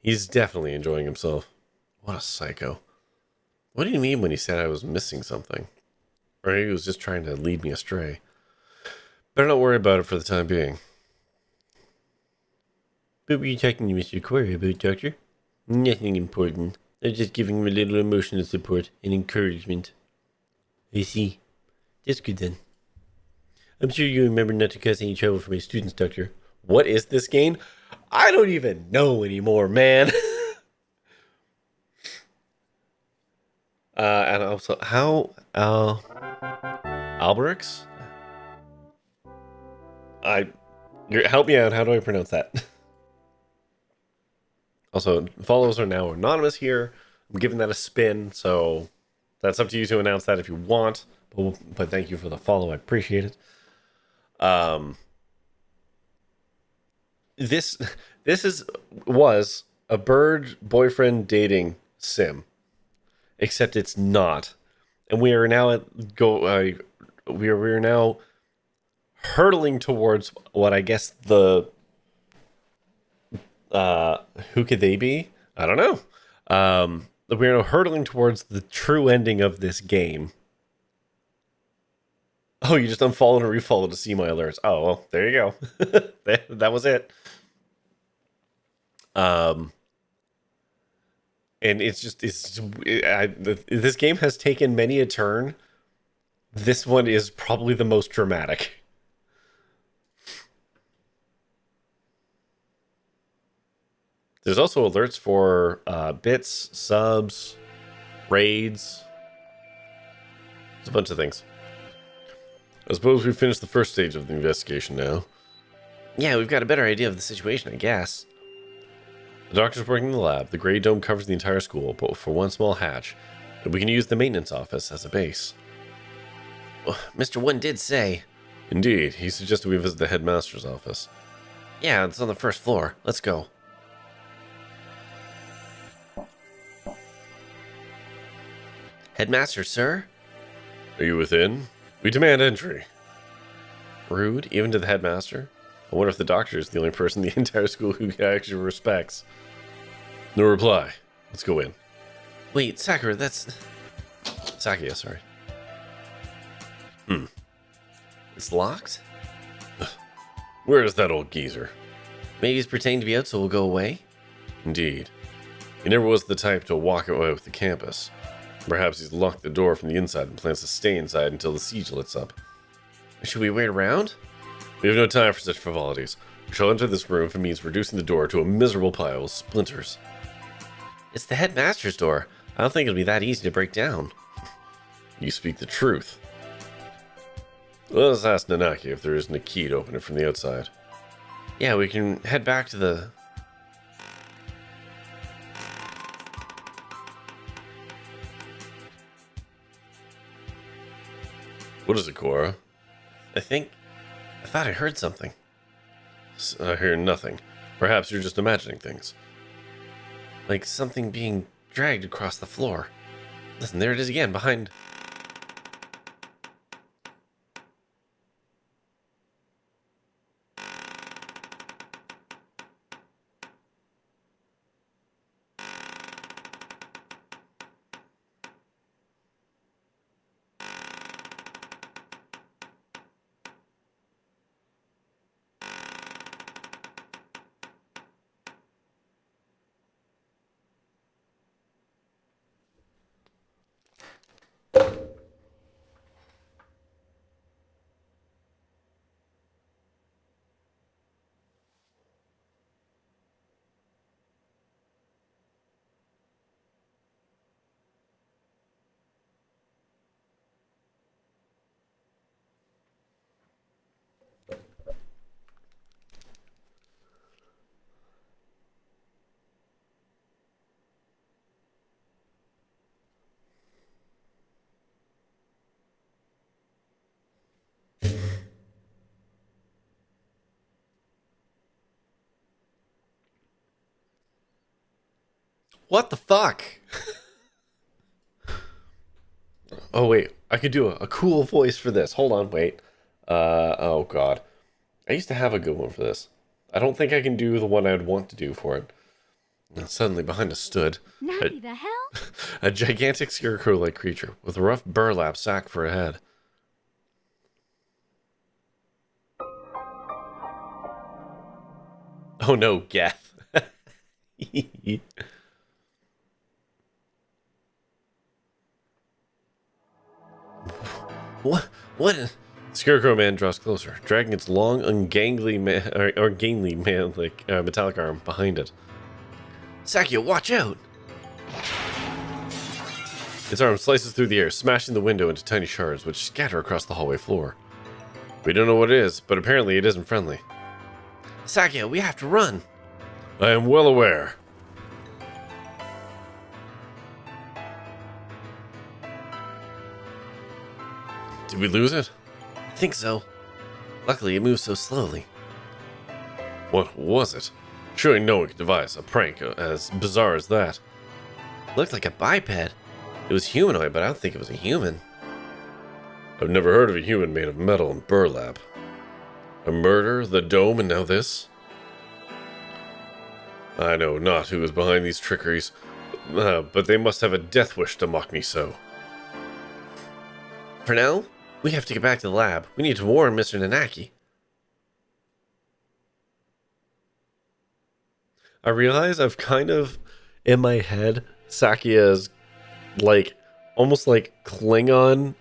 He's definitely enjoying himself. What a psycho. What do you mean when he said I was missing something? Or he was just trying to lead me astray. Better not worry about it for the time being. What were you talking to Mr. Kawara about, Doctor? Nothing important. I was just giving him a little emotional support and encouragement. I see. That's good then. I'm sure you remember not to cause any trouble for my students, Doctor. What is this game? I don't even know anymore, man. And also, how Alberix? Help me out. How do I pronounce that? Also, follows are now anonymous here. I'm giving that a spin, so that's up to you to announce that if you want. But thank you for the follow. I appreciate it. This was a bird boyfriend dating sim, except it's not, and we are now we are now hurtling towards what I guess the Who could they be? I don't know. We're now hurtling towards the true ending of this game. Oh, you just unfollowed and refollowed to see my alerts. Oh, well, there you go. that was it. And this game has taken many a turn. This one is probably the most dramatic. There's also alerts for bits, subs, raids. There's a bunch of things. I suppose we've finished the first stage of the investigation now. Yeah, we've got a better idea of the situation, I guess. The doctor's working in the lab. The gray dome covers the entire school, but for one small hatch. And we can use the maintenance office as a base. Mr. One did say. Indeed, he suggested we visit the headmaster's office. Yeah, it's on the first floor. Let's go. Headmaster, sir? Are you within? We demand entry. Rude, even to the headmaster? I wonder if the doctor is the only person in the entire school who actually respects. No reply. Let's go in. Wait, Sakura, that's... Sakia, sorry. It's locked? Where is that old geezer? Maybe he's pretending to be out so we'll go away? Indeed. He never was the type to walk away with the campus. Perhaps he's locked the door from the inside and plans to stay inside until the siege lets up. Should we wait around? We have no time for such frivolities. We shall enter this room if it means reducing the door to a miserable pile of splinters. It's the headmaster's door. I don't think it'll be that easy to break down. You speak the truth. Let us ask Nanaki if there isn't a key to open it from the outside. Yeah, we can head back to the... What is it, Cora? I thought I heard something. I hear nothing. Perhaps you're just imagining things. Like something being dragged across the floor. Listen, there it is again, behind... What the fuck? Oh, wait. I could do a cool voice for this. Hold on, wait. Oh, God. I used to have a good one for this. I don't think I can do the one I'd want to do for it. And suddenly, behind us stood The hell? a gigantic scarecrow-like creature with a rough burlap sack for a head. Oh no, Geth. What? What? Scarecrow Man draws closer, dragging its long, ungangly metallic arm behind it. Sakia, watch out! Its arm slices through the air, smashing the window into tiny shards, which scatter across the hallway floor. We don't know what it is, but apparently it isn't friendly. Sakia, we have to run! I am well aware. Did we lose it? I think so. Luckily, it moves so slowly. What was it? Surely no one could devise a prank as bizarre as that. Looked like a biped. It was humanoid, but I don't think it was a human. I've never heard of a human made of metal and burlap. A murder, the dome, and now this? I know not who is behind these trickeries, but they must have a death wish to mock me so. For now, we have to get back to the lab. We need to warn Mr. Nanaki. I realize I've kind of, in my head, Sakia's like, almost like Klingon,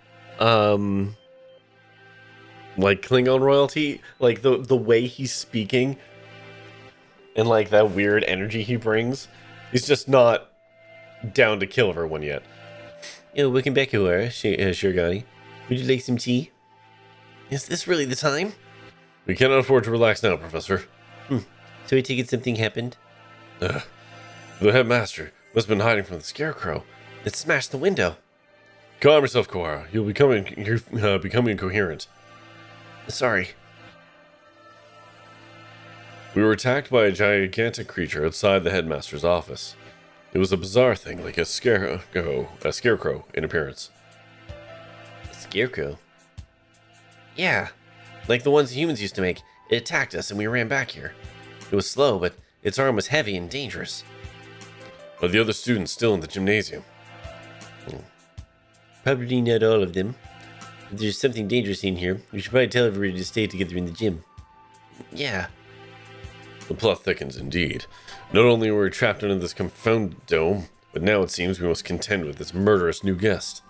royalty, like the way he's speaking and like that weird energy he brings. He's just not down to kill everyone yet. Welcome back, Shirogane. Would you like some tea? Is this really the time? We cannot afford to relax now, Professor. So I take it something happened? The headmaster must have been hiding from the scarecrow. It smashed the window. Calm yourself, Koara. You're becoming incoherent. Sorry. We were attacked by a gigantic creature outside the headmaster's office. It was a bizarre thing, like a scarecrow in appearance. A scarecrow? Yeah, like the ones humans used to make. It attacked us and we ran back here. It was slow, but its arm was heavy and dangerous. Are the other students still in the gymnasium? Probably not all of them. If there's something dangerous in here, we should probably tell everybody to stay together in the gym. Yeah. The plot thickens indeed. Not only were we trapped under this confounded dome, but now it seems we must contend with this murderous new guest.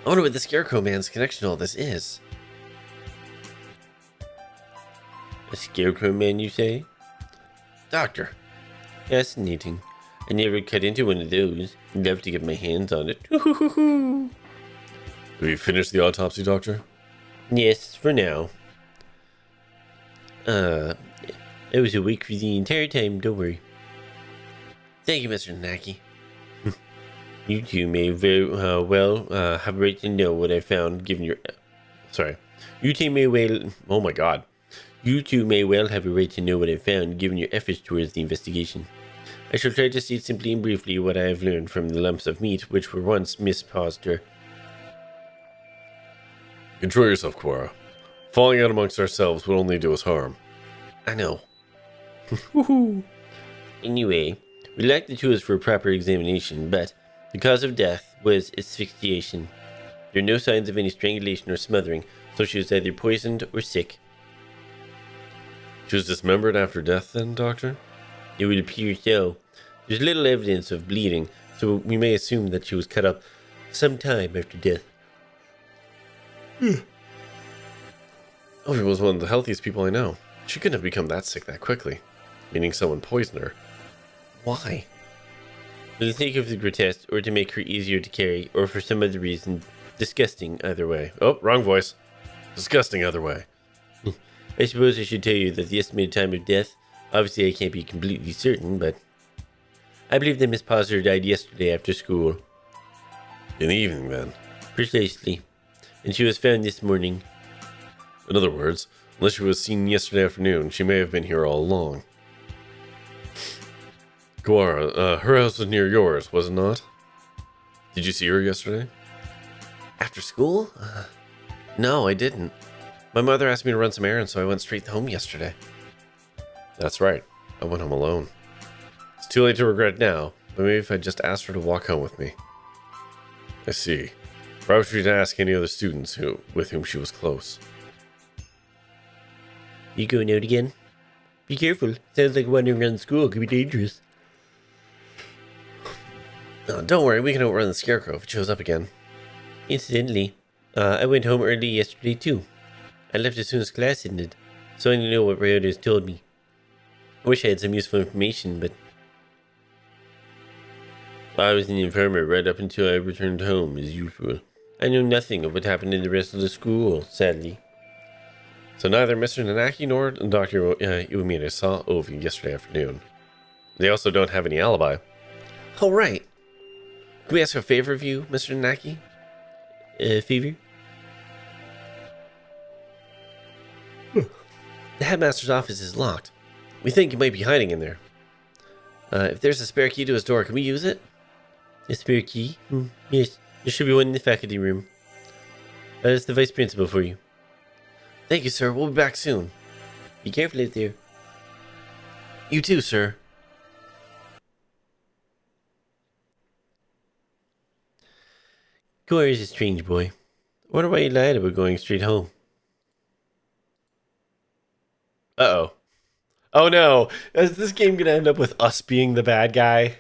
I wonder what the Scarecrow Man's connection to all this is. A Scarecrow Man, you say? Doctor. Fascinating. I never cut into one of those. I'd love to get my hands on it. Have you finished the autopsy, Doctor? Yes, for now. I was awake for the entire time, don't worry. Thank you, Mr. Nanaki. You two may very well have a right to know what I found, given your... Sorry. You two may well... Oh my god. You two may well have a right to know what I found, given your efforts towards the investigation. I shall try to state simply and briefly what I have learned from the lumps of meat which were once Miss Poster. Control yourself, Koara. Falling out amongst ourselves will only do us harm. I know. Anyway, we lacked the tools for a proper examination, but the cause of death was asphyxiation. There are no signs of any strangulation or smothering, so she was either poisoned or sick. She was dismembered after death then, Doctor? It would appear so. There's little evidence of bleeding, so we may assume that she was cut up some time after death. Ovi was one of the healthiest people I know. She couldn't have become that sick that quickly. Meaning someone poisoned her. Why? For the sake of the grotesque, or to make her easier to carry, or for some other reason, disgusting either way. Oh, wrong voice. Disgusting either way. I suppose I should tell you that the estimated time of death, obviously I can't be completely certain, but I believe that Miss Potter died yesterday after school. In the evening, then? Precisely. And she was found this morning. In other words, unless she was seen yesterday afternoon, she may have been here all along. Koara, her house was near yours, was it not? Did you see her yesterday? After school? No, I didn't. My mother asked me to run some errands, so I went straight home yesterday. That's right. I went home alone. It's too late to regret now, but maybe if I just asked her to walk home with me. I see. Perhaps we should ask any other students with whom she was close. You going out again? Be careful. Sounds like wandering around school could be dangerous. Oh, don't worry, we can outrun the Scarecrow if it shows up again. Incidentally, I went home early yesterday too. I left as soon as class ended, so I didn't know what Ryota's told me. I wish I had some useful information, but I was an informer right up until I returned home, as usual. I know nothing of what happened in the rest of the school, sadly. So neither Mr. Nanaki nor Dr. Iwamine saw Ovi yesterday afternoon. They also don't have any alibi. Oh, right. Can we ask a favor of you, Mr. Nanaki? Favor? The headmaster's office is locked. We think he might be hiding in there. If there's a spare key to his door, can we use it? A spare key? Yes, there should be one in the faculty room. That's the vice principal for you. Thank you, sir. We'll be back soon. Be careful out there. You too, sir. Cora is a strange boy. I wonder why he lied about going straight home. Uh-oh. Oh no! Is this game gonna end up with us being the bad guy?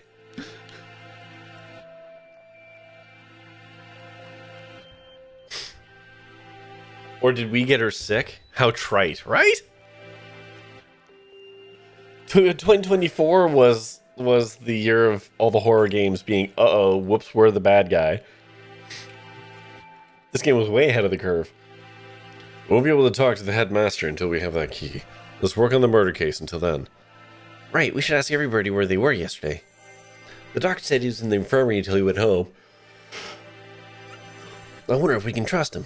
Or did we get her sick? How trite, right? 2024 was the year of all the horror games being, uh-oh, whoops, we're the bad guy. This game was way ahead of the curve. We won't be able to talk to the headmaster until we have that key. Let's work on the murder case until then. Right, we should ask everybody where they were yesterday. The doctor said he was in the infirmary until he went home. I wonder if we can trust him.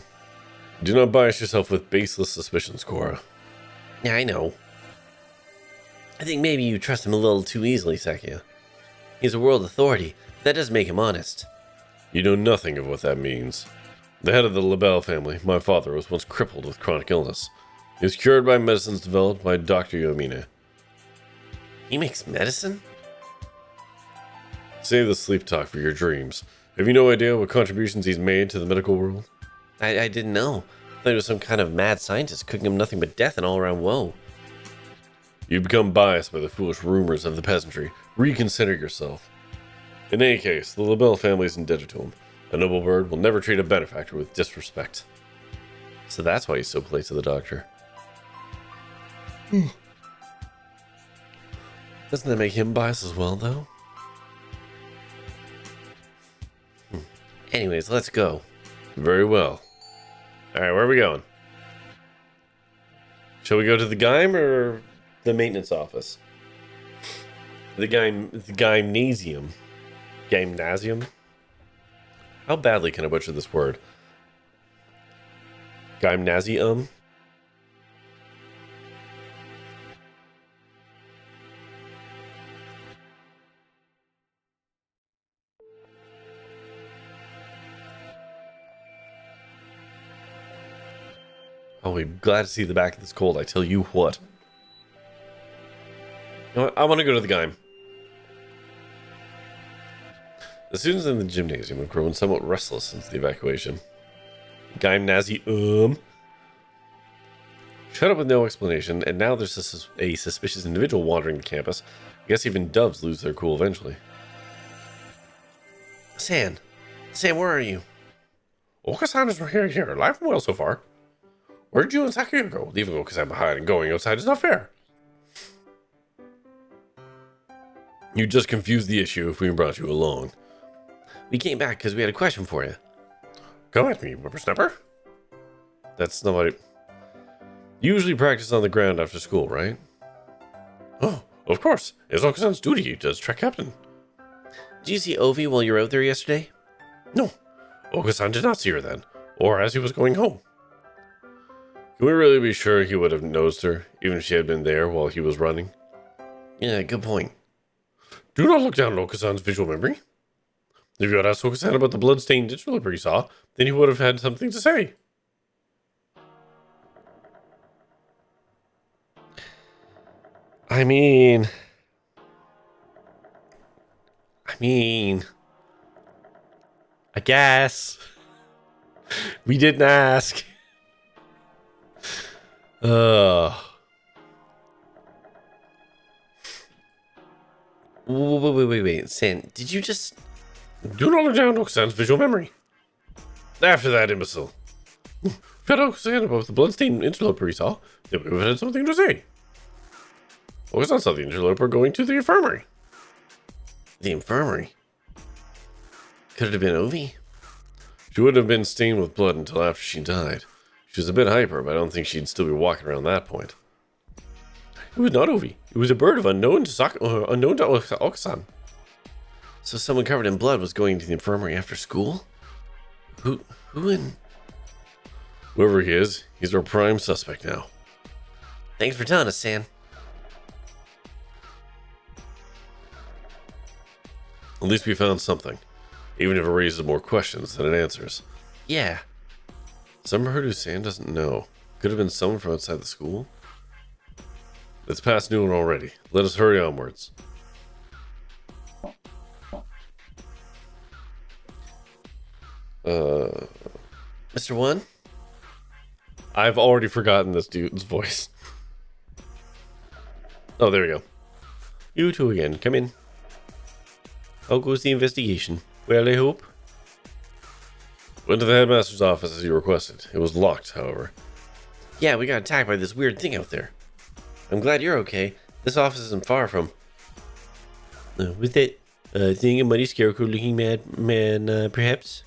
Do not bias yourself with baseless suspicions, Cora. Yeah, I know. I think maybe you trust him a little too easily, Sakia. He's a world authority. That does make him honest. You know nothing of what that means. The head of the LaBelle family, my father, was once crippled with chronic illness. He was cured by medicines developed by Dr. Yomine. He makes medicine? Save the sleep talk for your dreams. Have you no idea what contributions he's made to the medical world? I didn't know. I thought he was some kind of mad scientist cooking him nothing but death and all-around woe. You become biased by the foolish rumors of the peasantry. Reconsider yourself. In any case, the LaBelle family is indebted to him. A noble bird will never treat a benefactor with disrespect. So that's why he's so polite to the doctor. Doesn't that make him biased as well, though? Anyways, let's go. Very well. Alright, where are we going? Shall we go to the Gym or the maintenance office? The gymnasium. Gymnasium? How badly can I butcher this word? Gymnasium? I'll be glad to see the back of this cold, I tell you what. You know what? I want to go to the Gym. The students in the gymnasium have grown somewhat restless since the evacuation. Gymnasium. Shut up with no explanation, and now there's a suspicious individual wandering the campus. I guess even doves lose their cool eventually. San, where are you? Okasan is here, alive and well so far. Where did you and Sakia go? Leaving Okasan behind and going outside is not fair. You just confused the issue if we brought you along. We came back because we had a question for you. Go at me, whippersnapper. That's not what You usually practice on the ground after school, right? Oh, of course. It's Okasan's duty as track captain. Did you see Ovi while you were out there yesterday? No. Okasan did not see her then, or as he was going home. Can we really be sure he would have noticed her, even if she had been there while he was running? Yeah, good point. Do not look down on Okasan's visual memory. If you had asked Okasan about the blood-stained interloper he saw, then he would have had something to say. I mean, I guess. We didn't ask. Wait. San, did you just... Do not look down Okasan's visual memory. After that, imbecile. If you had Okasan about the bloodstained interloper he saw, then we would have had something to say. Okasan saw the interloper going to the infirmary. The infirmary? Could it have been Ovi? She wouldn't have been stained with blood until after she died. She was a bit hyper, but I don't think she'd still be walking around that point. It was not Ovi. It was a bird of unknown to Okasan. So someone covered in blood was going to the infirmary after school? Who in... Whoever he is, he's our prime suspect now. Thanks for telling us, San. At least we found something, even if it raises more questions than it answers. Yeah. Some heard who San doesn't know. Could have been someone from outside the school. It's past noon already. Let us hurry onwards. Mr. One? I've already forgotten this dude's voice. Oh, there we go. You two again. Come in. How goes the investigation? Well, I hope. Went to the headmaster's office as you requested. It was locked, however. Yeah, we got attacked by this weird thing out there. I'm glad you're okay. This office isn't far from... with that thing, a muddy scarecrow-looking man, perhaps?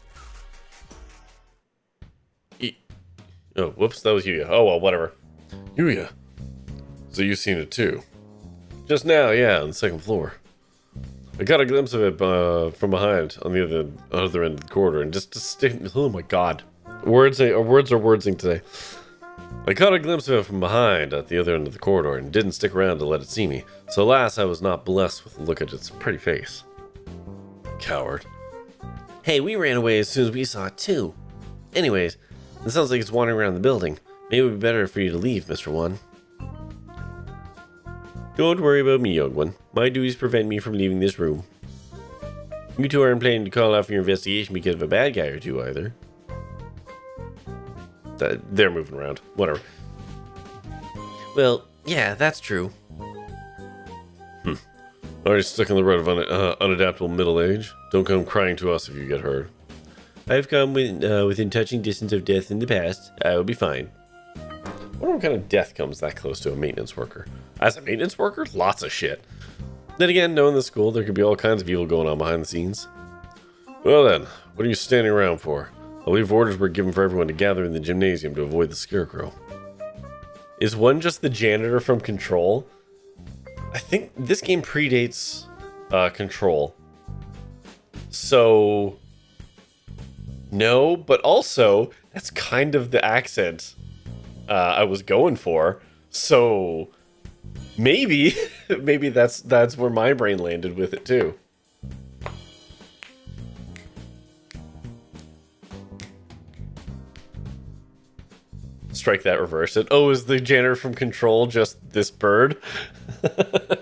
Oh, whoops, that was Yuya. Oh, well, whatever. Yuya. So you've seen it too? Just now, yeah, on the second floor. I got a glimpse of it from behind on the other end of the corridor, and oh my god. Words are wordsing today. I caught a glimpse of it from behind at the other end of the corridor and didn't stick around to let it see me. So alas, I was not blessed with a look at its pretty face. Coward. Hey, we ran away as soon as we saw it too. Anyways, it sounds like it's wandering around the building. Maybe it would be better for you to leave, Mr. One. Don't worry about me, young one. My duties prevent me from leaving this room. You two aren't planning to call off your investigation because of a bad guy or two, either. They're moving around. Whatever. Well, yeah, that's true. Already stuck in the rut of unadaptable middle age? Don't come crying to us if you get hurt. I've come within touching distance of death in the past. I will be fine. I wonder what kind of death comes that close to a maintenance worker. As a maintenance worker, lots of shit. Then again, knowing the school, there could be all kinds of evil going on behind the scenes. Well then, what are you standing around for? I believe orders were given for everyone to gather in the gymnasium to avoid the scarecrow. Is one just the janitor from Control? I think this game predates Control. So... no, but also, that's kind of the accent I was going for. So... maybe that's where my brain landed with it too. Strike that, reverse it. Oh, is the janitor from Control just this bird? That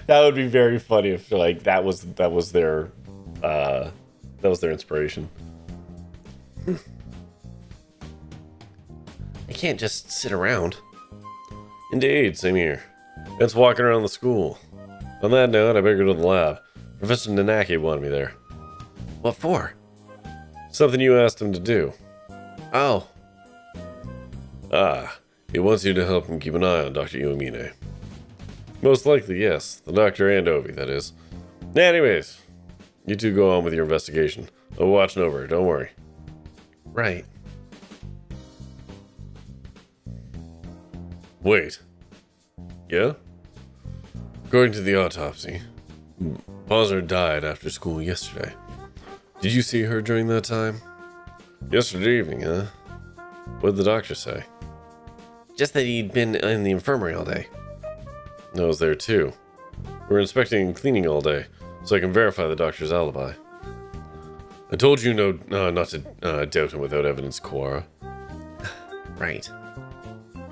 would be very funny if like that was their inspiration. I can't just sit around. Indeed, same here. It's walking around the school. On that note, I better go to the lab. Professor Nanaki wanted me there. What for? Something you asked him to do. Oh. Ah, he wants you to help him keep an eye on Dr. Iwamine. Most likely, yes. The doctor and Ovi, that is. Anyways, you two go on with your investigation. I'll watch over her, don't worry. Right. Wait. Yeah? According to the autopsy, Posner died after school yesterday. Did you see her during that time? Yesterday evening, huh? What did the doctor say? Just that he'd been in the infirmary all day. I was there too. We were inspecting and cleaning all day, so I can verify the doctor's alibi. I told you not to doubt him without evidence, Quora. Right.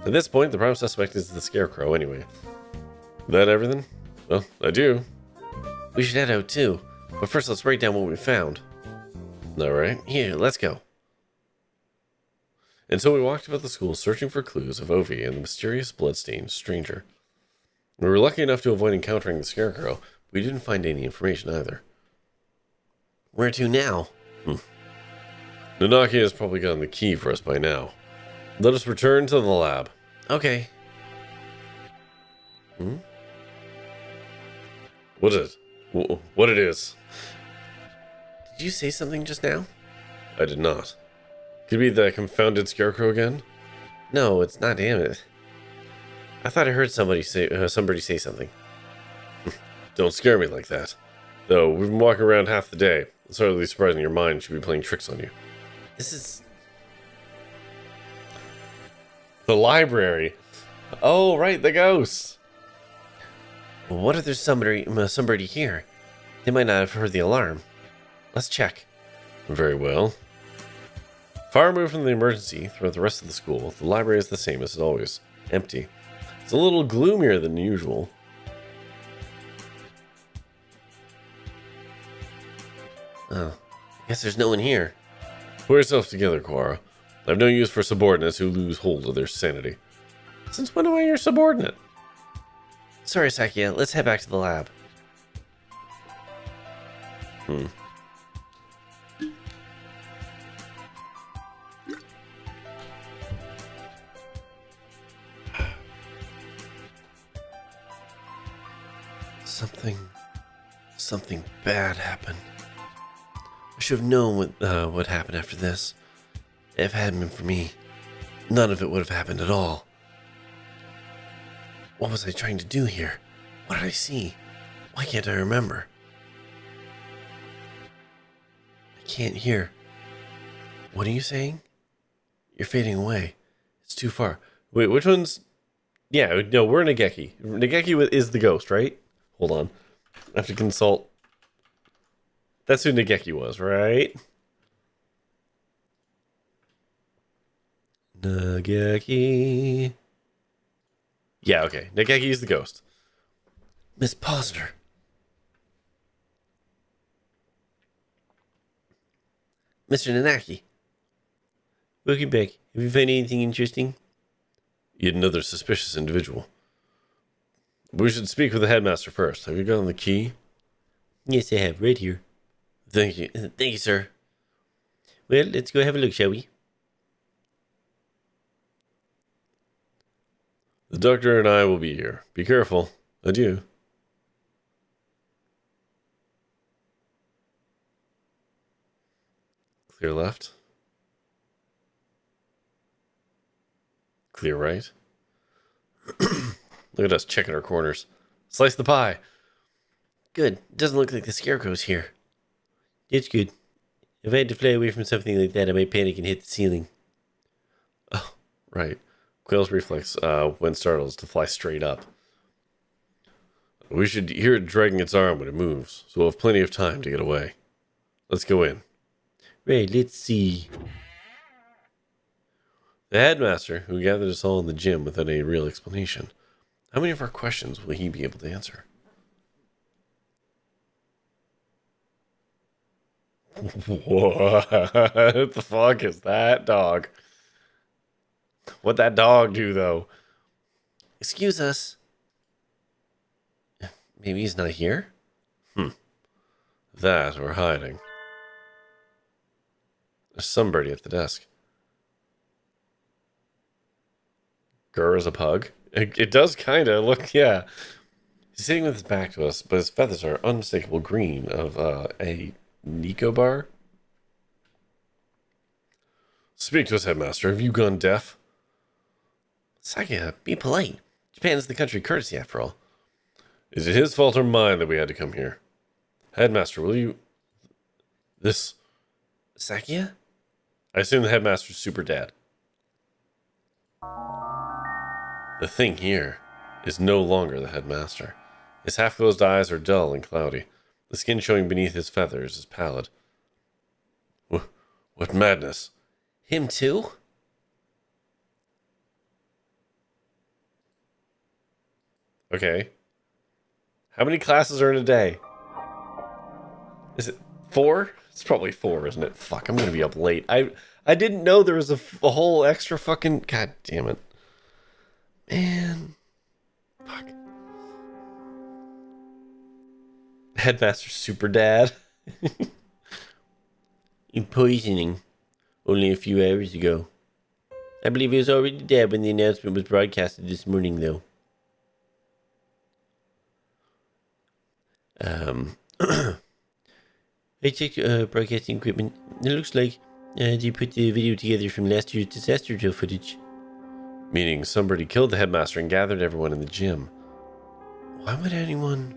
At this point, the prime suspect is the Scarecrow anyway. That everything? Well, I do. We should head out too, but first let's write down what we found. Alright. Here, let's go. And so we walked about the school searching for clues of Ovi and the mysterious bloodstained stranger. We were lucky enough to avoid encountering the Scarecrow, but we didn't find any information either. Where to now? Nanaki has probably gotten the key for us by now. Let us return to the lab. Okay. What is it? What it is? Did you say something just now? I did not. Could it be the confounded Scarecrow again? No, it's not him. I thought I heard somebody say something. Don't scare me like that. Though, we've been walking around half the day. It's hardly surprising your mind should be playing tricks on you. This is... the library. Oh, right, the ghosts. What if there's somebody here? They might not have heard the alarm. Let's check. Very well. Far removed from the emergency, throughout the rest of the school, the library is the same as always. Empty. It's a little gloomier than usual. Oh, I guess there's no one here. Pull yourself together, Quara. I've no use for subordinates who lose hold of their sanity. Since when am I your subordinate? Sorry, Sakia. Let's head back to the lab. Something bad happened. I should have known what happened after this. If it hadn't been for me, none of it would have happened at all. What was I trying to do here? What did I see? Why can't I remember? I can't hear. What are you saying? You're fading away. It's too far. Wait, which one's... Yeah, no, we're Nageki. Nageki is the ghost, right? Hold on. I have to consult. That's who Nageki was, right? Nageki. Yeah, okay. Nageki is the ghost. Miss Posner. Mr. Nanaki. Welcome back. Have you found anything interesting? Yet another suspicious individual. We should speak with the headmaster first. Have you gotten the key? Yes, I have. Right here. Thank you. Thank you, sir. Well, let's go have a look, shall we? The doctor and I will be here. Be careful. Adieu. Clear left. Clear right. Look at us checking our corners. Slice the pie. Good. Doesn't look like the scarecrow's here. It's good. If I had to fly away from something like that, I might panic and hit the ceiling. Oh, right. Quail's reflex, when startled, is to fly straight up. We should hear it dragging its arm when it moves, so we'll have plenty of time to get away. Let's go in. Right, let's see. The headmaster, who gathered us all in the gym without any real explanation. How many of our questions will he be able to answer? What the fuck is that dog? What'd that dog do, though? Excuse us. Maybe he's not here? That or hiding. There's somebody at the desk. Gur is a pug. It does kind of look, yeah. He's sitting with his back to us, but his feathers are unmistakable green of a Nicobar. Speak to us, headmaster. Have you gone deaf? Sakia, be polite. Japan is the country courtesy, after all. Is it his fault or mine that we had to come here? Headmaster, will you... This... Sakia? I assume the headmaster's super dad. The thing here is no longer the headmaster. His half-closed eyes are dull and cloudy. The skin showing beneath his feathers is pallid. What madness! Him too? Okay. How many classes are in a day? Is it 4? It's probably 4, isn't it? Fuck, I'm gonna be up late. I didn't know there was a whole extra fucking... God damn it. Man. Fuck. Headmaster Super Dad. In poisoning. Only a few hours ago. I believe he was already dead when the announcement was broadcasted this morning, though. I checked broadcasting equipment. It looks like they put the video together from last year's disaster drill footage. Meaning somebody killed the headmaster and gathered everyone in the gym. Why would anyone...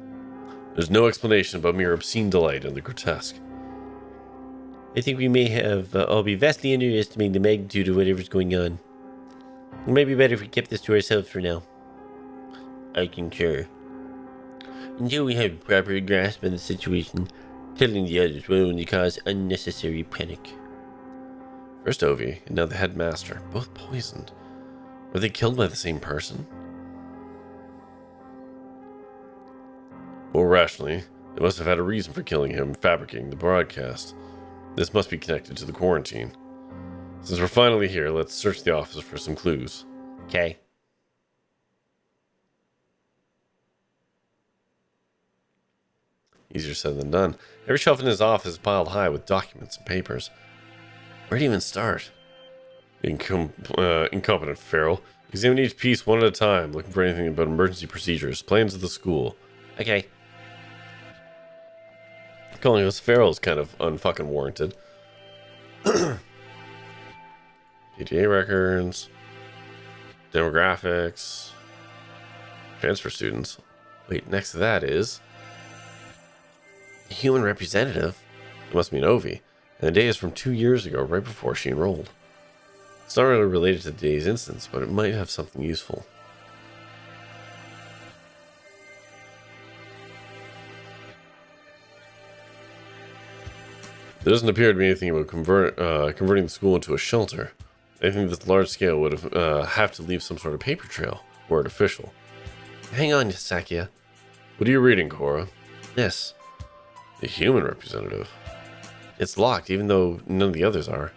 There's no explanation but mere obscene delight in the grotesque. I think we may have all be vastly underestimating the magnitude of whatever's going on. It might be better if we kept this to ourselves for now. I concur. Until we have a proper grasp of the situation, telling the others will only cause unnecessary panic. First Ovi, and now the headmaster, both poisoned. Were they killed by the same person? More rationally, they must have had a reason for killing him and fabricating the broadcast. This must be connected to the quarantine. Since we're finally here, let's search the office for some clues. Okay. Easier said than done. Every shelf in his office is piled high with documents and papers. Where to even start? Incompetent Farrell. Examine each piece one at a time, looking for anything about emergency procedures, plans of the school. Okay. Calling us Farrell is kind of unfucking warranted. PTA records, demographics, transfer students. Wait, next to that is A human representative? it must be an Ovi, and the day is from 2 years ago, right before she enrolled. It's not really related to today's instance, but it might have something useful. There doesn't appear to be anything about converting the school into a shelter. Anything this large scale would have to leave some sort of paper trail, were it official. Hang on, Sakia. What are you reading, Cora? This. The human representative. It's locked, even though none of the others are.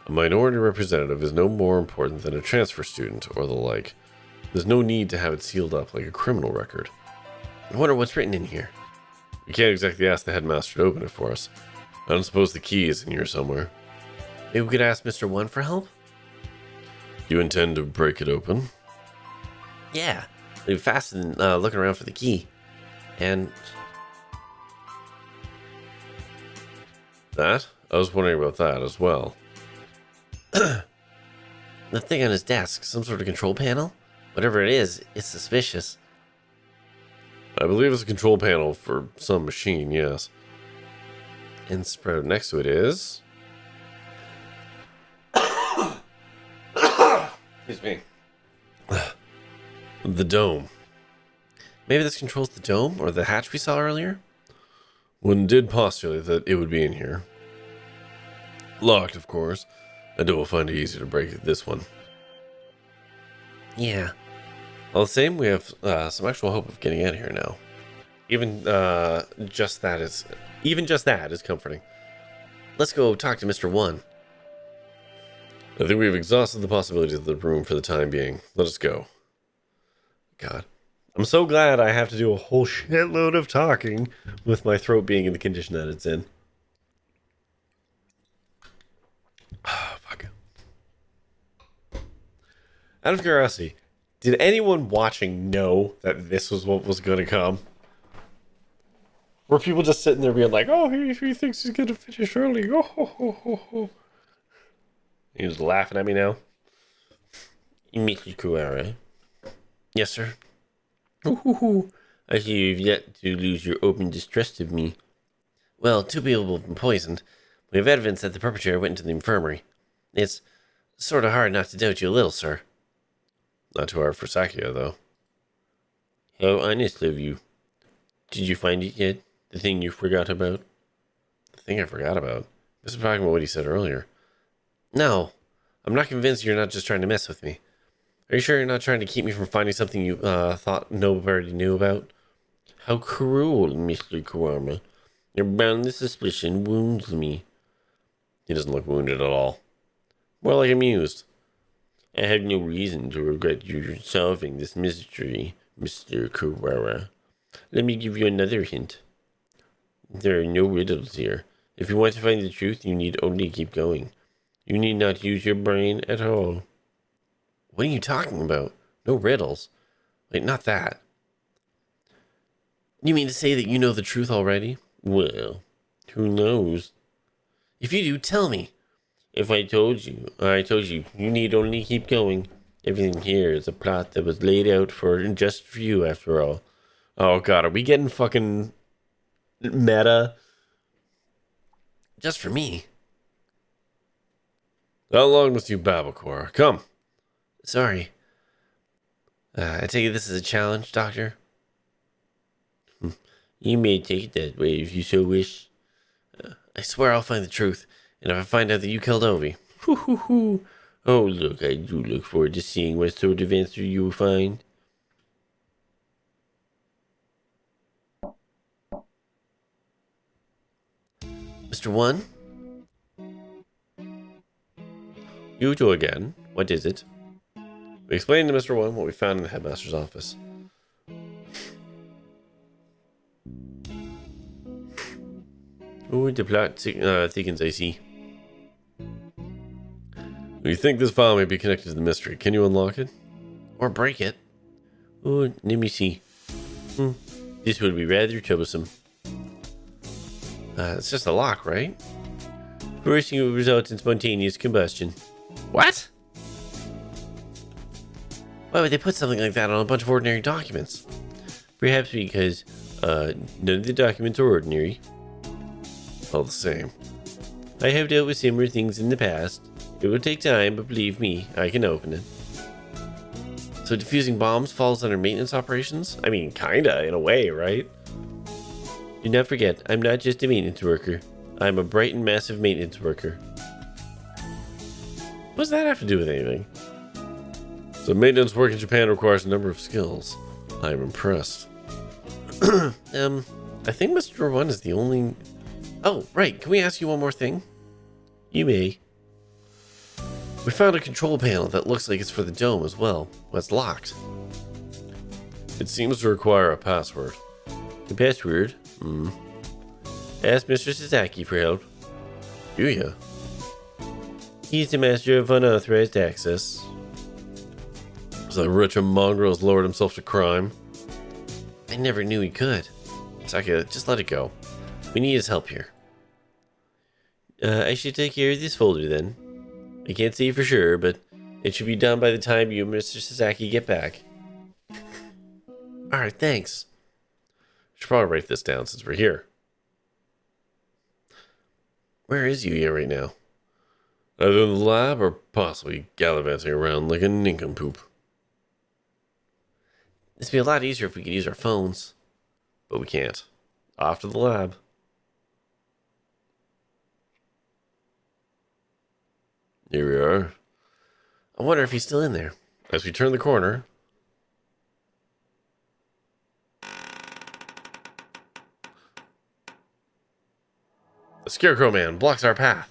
A minority representative is no more important than a transfer student or the like. There's no need to have it sealed up like a criminal record. I wonder what's written in here. We can't exactly ask the headmaster to open it for us. I don't suppose the key is in here somewhere. Maybe we could ask Mr. One for help? You intend to break it open? Yeah. It'd be faster than looking around for the key. And That? I was wondering about that as well. the thing on his desk, some sort of control panel? Whatever it is, it's suspicious. I believe it's a control panel for some machine, yes. And spread out next to it is... Excuse me. The dome. Maybe this controls the dome or the hatch we saw earlier? One did postulate that it would be in here. Locked, of course. I know we'll find it easy to break this one. Yeah. All the same, we have some actual hope of getting out of here now. Even just that is comforting. Let's go talk to Mr. One. I think we've exhausted the possibilities of the room for the time being. Let us go. God. I'm so glad I have to do a whole shitload of talking with my throat being in the condition that it's in. Ah, fuck. Out of curiosity, did anyone watching know that this was what was going to come? Were people just sitting there being like, oh, he thinks he's going to finish early. Oh, ho, ho, ho, ho. He was laughing at me now. Mr. Kuwara. Yes, sir. Ooh, I see you've yet to lose your open distrust of me. Well, 2 people have been poisoned. We have evidence that the perpetrator went into the infirmary. It's sort of hard not to doubt you a little, sir. not too hard for Sakia, though. How honest of you. Did you find it yet? The thing you forgot about? The thing I forgot about? This is talking about what he said earlier. No. I'm not convinced you're not just trying to mess with me. Are you sure you're not trying to keep me from finding something you thought nobody knew about? How cruel, Mr. Kawama. Your boundless suspicion wounds me. He doesn't look wounded at all. More like amused. I have no reason to regret you solving this mystery, Mr. Kawara. Let me give you another hint. There are no riddles here. If you want to find the truth, you need only keep going. You need not use your brain at all. What are you talking about? No riddles. Wait, not that. You mean to say that you know the truth already? Well, who knows? If you do, tell me. If I told you, you need only keep going. Everything here is a plot that was laid out just for you, after all. Oh god, are we getting fucking meta? Just for me. How long must you babble, Cora? Come. Sorry. I take it this is a challenge, Doctor? You may take it that way if you so wish. I swear I'll find the truth. And if I find out that you killed Ovi. Oh, look, I do look forward to seeing what sort of answer you will find. Mr. One? You two again. What is it? We explained to Mr. One what we found in the headmaster's office. Oh, the plot thickens, I see. You think this file may be connected to the mystery. Can you unlock it? Or break it? Oh, let me see. This would be rather troublesome. It's just a lock, right? Forcing it would result in spontaneous combustion. What? Why would they put something like that on a bunch of ordinary documents? Perhaps because none of the documents are ordinary. All the same. I have dealt with similar things in the past. It will take time, but believe me, I can open it. So defusing bombs falls under maintenance operations? I mean, kinda, in a way, right? Do not forget, I'm not just a maintenance worker. I'm a bright and massive maintenance worker. What does that have to do with anything? So maintenance work in Japan requires a number of skills. I'm impressed. I think Mr. One is the only... Oh, right. Can we ask you one more thing? You may. We found a control panel that looks like it's for the dome as well. But it's locked. It seems to require a password. The password? Ask Mr. Sasaki for help. Do ya? He's the master of unauthorized access. So that rich mongrel has lowered himself to crime. I never knew he could. Saki, just let it go. We need his help here. I should take care of this folder then. I can't say for sure, but it should be done by the time you and Mr. Sasaki get back. Alright, thanks. Should probably write this down since we're here. Where is Yuya right now? Either in the lab or possibly gallivanting around like a nincompoop. This would be a lot easier if we could use our phones. But we can't. Off to the lab. Here we are. I wonder if he's still in there. As we turn the corner... The Scarecrow Man blocks our path.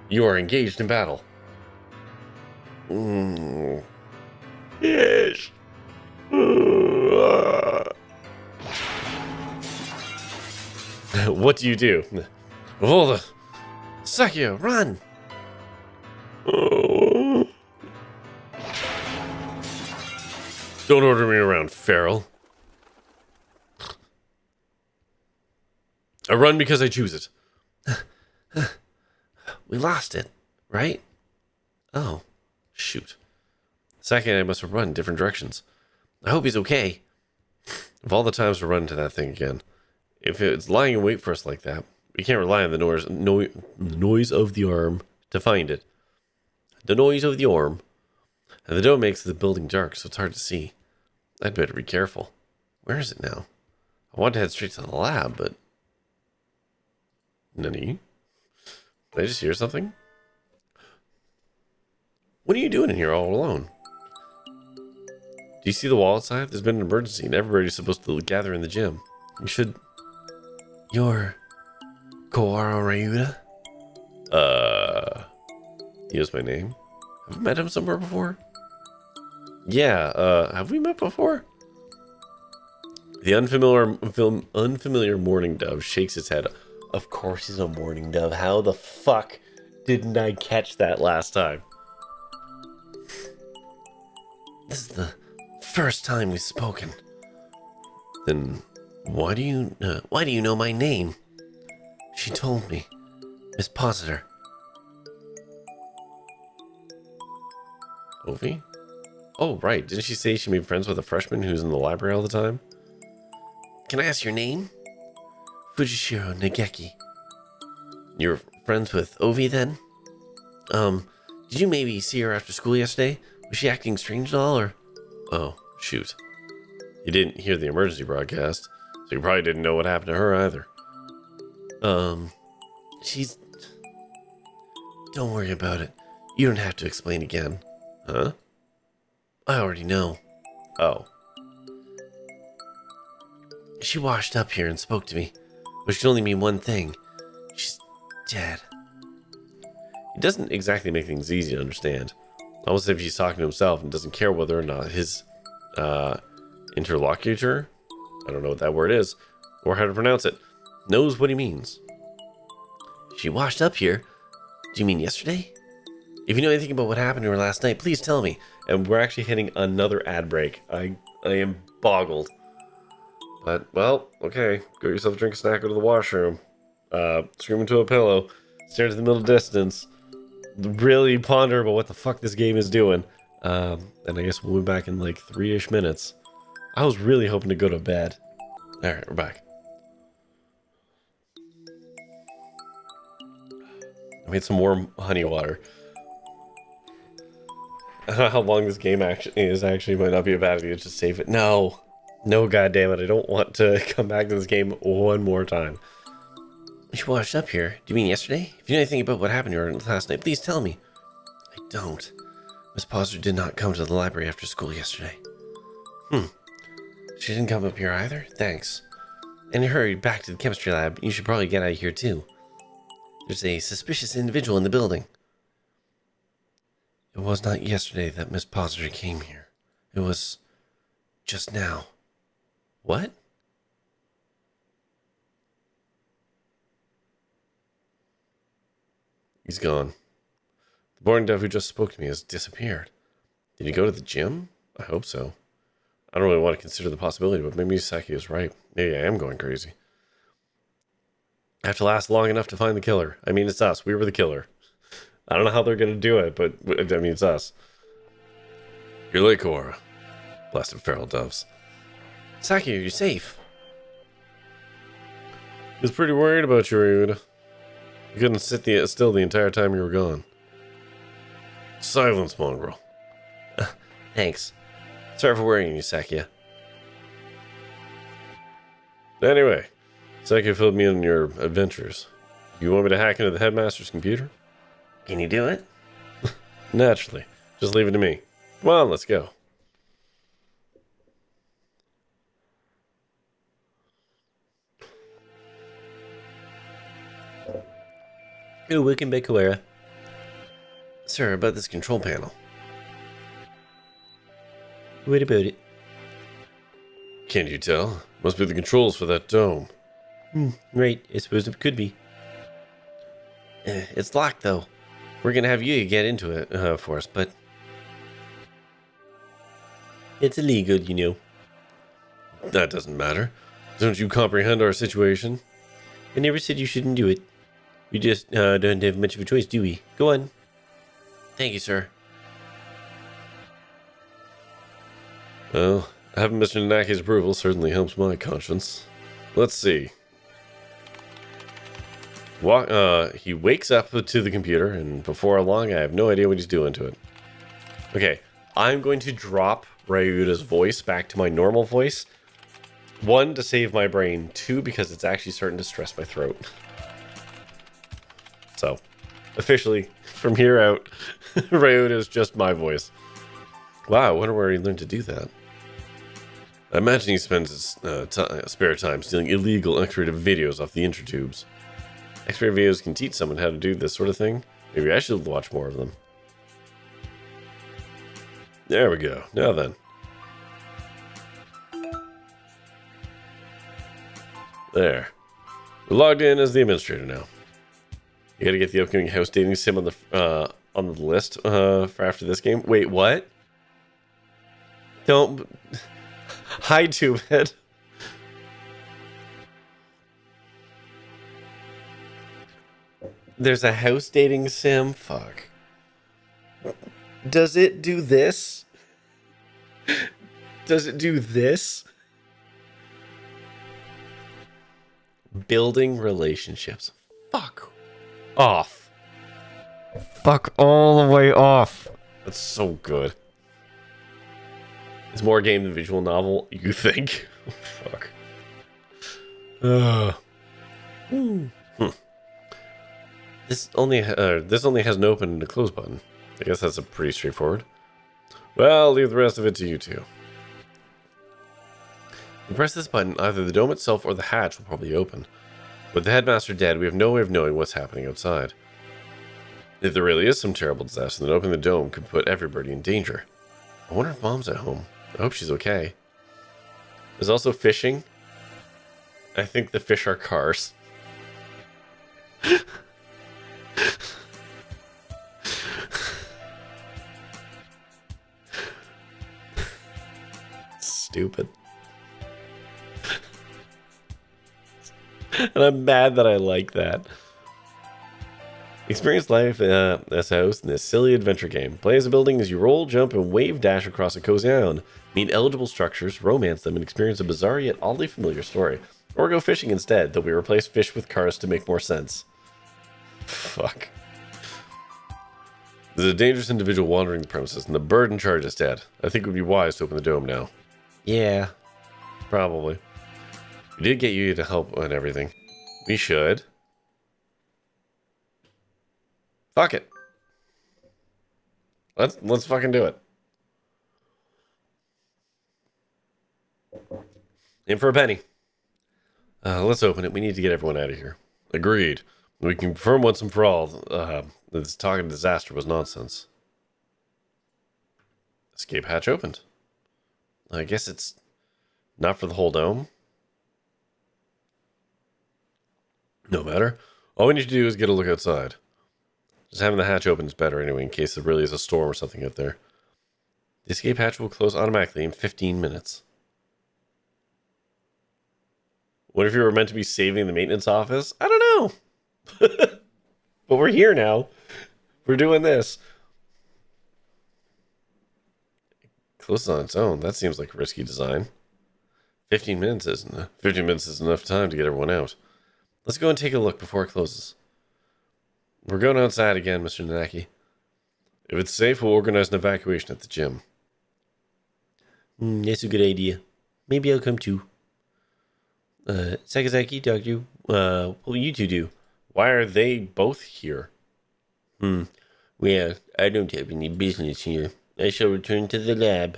You are engaged in battle. Yes. What do you do? Volda. Sakya, run. Don't order me around, feral. I run because I choose it. We lost it, right? Oh, shoot. Saki and I must have run in different directions. I hope he's okay. Of all the times to run into that thing again, if it's lying in wait for us like that, we can't rely on the noise of the arm to find it. The noise of the arm. And the dome makes the building dark, so it's hard to see. I'd better be careful. Where is it now? I want to head straight to the lab, but... Nani? Did I just hear something? What are you doing in here all alone? Do you see the wall outside? There's been an emergency and everybody's supposed to gather in the gym. You should... You're... Koaro Ryuta? He knows my name. Have I met him somewhere before? Yeah, have we met before? The unfamiliar mourning dove shakes its head. Of course he's a mourning dove. How the fuck didn't I catch that last time? This is the first time we've spoken. Then why do you know my name? She told me. Miss Positor. Ovi? Oh, right. Didn't she say she made friends with a freshman who's in the library all the time? Can I ask your name? Fujishiro Nageki. You're friends with Ovi then? Did you maybe see her after school yesterday? Was she acting strange at all, or? Oh, shoot. You didn't hear the emergency broadcast, so you probably didn't know what happened to her either. She's... Don't worry about it. You don't have to explain again. Huh? I already know. Oh. She washed up here and spoke to me, which can only mean one thing. She's dead. It doesn't exactly make things easy to understand. Almost as if he's talking to himself and doesn't care whether or not his interlocutor, I don't know what that word is, or how to pronounce it, knows what he means. She washed up here. Do you mean yesterday? If you know anything about what happened to her last night, please tell me. And we're actually hitting another ad break. I am boggled. But, well, okay. Go get yourself a drink, a snack, go to the washroom. Scream into a pillow. Stare into the middle distance. Really ponder about what the fuck this game is doing. And I guess we'll be back in like 3-ish minutes. I was really hoping to go to bed. Alright, we're back. I made some warm honey water. I don't know how long this game actually is. Actually, might not be a bad idea to save it. No. No, goddammit. I don't want to come back to this game one more time. She washed up here. Do you mean yesterday? If you know anything about what happened to her last night, please tell me. I don't. Miss Posner did not come to the library after school yesterday. She didn't come up here either? Thanks. And hurry back to the chemistry lab. You should probably get out of here too. There's a suspicious individual in the building. It was not yesterday that Miss Posner came here. It was just now. What? He's gone. The boring dove who just spoke to me has disappeared. Did he go to the gym? I hope so. I don't really want to consider the possibility, but maybe Saki is right. Maybe I am going crazy. I have to last long enough to find the killer. I mean, it's us. We were the killer. I don't know how they're going to do it, but I mean, it's us. You're late, Cora. Blasted feral doves. Saki, are you safe? I was pretty worried about you, Ryuda. You couldn't sit still the entire time you were gone. Silence, mongrel. Thanks. Sorry for worrying you, Sakia. Anyway, Sakia filled me in on your adventures. You want me to hack into the headmaster's computer? Can you do it? Naturally. Just leave it to me. Come on, let's go. Oh, welcome back, Clara. Sir, about this control panel. What about it? Can't you tell? Must be the controls for that dome. Right. I suppose it could be. It's locked, though. We're gonna have you get into it for us, but... It's illegal, you know. That doesn't matter. Don't you comprehend our situation? I never said you shouldn't do it. We just don't have much of a choice, do we? Go on. Thank you, sir. Well, having Mr. Nanaki's approval certainly helps my conscience. Let's see. He wakes up to the computer, and before long, I have no idea what he's doing to it. Okay, I'm going to drop Ryuda's voice back to my normal voice. 1, to save my brain. 2, because it's actually starting to stress my throat. So, officially, from here out, Ryuda is just my voice. Wow, I wonder where he learned to do that. I imagine he spends his spare time stealing illegal X-rated videos off the intertubes. X-rated videos can teach someone how to do this sort of thing. Maybe I should watch more of them. There we go. Now then. There. We're logged in as the administrator now. You gotta get the upcoming house dating sim on the list for after this game. Wait, what? Don't... Hi, Tues. There's a house dating sim? Fuck. Does it do this? Does it do this? Building relationships. Fuck off. Fuck all the way off. That's so good. It's more game than visual novel, you think? Fuck. This only has an open and a close button. I guess that's a pretty straightforward. Well, I'll leave the rest of it to you two. When you press this button, either the dome itself or the hatch will probably open. With the headmaster dead, we have no way of knowing what's happening outside. If there really is some terrible disaster, then opening the dome could put everybody in danger. I wonder if Mom's at home. I hope she's okay. There's also fishing. I think the fish are cars. Stupid. And I'm mad that I like that. Experience life as a host in this silly adventure game. Play as a building as you roll, jump, and wave dash across a cozy island. Meet eligible structures, romance them, and experience a bizarre yet oddly familiar story. Or go fishing instead, though we replace fish with cars to make more sense. Fuck. There's a dangerous individual wandering the premises, and the bird in charge is dead. I think it would be wise to open the dome now. Yeah, probably. We did get you to help and everything. We should. Fuck it. Let's fucking do it. In for a penny. Let's open it. We need to get everyone out of here. Agreed. We can confirm once and for all this talking disaster was nonsense. Escape hatch opened. I guess it's not for the whole dome. No matter. All we need to do is get a look outside. Just having the hatch open is better anyway, in case there really is a storm or something out there. The escape hatch will close automatically in 15 minutes. What if you were meant to be saving the maintenance office? I don't know. But we're here now. We're doing this. Closes on its own. That seems like a risky design. 15 minutes isn't. 15 minutes is enough time to get everyone out. Let's go and take a look before it closes. We're going outside again, Mr. Nanaki. If it's safe, we'll organize an evacuation at the gym. That's a good idea. Maybe I'll come too. Sakazaki, Doctor, what will you two do? Why are they both here? Well, I don't have any business here. I shall return to the lab.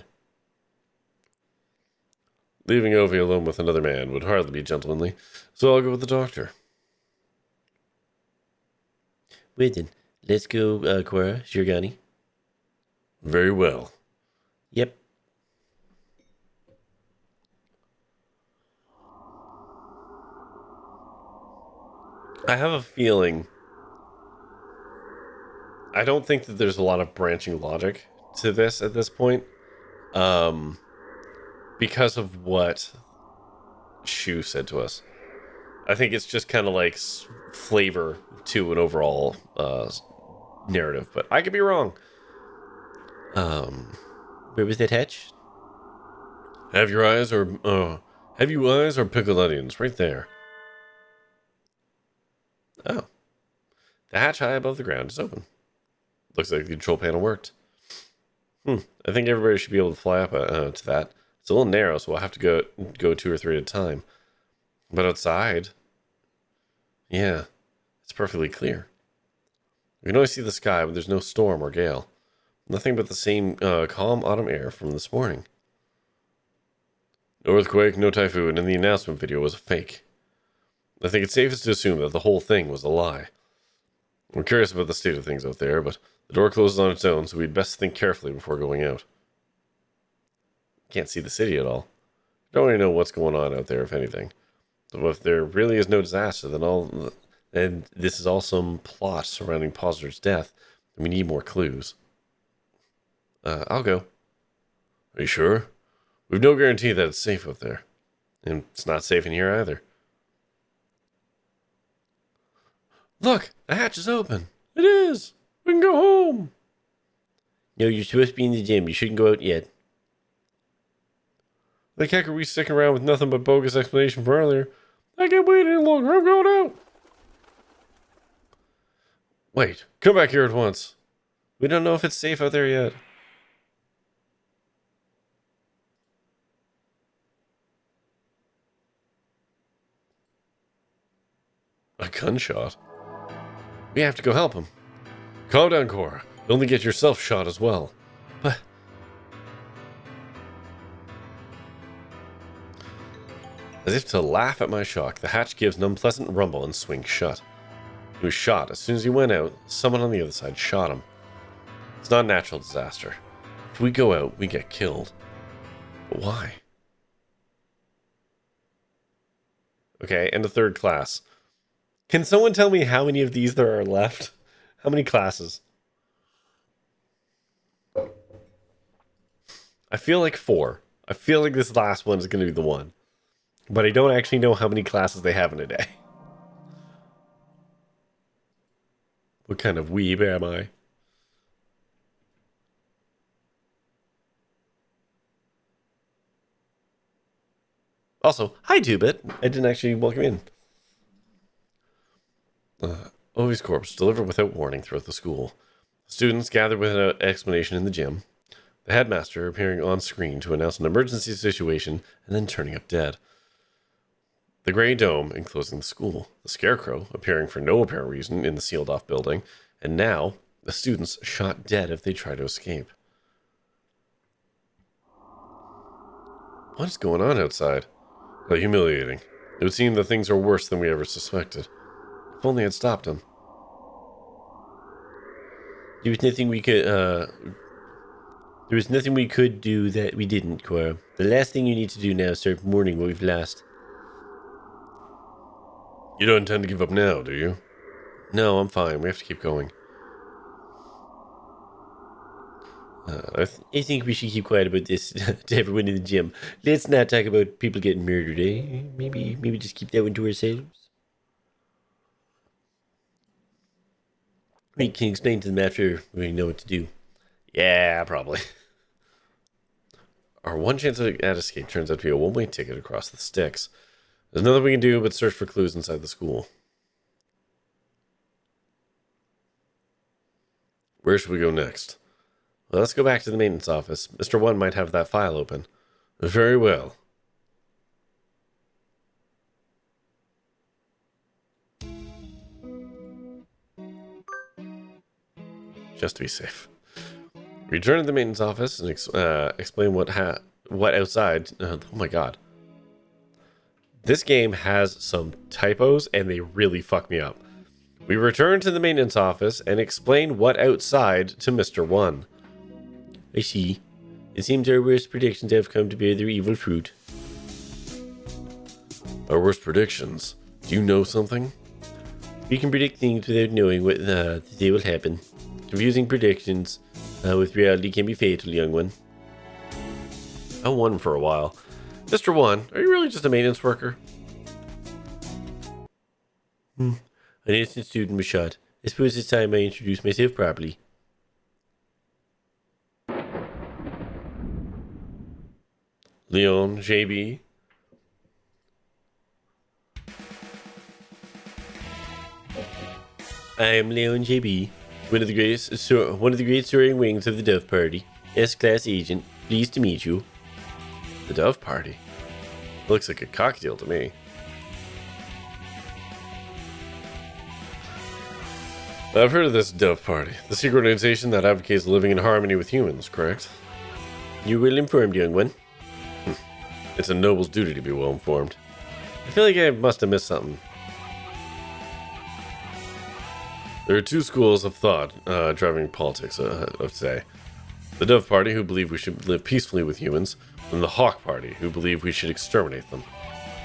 Leaving Ovi alone with another man would hardly be gentlemanly, so I'll go with the doctor. Wait then, let's go, Cora, Shirogane. Very well. Yep. I have a feeling. I don't think that there's a lot of branching logic to this at this point. Because of what Shu said to us. I think it's just kind of like flavor to an overall narrative, but I could be wrong. Where was that hatch? Have you eyes or pickled onions right there? Oh, the hatch high above the ground is open. Looks like the control panel worked. I think everybody should be able to fly up to that. It's a little narrow, so we'll have to go 2 or 3 at a time. But outside, yeah, it's perfectly clear. We can only see the sky, but there's no storm or gale. Nothing but the same calm autumn air from this morning. No earthquake, no typhoon, and the announcement video was a fake. I think it's safest to assume that the whole thing was a lie. I'm curious about the state of things out there, but the door closes on its own, so we'd best think carefully before going out. Can't see the city at all. Don't really know what's going on out there, if anything. So if there really is no disaster, then this is all some plot surrounding Posner's death, and we need more clues. I'll go. Are you sure? We've no guarantee that it's safe out there. And it's not safe in here either. Look! The hatch is open! It is! We can go home! No, you're supposed to be in the gym. You shouldn't go out yet. The heck are we sticking around with nothing but bogus explanation from earlier? I can't wait any longer. I'm going out! Wait. Come back here at once. We don't know if it's safe out there yet. A gunshot? We have to go help him. Calm down, Cora. You'll only get yourself shot as well. But... As if to laugh at my shock, the hatch gives an unpleasant rumble and swings shut. He was shot. As soon as he went out, someone on the other side shot him. It's not a natural disaster. If we go out, we get killed. But why? Okay, and a third class. Can someone tell me how many of these there are left? How many classes? I feel like 4. I feel like this last one is going to be the one. But I don't actually know how many classes they have in a day. What kind of weeb am I? Also, hi, Two-Bit. I didn't actually welcome in. Ovi's corpse delivered without warning throughout the school. Students gathered with an explanation in the gym. The headmaster appearing on screen to announce an emergency situation and then turning up dead. The gray dome enclosing the school. The scarecrow appearing for no apparent reason in the sealed off building. And now, the students shot dead if they try to escape. What is going on outside? How humiliating. It would seem that things are worse than we ever suspected. If only I'd stopped him. There was nothing we could do that we didn't, Cora. The last thing you need to do now is start mourning what we've lost. You don't intend to give up now, do you? No, I'm fine. We have to keep going. I think we should keep quiet about this to everyone in the gym. Let's not talk about people getting murdered, eh? Maybe just keep that one to ourselves. We can explain to them after we know what to do. Yeah, probably. Our one chance at escape turns out to be a one-way ticket across the sticks. There's nothing we can do but search for clues inside the school. Where should we go next? Well, let's go back to the maintenance office. Mr. One might have that file open. Very well. Just to be safe. Return to the maintenance office and explain what outside. Oh my god. This game has some typos and they really fuck me up. We return to the maintenance office and explain what outside to Mr. One. I see. It seems our worst predictions have come to bear their evil fruit. Our worst predictions? Do you know something? We can predict things without knowing what they will happen. Confusing predictions with reality can be fatal, young one. I won for a while. Mr. One, are you really just a maintenance worker? An innocent student was shot. I suppose it's time I introduce myself properly. Leon, JB. I am Leon JB, one of the great soaring wings of the Dove Party. S-Class Agent, pleased to meet you. The Dove Party? Looks like a cocktail to me. I've heard of this Dove Party, the secret organization that advocates living in harmony with humans, correct? You well informed, young one. It's a noble's duty to be well informed. I feel like I must have missed something. There are two schools of thought driving politics of today. The Dove Party, who believe we should live peacefully with humans, and the Hawk Party, who believe we should exterminate them.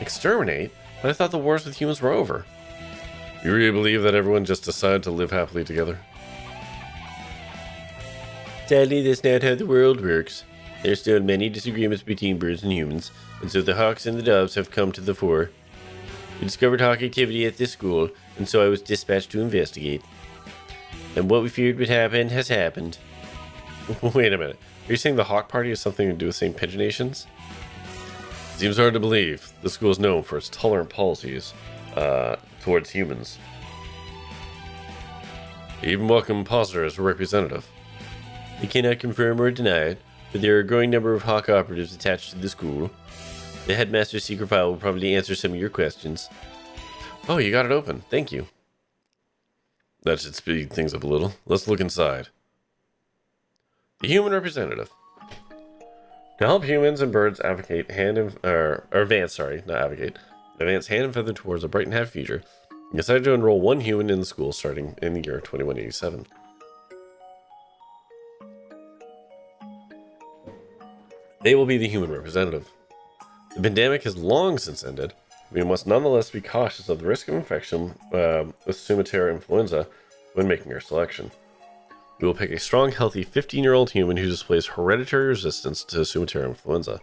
Exterminate? But I thought the wars with humans were over. You really believe that everyone just decided to live happily together? Sadly, that's not how the world works. There are still many disagreements between birds and humans, and so the hawks and the doves have come to the fore. We discovered hawk activity at this school, and so I was dispatched to investigate. And what we feared would happen has happened. Wait a minute. Are you saying the Hawk Party has something to do with St. Pigeonations? Seems hard to believe. The school is known for its tolerant policies towards humans. They even welcome Imposter as a representative. I cannot confirm or deny it, but there are a growing number of Hawk operatives attached to the school. The headmaster's secret file will probably answer some of your questions. Oh, you got it open. Thank you. That should speed things up a little. Let's look inside. The human representative. To help humans and birds advocate hand and or advance, sorry, not advocate, advance hand and feather towards a bright and happy future, we decided to enroll one human in the school starting in the year 2187. They will be the human representative. The pandemic has long since ended. We must nonetheless be cautious of the risk of infection with Sumatera influenza when making our selection. We will pick a strong, healthy 15-year-old human who displays hereditary resistance to Sumatera influenza.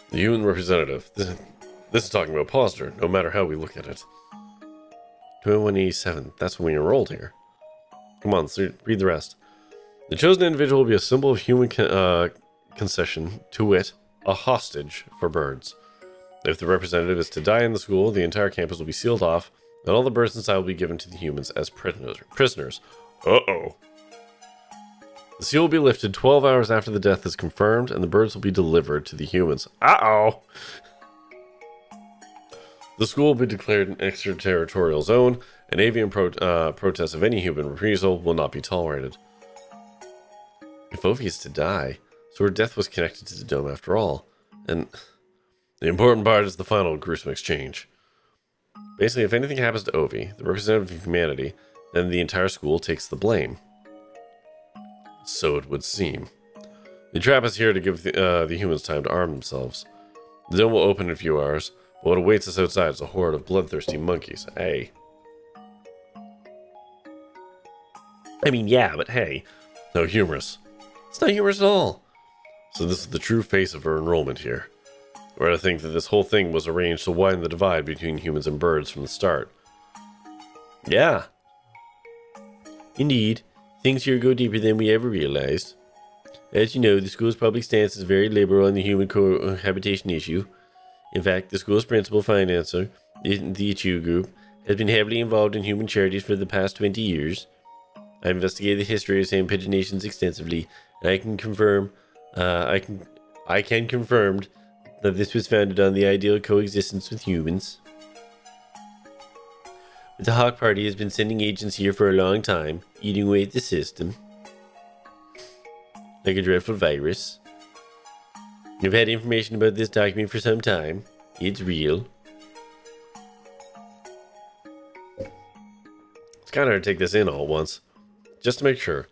The human representative. This is talking about Posner, no matter how we look at it. 2187, that's when we enrolled here. Come on, let's read the rest. The chosen individual will be a symbol of human concession, to wit, a hostage for birds. If the representative is to die in the school, the entire campus will be sealed off, and all the birds inside will be given to the humans as prisoners. Uh-oh. The seal will be lifted 12 hours after the death is confirmed, and the birds will be delivered to the humans. Uh-oh. The school will be declared an extraterritorial zone, and avian protest of any human reprisal will not be tolerated. If Ovi is to die, so her death was connected to the dome after all. And the important part is the final gruesome exchange. Basically, if anything happens to Ovi, the representative of humanity, then the entire school takes the blame. So it would seem. The trap is here to give the humans time to arm themselves. The dome will open in a few hours, but what awaits us outside is a horde of bloodthirsty monkeys. Hey. I mean, yeah, but hey. No, humorous. It's not humorous at all. So this is the true face of her enrollment here. Or to think that this whole thing was arranged to widen the divide between humans and birds from the start. Yeah. Indeed, things here go deeper than we ever realized. As you know, the school's public stance is very liberal on the human cohabitation issue. In fact, the school's principal financer, the Tues group, has been heavily involved in human charities for the past 20 years. I investigated the history of same pigeonations extensively, and I can confirm that this was founded on the ideal coexistence with humans. But the Hawk Party has been sending agents here for a long time, eating away at the system. Like a dreadful virus. I've had information about this document for some time. It's real. It's kind of hard to take this in all at once. Just to make sure,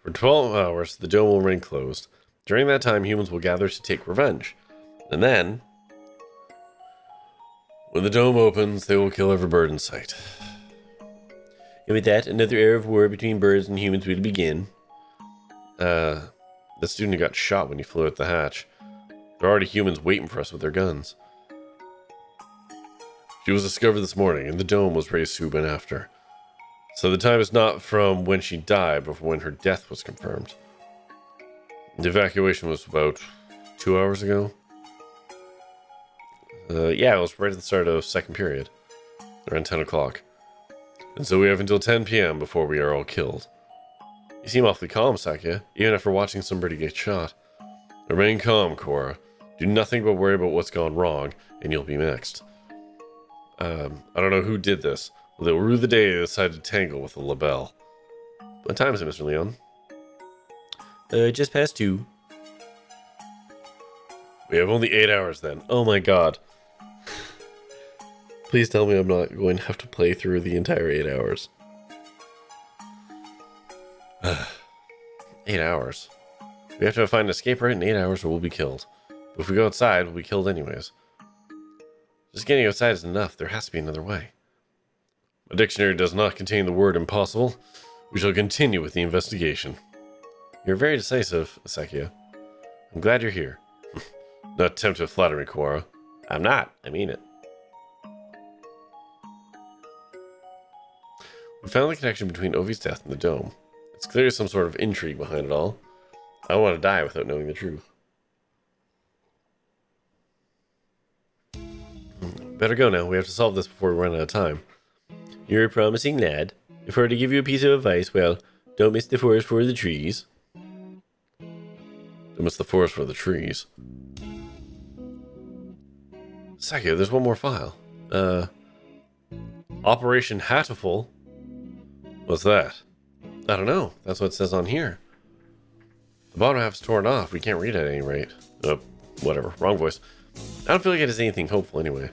for 12 hours, the dome will remain closed. During that time, humans will gather to take revenge. And then, when the dome opens, they will kill every bird in sight. And with that, another era of war between birds and humans will begin. The student who got shot when he flew out the hatch. There are already humans waiting for us with their guns. She was discovered this morning, and the dome was raised soon after. So the time is not from when she died, but from when her death was confirmed. The evacuation was about 2 hours ago. Yeah, it was right at the start of second period. Around 10 o'clock. And so we have until 10 p.m. before we are all killed. You seem awfully calm, Sakya, even after watching somebody get shot. Remain calm, Cora. Do nothing but worry about what's gone wrong, and you'll be next. I don't know who did this, but they'll rue the day they decided to tangle with the label. What time is it, Mr. Leon? Just past 2. We have only 8 hours then. Oh my god. Please tell me I'm not going to have to play through the entire 8 hours. 8 hours. We have to find an escape route in 8 hours or we'll be killed. But if we go outside, we'll be killed anyways. Just getting outside is enough. There has to be another way. My dictionary does not contain the word impossible. We shall continue with the investigation. You're very decisive, Sakya. I'm glad you're here. Not attempt to flatter me, Cora. I'm not. I mean it. We found the connection between Ovi's death and the dome. It's clearly some sort of intrigue behind it all. I don't want to die without knowing the truth. Better go now. We have to solve this before we run out of time. You're a promising lad. If I were to give you a piece of advice, well, don't miss the forest for the trees. Don't miss the forest for the trees. Sakya, there's one more file. Operation Hatoful? What's that? I don't know. That's what it says on here. The bottom half's torn off. We can't read it at any rate. Whatever. Wrong voice. I don't feel like it is anything hopeful anyway.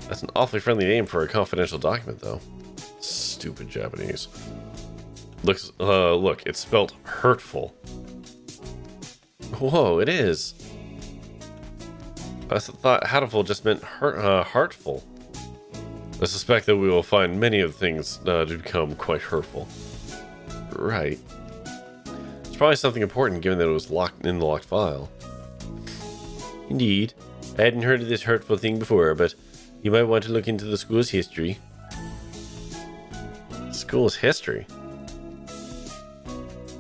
That's an awfully friendly name for a confidential document, though. Stupid Japanese. Look, it's spelled hurtful. Whoa, it is. I thought hatoful just meant heartful. I suspect that we will find many of the things to become quite hurtful. Right. It's probably something important given that it was locked in the locked file. Indeed. I hadn't heard of this hurtful thing before, but you might want to look into the school's history. School's history?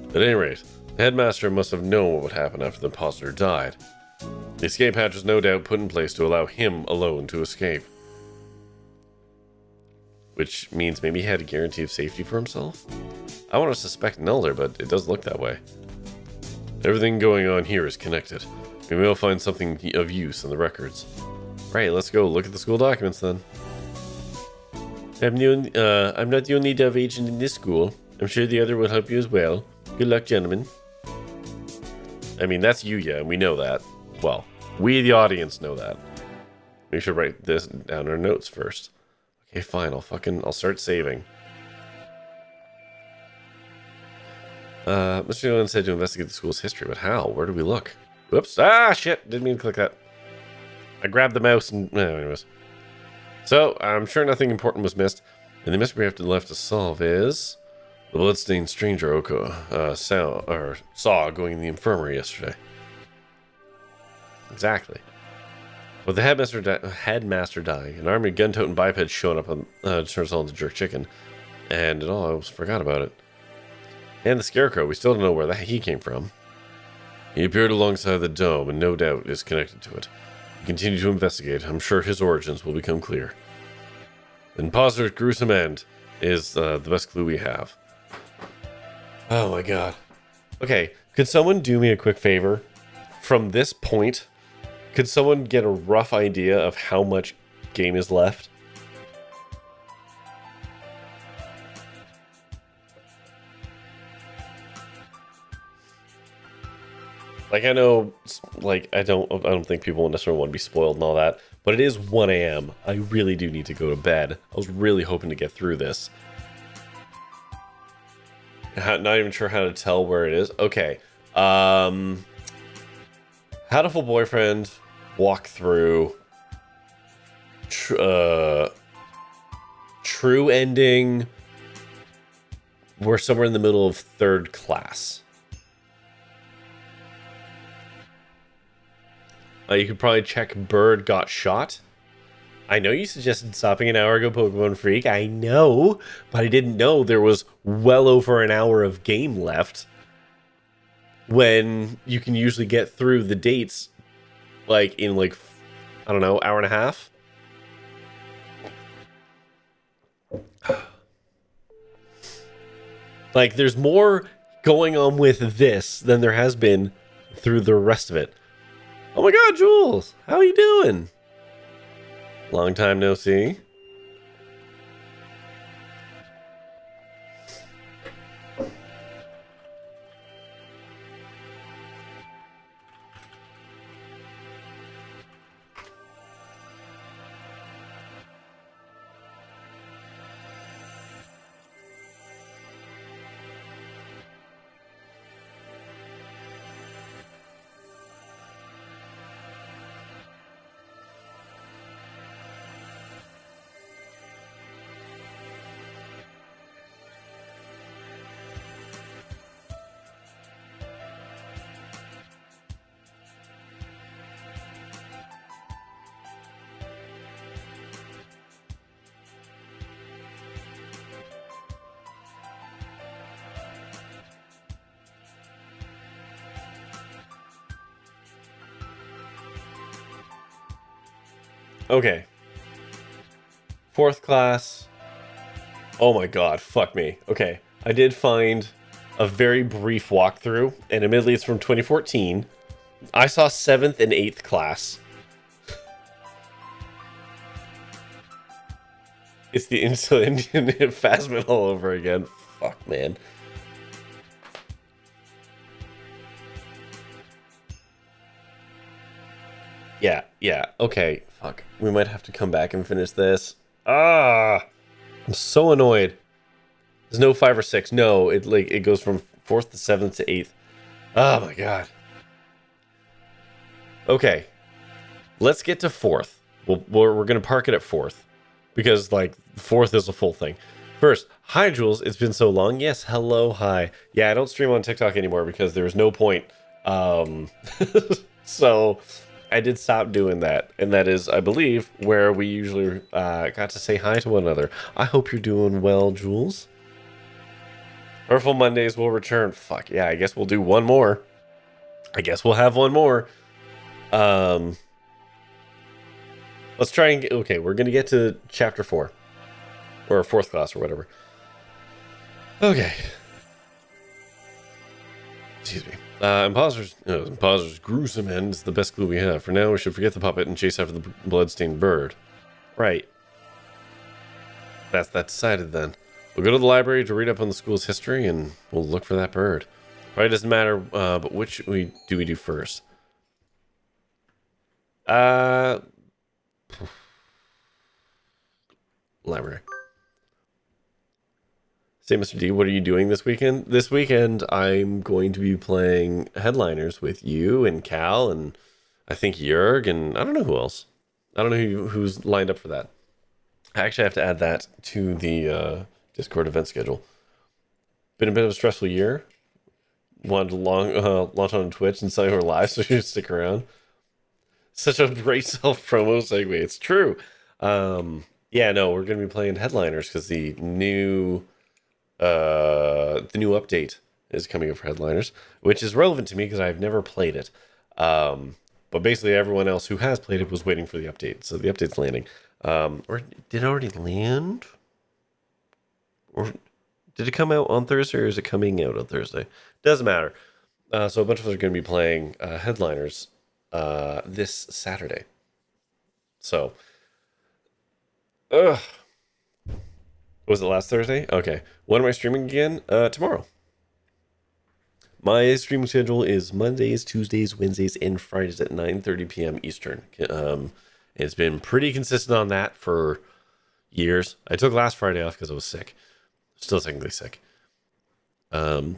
At any rate, the headmaster must have known what would happen after the imposter died. The escape hatch was no doubt put in place to allow him alone to escape. Which means maybe he had a guarantee of safety for himself? I want to suspect an elder, but it does look that way. Everything going on here is connected. We will find something of use in the records. Right, let's go look at the school documents then. I'm not the only dove agent in this school. I'm sure the other will help you as well. Good luck, gentlemen. I mean, that's Yuya, and we know that. Well, we, the audience, know that. We should write this down in our notes first. Okay, fine. I'll start saving. Mr. Nolan said to investigate the school's history, but how? Where do we look? Whoops. Ah, shit. Didn't mean to click that. I grabbed the mouse and... anyways. So, I'm sure nothing important was missed. And the mystery we have left to solve is... the bloodstained stranger Oko saw going in the infirmary yesterday. Exactly. With the headmaster dying, an army of gun-toting bipeds showing up on turns all into jerk chicken. And it all, I almost forgot about it. And the scarecrow, we still don't know where he came from. He appeared alongside the dome and no doubt is connected to it. We continue to investigate. I'm sure his origins will become clear. The imposter's gruesome end is the best clue we have. Oh my god. Okay, could someone do me a quick favor? From this point, could someone get a rough idea of how much game is left? Like, I know, like, I don't think people necessarily want to be spoiled and all that, but it is 1 a.m. I really do need to go to bed. I was really hoping to get through this. Not even sure how to tell where it is. Okay. Hatoful Boyfriend, walkthrough. True ending. We're somewhere in the middle of third class. You could probably check Bird got shot. I know you suggested stopping an hour ago, Pokemon Freak. I know, but I didn't know there was well over an hour of game left. When you can usually get through the dates, like, in, like, I don't know, hour and a half. Like, there's more going on with this than there has been through the rest of it. Oh my god, Jules! How are you doing? Long time no see. Okay. Fourth class. Oh my god, fuck me. Okay, I did find a very brief walkthrough, and admittedly it's from 2014. I saw 7th and 8th class. It's the Indian Phasmid all over again. Fuck, man. Yeah. Okay, fuck. We might have to come back and finish this. Ah, I'm so annoyed. There's no 5 or 6. No, it goes from 4th to 7th to 8th. Oh my god. Okay, let's get to 4th. We're gonna park it at 4th because like 4th is a full thing. First, hi Jules. It's been so long. Yes, hello, hi. Yeah, I don't stream on TikTok anymore because there was no point. So I did stop doing that, and that is, I believe, where we usually got to say hi to one another. I hope you're doing well, Jules. Hurtful Mondays will return. Fuck yeah, I guess we'll do one more. I guess we'll have one more. Let's try and get, okay, we're gonna get to chapter 4 or 4th class or whatever. Okay. Excuse me. Imposter's gruesome end is the best clue we have. For now, we should forget the puppet and chase after the bloodstained bird. Right. That's that decided then. We'll go to the library to read up on the school's history, and we'll look for that bird. Probably doesn't matter, but which do we do first? Library. Say, Mr. D, what are you doing this weekend? This weekend, I'm going to be playing Headliners with you and Cal and I think Jurg and I don't know who else. I don't know who's lined up for that. I actually have to add that to the Discord event schedule. Been a bit of a stressful year. Wanted to launch on Twitch and say we're live, so you should stick around. Such a great self-promo segue. It's true. Yeah, no, we're going to be playing Headliners because the new update is coming up for Headliners, which is relevant to me because I've never played it. But basically everyone else who has played it was waiting for the update, so the update's landing. Or did it already land? Or did it come out on Thursday, or is it coming out on Thursday? Doesn't matter. So a bunch of us are going to be playing Headliners this Saturday. So, was it last Thursday? Okay. When am I streaming again? Tomorrow. My streaming schedule is Mondays, Tuesdays, Wednesdays, and Fridays at 9:30 p.m. Eastern. It's been pretty consistent on that for years. I took last Friday off because I was sick. Still technically sick. Okay.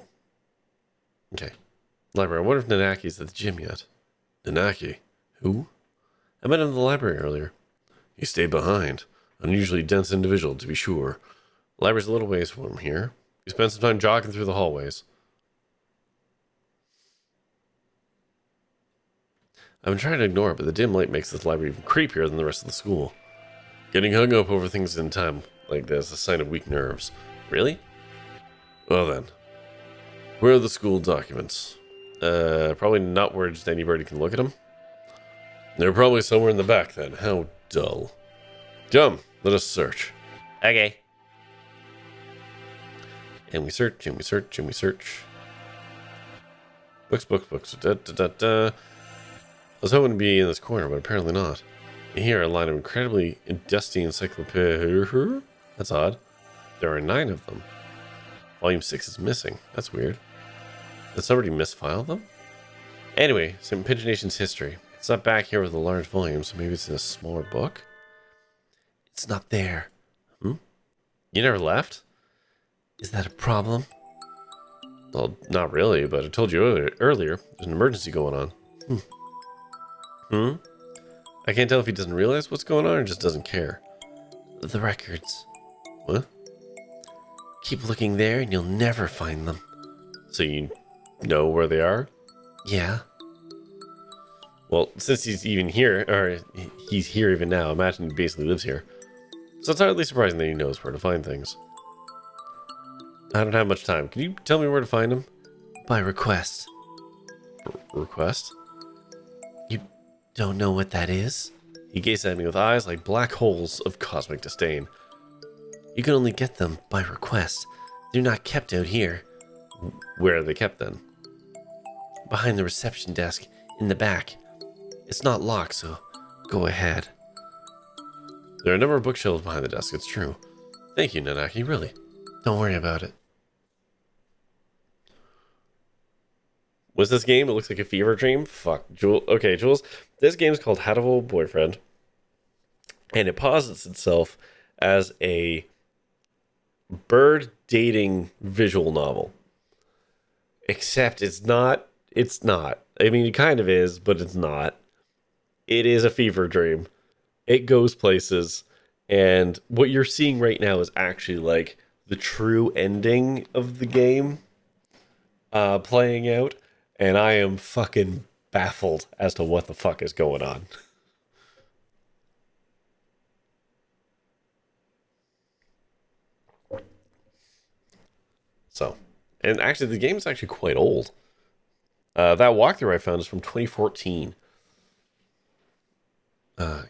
Library. I wonder if Nanaki's at the gym yet. Nanaki? Who? I met him in the library earlier. He stayed behind. Unusually dense individual, to be sure. The library's a little ways from here. He spent some time jogging through the hallways. I've been trying to ignore it, but the dim light makes this library even creepier than the rest of the school. Getting hung up over things in time like this is a sign of weak nerves. Really? Well then. Where are the school documents? Probably not where just anybody can look at them. They're probably somewhere in the back then. How dull. Come, let us search. Okay. And we search, and we search, and we search. Books. I was hoping to be in this corner, but apparently not. Here, a line of incredibly dusty encyclopedia. That's odd. There are 9 of them. Volume 6 is missing. That's weird. Did somebody misfile them? Anyway, some Pagination's history. It's not back here with a large volume, so maybe it's in a smaller book? It's not there. You never left? Is that a problem? Well, not really, but I told you earlier there's an emergency going on. I can't tell if he doesn't realize what's going on or just doesn't care. The records. What? Keep looking there and you'll never find them. So you know where they are? Yeah. Well, since he's even here, or he's here even now, imagine he basically lives here. So it's hardly surprising that he knows where to find things. I don't have much time. Can you tell me where to find him? By request. Request? You don't know what that is? He gazed at me with eyes like black holes of cosmic disdain. You can only get them by request. They're not kept out here. Where are they kept then? Behind the reception desk, in the back. It's not locked, so go ahead. There are a number of bookshelves behind the desk, it's true. Thank you, Nanaki, really. Don't worry about it. Was this game? It looks like a fever dream. Fuck, Jules. Okay, Jules. This game's called Hatoful Boyfriend, and it posits itself as a bird dating visual novel. Except it's not. It's not. I mean, it kind of is, but it's not. It is a fever dream. It goes places, and what you're seeing right now is actually like the true ending of the game playing out, and I am fucking baffled as to what the fuck is going on. So, and actually, the game's actually quite old. That walkthrough I found is from 2014.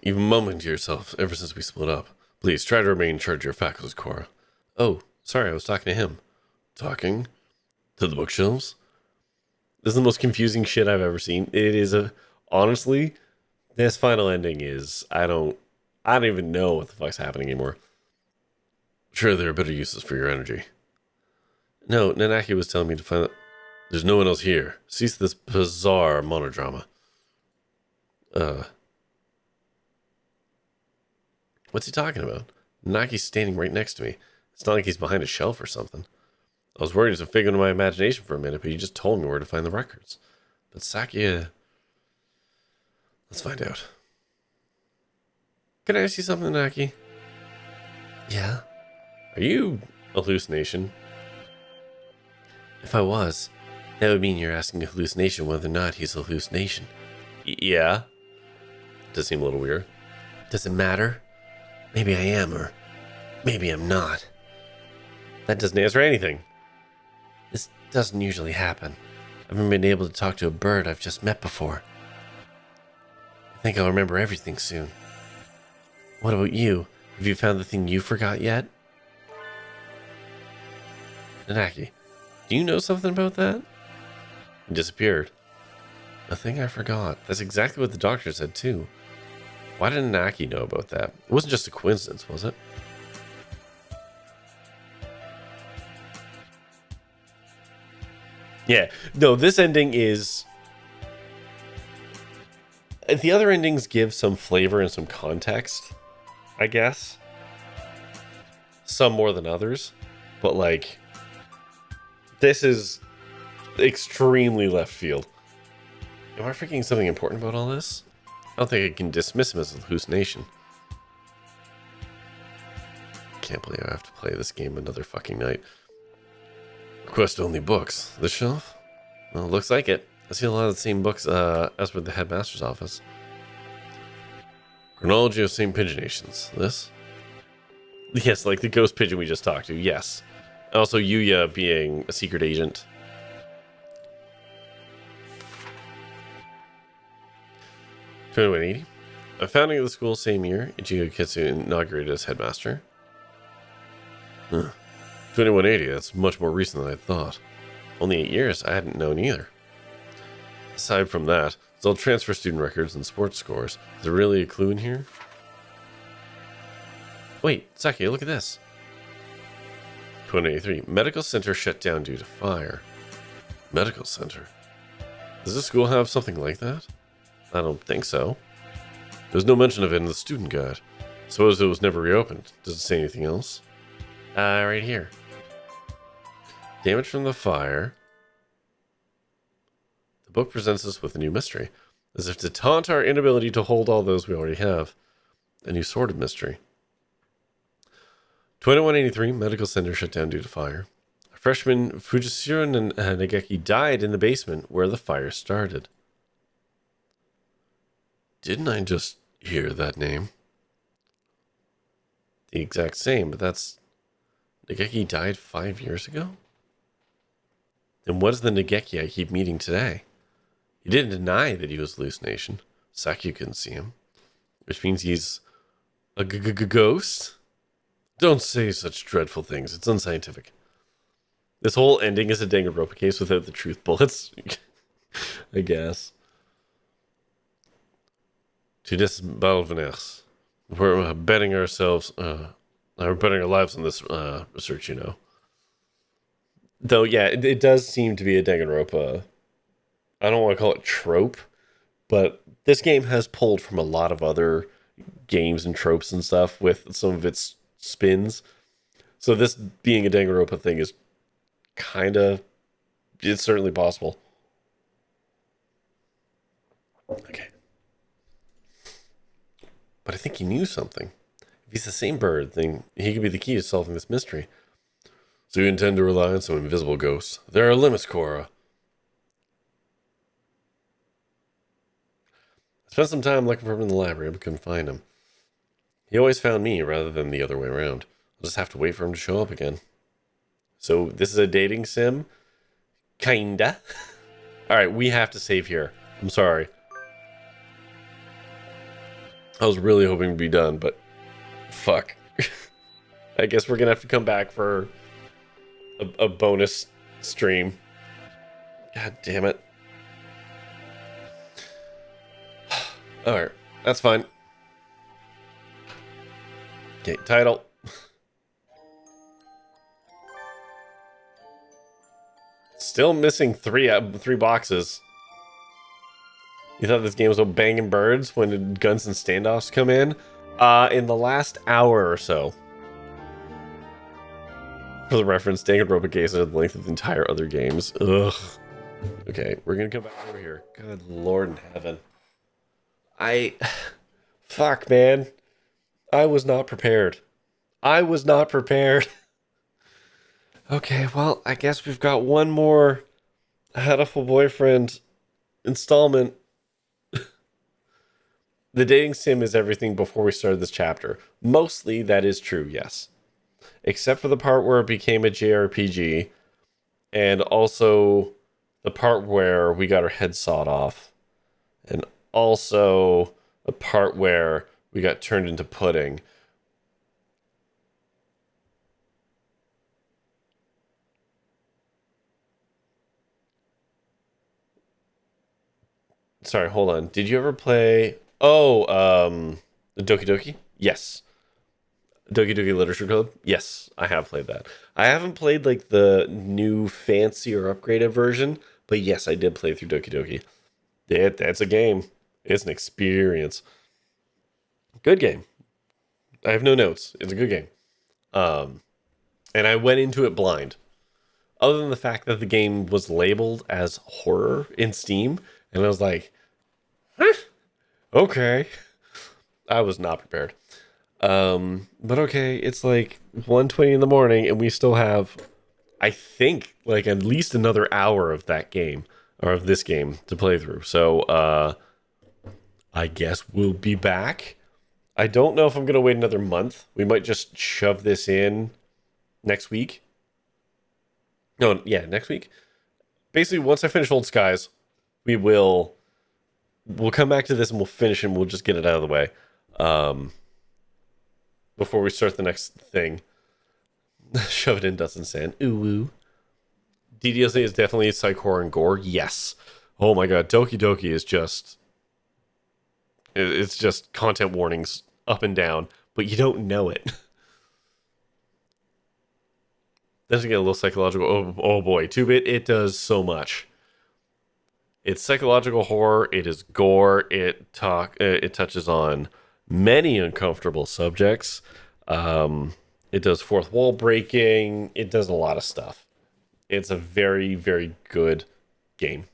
You've mumbling to yourself ever since we split up. Please try to remain in charge of your faculties, Cora. Oh, sorry, I was talking to him. Talking? To the bookshelves? This is the most confusing shit I've ever seen. It is honestly, this final ending is, I don't even know what the fuck's happening anymore. Sure, there are better uses for your energy. No, Nanaki was telling me to find... There's no one else here. Cease this bizarre monodrama. What's he talking about? Nanaki's standing right next to me. It's not like he's behind a shelf or something. I was worried it was a figment of my imagination for a minute, but you just told me where to find the records. But Sakia... Let's find out. Can I ask you something, Nanaki? Yeah? Are you a hallucination? If I was, that would mean you're asking a hallucination whether or not he's a hallucination. Yeah? Does seem a little weird. Does it matter? Maybe I am, or maybe I'm not. That doesn't answer anything. This doesn't usually happen. I haven't been able to talk to a bird I've just met before. I think I'll remember everything soon. What about you? Have you found the thing you forgot yet? Nanaki, do you know something about that? He disappeared. A thing I forgot. That's exactly what the doctor said too. Why did Nanaki know about that? It wasn't just a coincidence, was it? Yeah. No, this ending is... The other endings give some flavor and some context, I guess. Some more than others. But, like... This is extremely left field. Am I forgetting something important about all this? I don't think I can dismiss him as a hallucination. Can't believe I have to play this game another fucking night. Request only books. The shelf? Well, looks like it. I see a lot of the same books as with the headmaster's office. Chronology of St. Pigeonations. This? Yes, like the ghost pigeon we just talked to. Yes. Also, Yuya being a secret agent. $21.80. A founding of the school same year, Ichigo Kitsu inaugurated as headmaster. Huh. $21.80. That's much more recent than I thought. Only 8 years. I hadn't known either. Aside from that, it's all transfer student records and sports scores. Is there really a clue in here? Wait, Saki, look at this. 2083. Medical center shut down due to fire. Medical center? Does this school have something like that? I don't think so. There's no mention of it in the student guide. Suppose it was never reopened. Does it say anything else? Right here. Damage from the fire. The book presents us with a new mystery, as if to taunt our inability to hold all those we already have. A new sort of mystery. 2183, medical center shut down due to fire. Freshman Fujisuro Nageki died in the basement where the fire started. Didn't I just hear that name? The exact same, but that's... Nageki died 5 years ago? Then what is the Nageki I keep meeting today? He didn't deny that he was a hallucination. Saki couldn't see him. Which means he's a ghost? Don't say such dreadful things. It's unscientific. This whole ending is a Dangonropa case without the truth bullets. I guess. To this Balvaners. We're betting ourselves, we're betting our lives on this research, you know. Though, yeah, it does seem to be a Danganronpa I don't want to call it trope, but this game has pulled from a lot of other games and tropes and stuff with some of its spins. So this being a Danganronpa thing is kind of, it's certainly possible. Okay. But I think he knew something. If he's the same bird, then he could be the key to solving this mystery. So you intend to rely on some invisible ghosts. There are limits, Cora. I spent some time looking for him in the library, but couldn't find him. He always found me rather than the other way around. I'll just have to wait for him to show up again. So this is a dating sim? Kinda. Alright, we have to save here. I'm sorry. I was really hoping to be done, but fuck. I guess we're gonna have to come back for a bonus stream. God damn it. Alright, that's fine. Okay, title. Still missing three boxes. You thought this game was about banging birds when did guns and standoffs come in? In the last hour or so. For the reference, Danganronpa games are the length of the entire other games. Ugh. Okay, we're gonna come back over here. Good Lord in heaven. Fuck, man. I was not prepared. I was not prepared. Okay, well, I guess we've got one more Hatoful Boyfriend installment. The dating sim is everything before we started this chapter. Mostly, that is true, yes. Except for the part where it became a JRPG. And also the part where we got our head sawed off. And also the part where we got turned into pudding. Sorry, hold on. Did you ever play... Oh, Doki Doki? Yes. Doki Doki Literature Club? Yes, I have played that. I haven't played, like, the new fancy or upgraded version, but yes, I did play through Doki Doki. That's a game. It's an experience. Good game. I have no notes. It's a good game. And I went into it blind. Other than the fact that the game was labeled as horror in Steam, and I was like, huh? Okay. I was not prepared. But okay, it's like 1:20 in the morning, and we still have, I think, like at least another hour of that game, or of this game to play through. So, I guess we'll be back. I don't know if I'm going to wait another month. We might just shove this in next week. No, yeah, next week. Basically, once I finish Old Skies, we'll come back to this and we'll finish and we'll just get it out of the way. Before we start the next thing. Shove it in dust and sand. Ooh woo. DDLC is definitely psych horror and gore. Yes. Oh my god, Doki Doki is just... It's just content warnings up and down, but you don't know it. Doesn't get a little psychological. Oh boy, 2-bit, it does so much. It's psychological horror, it is gore, it touches on many uncomfortable subjects. It does fourth wall breaking, it does a lot of stuff. It's a very, very good game.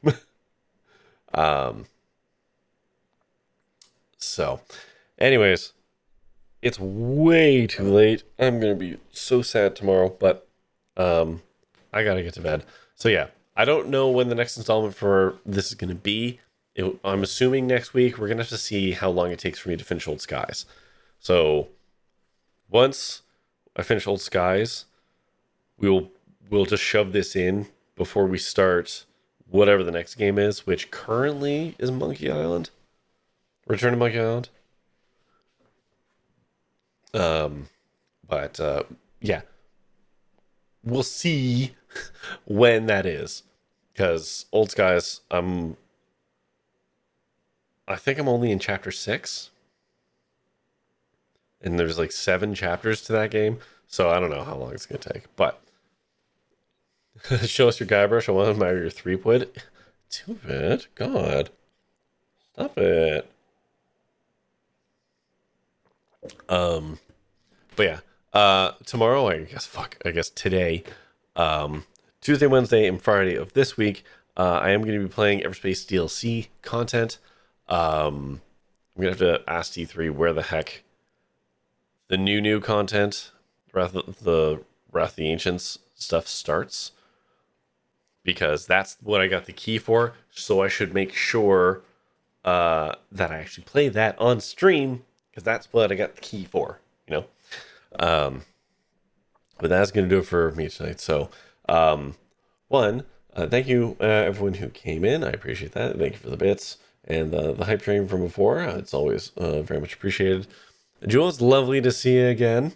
So, anyways, it's way too late. I'm going to be so sad tomorrow, but I got to get to bed. So yeah, I don't know when the next installment for this is going to be. I'm assuming next week. We're going to have to see how long it takes for me to finish Old Skies. So, once I finish Old Skies, we'll just shove this in before we start whatever the next game is, which currently is Monkey Island. Return to Monkey Island. Yeah. We'll see when that is. Because Old Skies, I think I'm only in chapter 6. And there's like 7 chapters to that game. So I don't know how long it's going to take. But show us your Guybrush. I want to admire your 3-wood. Stupid. God. Stop it. But yeah. Tomorrow, I guess today, Tuesday, Wednesday, and Friday of this week, I am going to be playing Everspace DLC content. I'm going to have to ask T3 where the heck the new content, Wrath of the Ancients stuff starts. Because that's what I got the key for. So I should make sure that I actually play that on stream. Because that's what I got the key for, you know? But that's going to do it for me tonight. So, thank you, everyone who came in. I appreciate that. Thank you for the bits and the hype train from before. It's always very much appreciated. Jewel, it's lovely to see you again.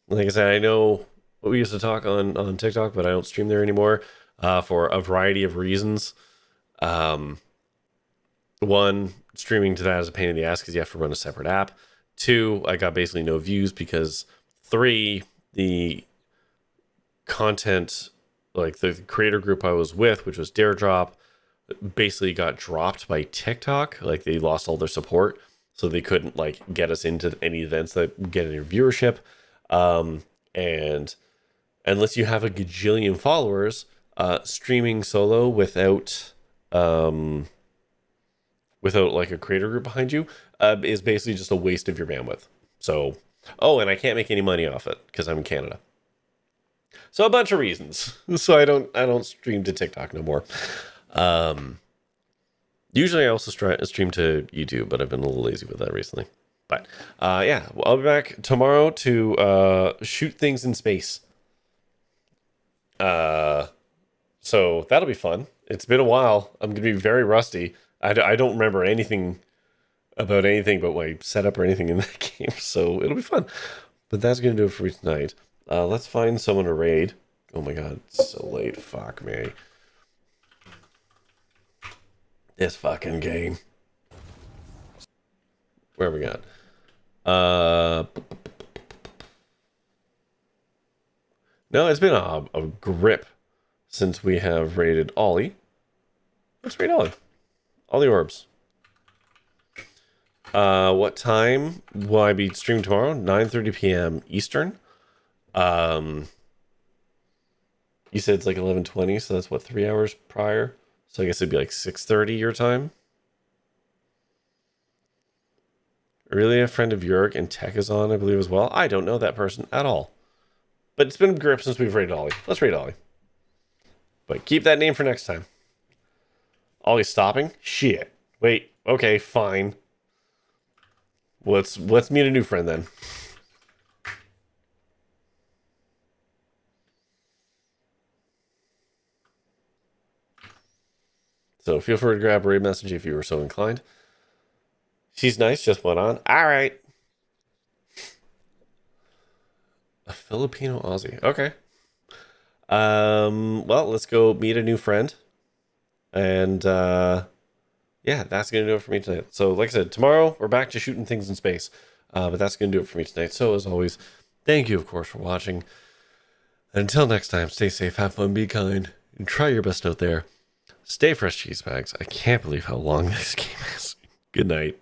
Like I said, I know we used to talk on TikTok, but I don't stream there anymore for a variety of reasons. One, streaming to that is a pain in the ass because you have to run a separate app. Two, I got basically no views because. Three, the content, like the creator group I was with, which was Dare Drop, basically got dropped by TikTok. Like they lost all their support, so they couldn't like get us into any events that get any viewership. And unless you have a gajillion followers, streaming solo without like a creator group behind you is basically just a waste of your bandwidth. So, oh, and I can't make any money off it because I'm in Canada. So a bunch of reasons. So I don't stream to TikTok no more. Usually I also stream to YouTube, but I've been a little lazy with that recently. But yeah, I'll be back tomorrow to shoot things in space. So that'll be fun. It's been a while. I'm gonna be very rusty. I don't remember anything about anything but my setup or anything in that game, so it'll be fun. But that's gonna do it for me tonight. Let's find someone to raid. Oh my god, it's so late. Fuck me. This fucking game. Where we got? No, it's been a grip since we have raided Ollie. Let's raid Ollie. Ollie Orbs. What time will I be streaming tomorrow? 9:30 p.m. Eastern. You said it's like 11:20, so that's what, 3 hours prior? So I guess it'd be like 6:30 your time. Really, a friend of Jurg and Tech is on, I believe, as well. I don't know that person at all. But it's been a grip since we've raided Ollie. Let's raid Ollie. But keep that name for next time. Ollie's stopping? Shit. Wait. Okay, fine. Let's meet a new friend then. So feel free to grab a raid message if you were so inclined. She's nice, just went on. All right. A Filipino Aussie. Okay. Well, let's go meet a new friend. And yeah, that's gonna do it for me tonight. So like I said, tomorrow we're back to shooting things in space. But that's gonna do it for me tonight. So as always, thank you of course for watching. And until next time, stay safe, have fun, be kind, and try your best out there. Stay fresh, cheese bags. I can't believe how long this game is. Good night.